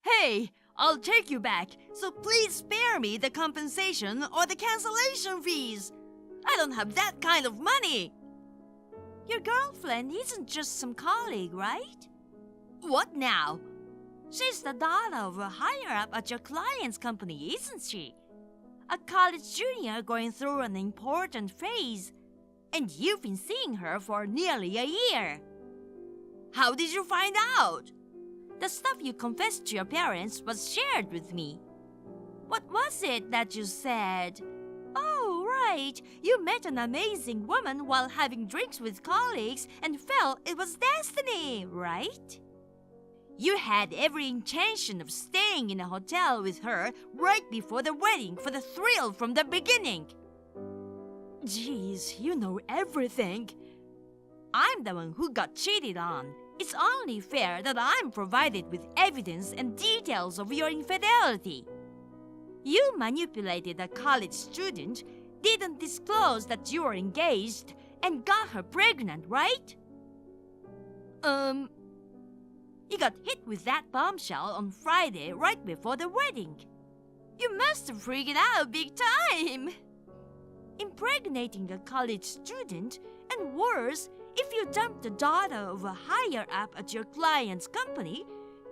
Hey, I'll take you back, so please spare me the compensation or the cancellation fees. I don't have that kind of money. Your girlfriend isn't just some colleague, right? What now? She's the daughter of a higher-up at your client's company, isn't she? A college junior going through an important phase. And you've been seeing her for nearly a year. How did you find out? The stuff you confessed to your parents was shared with me. What was it that you said? Oh, wait, you met an amazing woman while having drinks with colleagues and felt it was destiny, right? You had every intention of staying in a hotel with her right before the wedding for the thrill from the beginning. Jeez, you know everything. I'm the one who got cheated on. It's only fair that I'm provided with evidence and details of your infidelity. You manipulated a college student, didn't disclose that you were engaged, and got her pregnant, right? You got hit with that bombshell on Friday right before the wedding. You must have freaked out big time. Impregnating a college student, and worse, if you dumped the daughter of a higher-up at your client's company,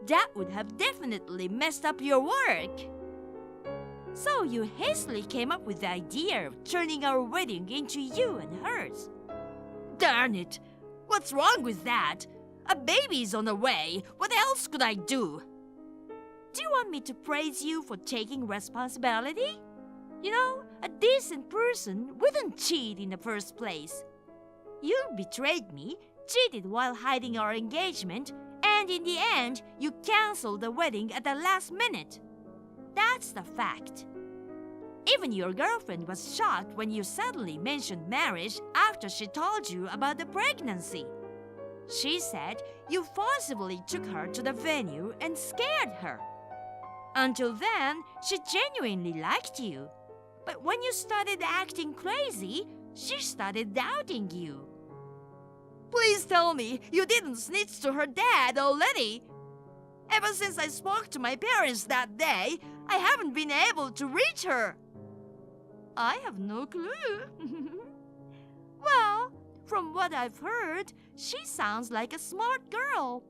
that would have definitely messed up your work. So you hastily came up with the idea of turning our wedding into you and hers. Darn it! What's wrong with that? A baby's on the way. What else could I do? Do you want me to praise you for taking responsibility? You know, a decent person wouldn't cheat in the first place. You betrayed me, cheated while hiding our engagement, and in the end, you canceled the wedding at the last minute. That's the fact. Even your girlfriend was shocked when you suddenly mentioned marriage after she told you about the pregnancy. She said you forcibly took her to the venue and scared her. Until then, she genuinely liked you. But when you started acting crazy, she started doubting you. Please tell me you didn't snitch to her dad already. Ever since I spoke to my parents that day, I haven't been able to reach her. I have no clue. Well, from what I've heard, she sounds like a smart girl.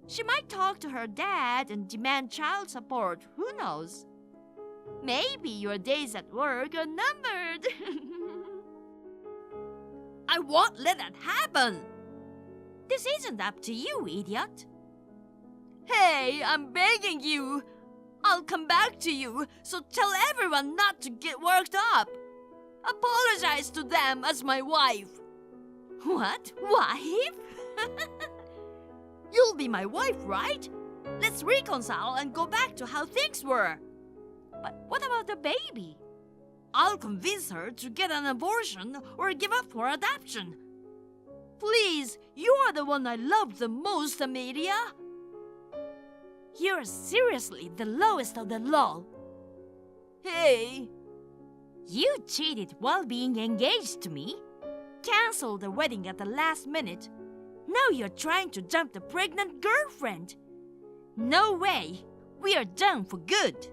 She might talk to her dad and demand child support, who knows? Maybe your days at work are numbered. I won't let that happen. This isn't up to you, idiot. Hey, I'm begging you. I'll come back to you, so tell everyone not to get worked up. Apologize to them as my wife. What? Wife? You'll be my wife, right? Let's reconcile and go back to how things were. But what about the baby? I'll convince her to get an abortion or give up for adoption. Please, you are the one I love the most, Amelia. You're seriously the lowest of the low. Hey! You cheated while being engaged to me. Canceled the wedding at the last minute. Now you're trying to dump the pregnant girlfriend. No way! We are done for good.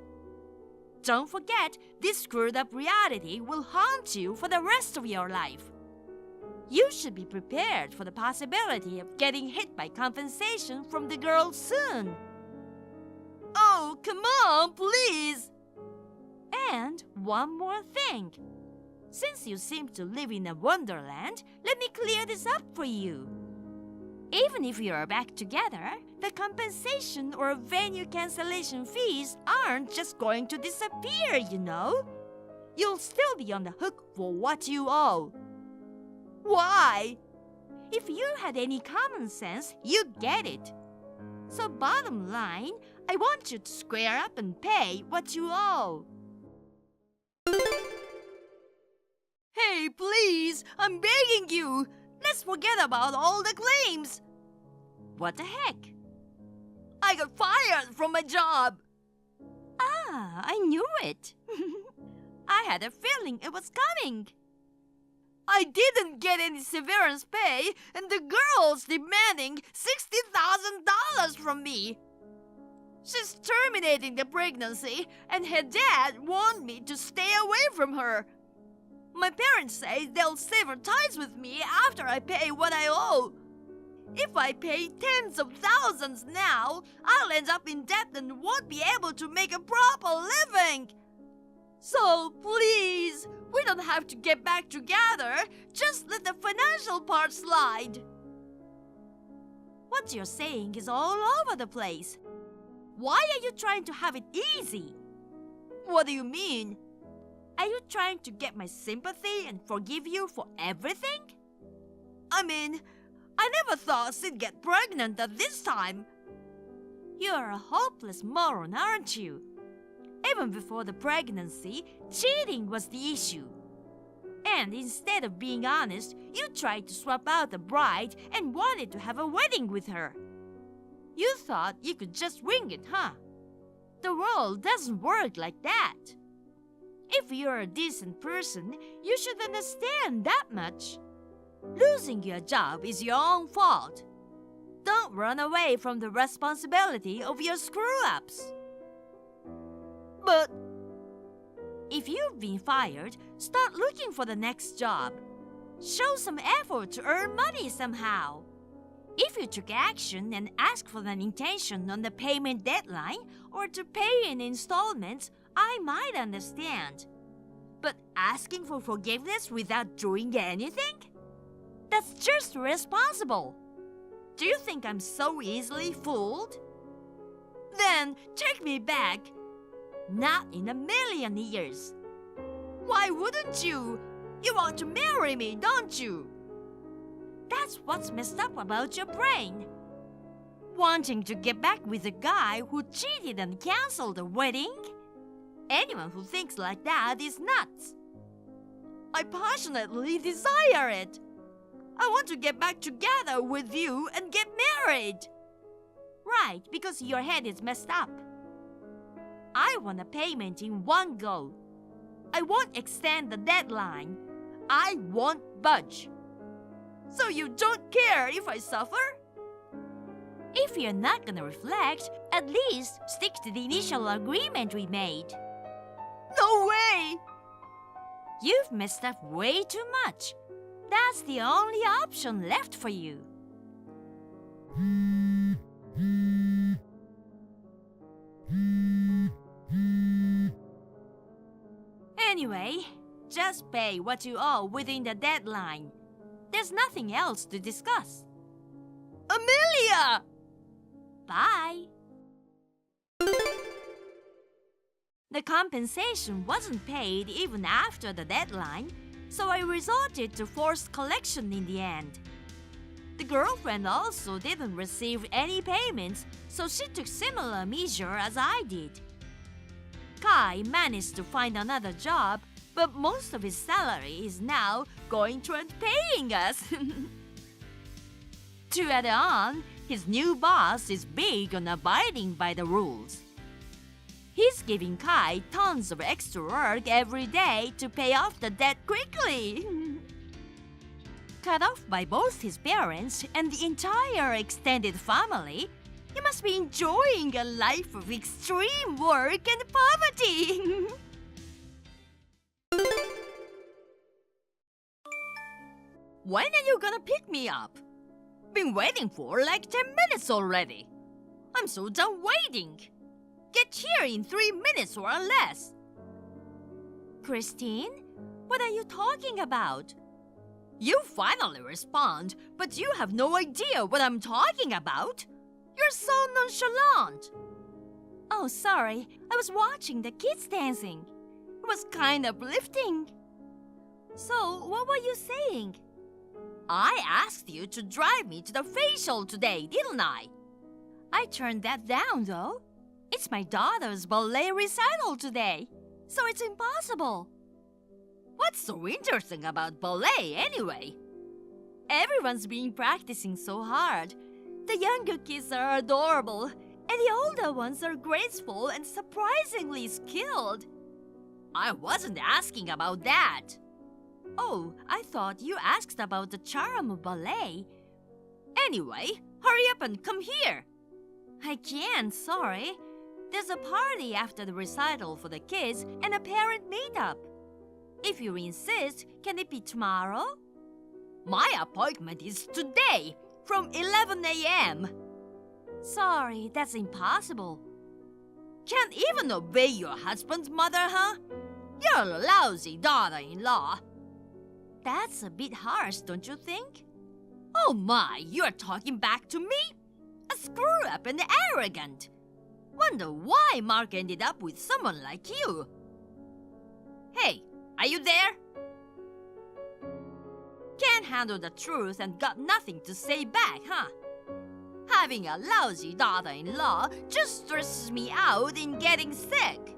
Don't forget, this screwed up reality will haunt you for the rest of your life. You should be prepared for the possibility of getting hit by compensation from the girl soon. Oh, come on, please! And one more thing. Since you seem to live in a wonderland, let me clear this up for you. Even if you are back together, the compensation or venue cancellation fees aren't just going to disappear, you know. You'll still be on the hook for what you owe. Why? If you had any common sense, you'd get it. So bottom line, I want you to square up and pay what you owe. Hey, please, I'm begging you. Let's forget about all the claims. What the heck? I got fired from my job. Ah, I knew it. I had a feeling it was coming. I didn't get any severance pay, and the girl's demanding $60,000 from me. She's terminating the pregnancy, and her dad warned me to stay away from her. My parents say they'll sever ties with me after I pay what I owe. If I pay tens of thousands now, I'll end up in debt and won't be able to make a proper living. So please, we don't have to get back together. Just let the financial part slide. What you're saying is all over the place. Why are you trying to have it easy? What do you mean? Are you trying to get my sympathy and forgive you for everything? I mean, I never thought she'd get pregnant at this time. You're a hopeless moron, aren't you? Even before the pregnancy, cheating was the issue. And instead of being honest, you tried to swap out the bride and wanted to have a wedding with her. You thought you could just wing it, huh? The world doesn't work like that. If you're a decent person, you should understand that much. Losing your job is your own fault. Don't run away from the responsibility of your screw-ups. But if you've been fired, start looking for the next job. Show some effort to earn money somehow. If you took action and asked for an intention on the payment deadline or to pay in installments, I might understand. But asking for forgiveness without doing anything? That's just irresponsible. Do you think I'm so easily fooled? Then take me back. Not in a million years. Why wouldn't you? You want to marry me, don't you? That's what's messed up about your brain. Wanting to get back with a guy who cheated and canceled the wedding? Anyone who thinks like that is nuts. I passionately desire it. I want to get back together with you and get married. Right, because your head is messed up. I want a payment in one go. I won't extend the deadline. I won't budge. So you don't care if I suffer? If you're not gonna reflect, at least stick to the initial agreement we made. No way! You've messed up way too much. That's the only option left for you. Anyway, just pay what you owe within the deadline. There's nothing else to discuss. Amelia! Bye. The compensation wasn't paid even after the deadline, so I resorted to forced collection in the end. The girlfriend also didn't receive any payments, so she took similar measure as I did. Kai managed to find another job, but most of his salary is now going toward paying us. To add on, his new boss is big on abiding by the rules. He's giving Kai tons of extra work every day to pay off the debt quickly. Cut off by both his parents and the entire extended family, he must be enjoying a life of extreme work and poverty. When are you gonna pick me up? Been waiting for like 10 minutes already. I'm so done waiting. Get here in 3 minutes or less. Christine, what are you talking about? You finally respond, but you have no idea what I'm talking about. You're so nonchalant. Oh, sorry. I was watching the kids dancing. It was kind of uplifting. So, what were you saying? I asked you to drive me to the facial today, didn't I? I turned that down, though. It's my daughter's ballet recital today, so it's impossible. What's so interesting about ballet, anyway? Everyone's been practicing so hard. The younger kids are adorable, and the older ones are graceful and surprisingly skilled. I wasn't asking about that. Oh, I thought you asked about the charm of ballet. Anyway, hurry up and come here. I can't, sorry. There's a party after the recital for the kids and a parent meetup. If you insist, can it be tomorrow? My appointment is today, from 11 a.m. Sorry, that's impossible. Can't even obey your husband's mother, huh? You're a lousy daughter-in-law. That's a bit harsh, don't you think? Oh my, you're talking back to me? A screw-up and arrogant. Wonder why Mark ended up with someone like you. Hey, Are you there? Can't handle the truth and got nothing to say back, huh? Having a lousy daughter-in-law just stresses me out in getting sick.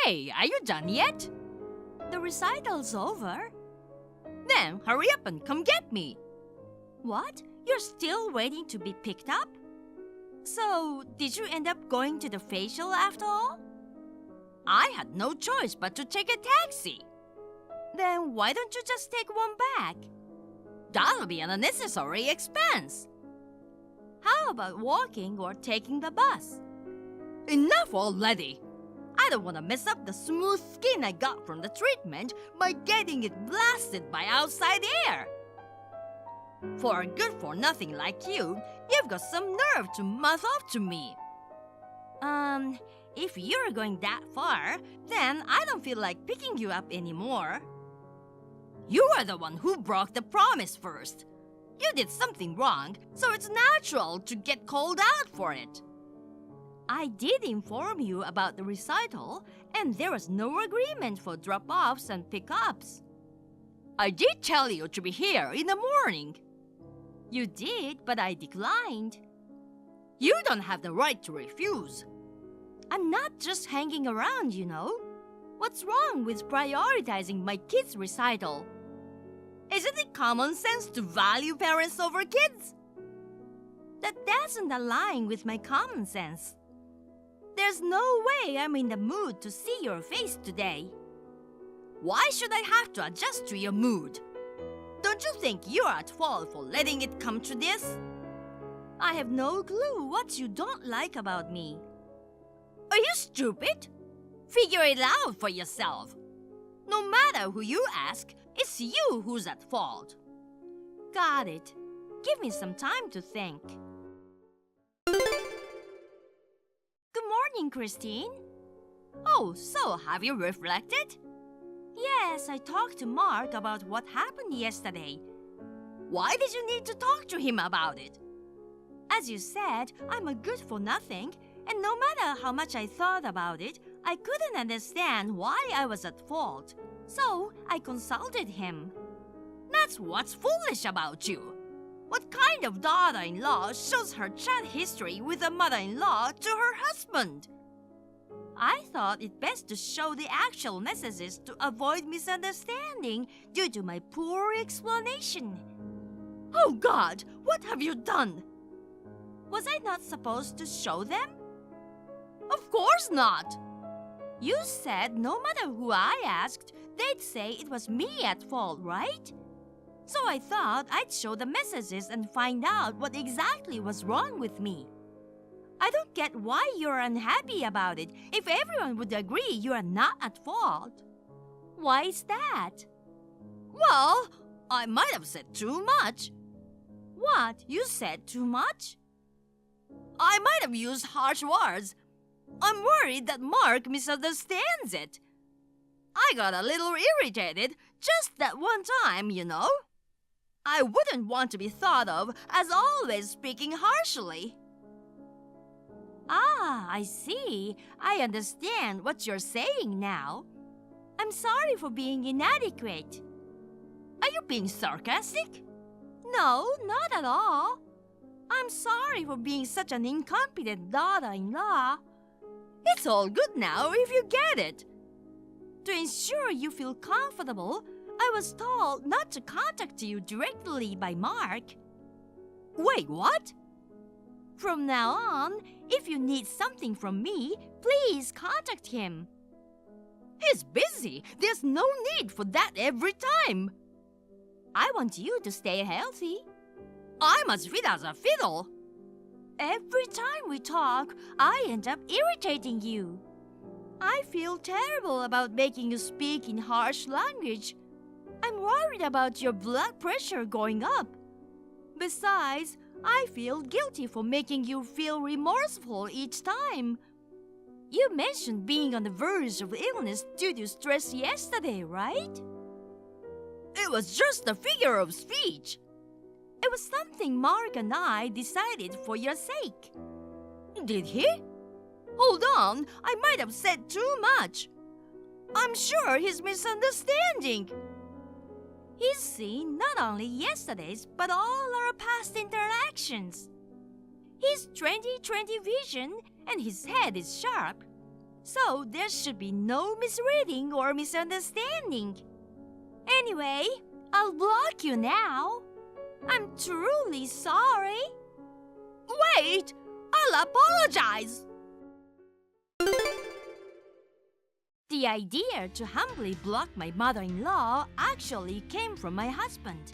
Hey, are you done yet? The recital's over. Then hurry up and come get me. What? You're still waiting to be picked up? So, did you end up going to the facial after all? I had no choice but to take a taxi. Then why don't you just take one back? That'll be an unnecessary expense. How about walking or taking the bus? Enough already! I don't want to mess up the smooth skin I got from the treatment by getting it blasted by outside air. For a good-for-nothing like you, you've got some nerve to mouth off to me. If you're going that far, then I don't feel like picking you up anymore. You are the one who broke the promise first. You did something wrong, so it's natural to get called out for it. I did inform you about the recital, and there was no agreement for drop-offs and pick-ups. I did tell you to be here in the morning. You did, but I declined. You don't have the right to refuse. I'm not just hanging around, you know. What's wrong with prioritizing my kids' recital? Isn't it common sense to value parents over kids? That doesn't align with my common sense. There's no way I'm in the mood to see your face today. Why should I have to adjust to your mood? Don't you think you're at fault for letting it come to this? I have no clue what you don't like about me. Are you stupid? Figure it out for yourself. No matter who you ask, it's you who's at fault. Got it. Give me some time to think. Good morning, Christine. Oh, so have you reflected? Yes, I talked to Mark about what happened yesterday. Why did you need to talk to him about it? As you said, I'm a good-for-nothing, and no matter how much I thought about it, I couldn't understand why I was at fault. So I consulted him. That's what's foolish about you. What kind of daughter-in-law shows her chat history with a mother-in-law to her husband? I thought it best to show the actual messages to avoid misunderstanding due to my poor explanation. Oh God, what have you done? Was I not supposed to show them? Of course not. You said no matter who I asked, they'd say it was me at fault, right? So I thought I'd show the messages and find out what exactly was wrong with me. I don't get why you're unhappy about it if everyone would agree you are not at fault. Why is that? Well, I might have said too much. What? You said too much? I might have used harsh words. I'm worried that Mark misunderstands it. I got a little irritated just that one time, you know. I wouldn't want to be thought of as always speaking harshly. Ah, I see. I understand what you're saying now. I'm sorry for being inadequate. Are you being sarcastic? No, not at all. I'm sorry for being such an incompetent daughter-in-law. It's all good now if you get it. To ensure you feel comfortable, I was told not to contact you directly by Mark. Wait, what? From now on, if you need something from me, please contact him. He's busy. There's no need for that every time. I want you to stay healthy. I'm as fit as a fiddle. Every time we talk, I end up irritating you. I feel terrible about making you speak in harsh language. I'm worried about your blood pressure going up. Besides, I feel guilty for making you feel remorseful each time. You mentioned being on the verge of illness due to stress yesterday, right? It was just a figure of speech. It was something Mark and I decided for your sake. Did he? Hold on, I might have said too much. I'm sure he's misunderstanding. He's seen not only yesterday's, but all our past interactions. He's 20/20 vision and his head is sharp. So there should be no misreading or misunderstanding. Anyway, I'll block you now. I'm truly sorry. Wait! I'll apologize! The idea to humbly block my mother-in-law actually came from my husband.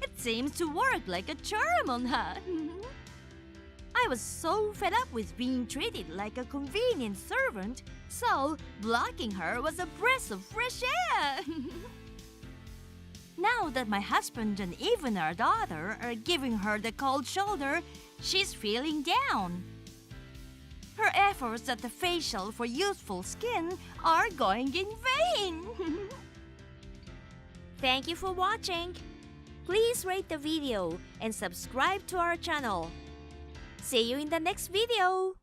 It seems to work like a charm on her. I was so fed up with being treated like a convenient servant, so blocking her was a breath of fresh air. Now that my husband and even our daughter are giving her the cold shoulder, she's feeling down. Her efforts at the facial for youthful skin are going in vain. Thank you for watching. Please rate the video and subscribe to our channel. See you in the next video.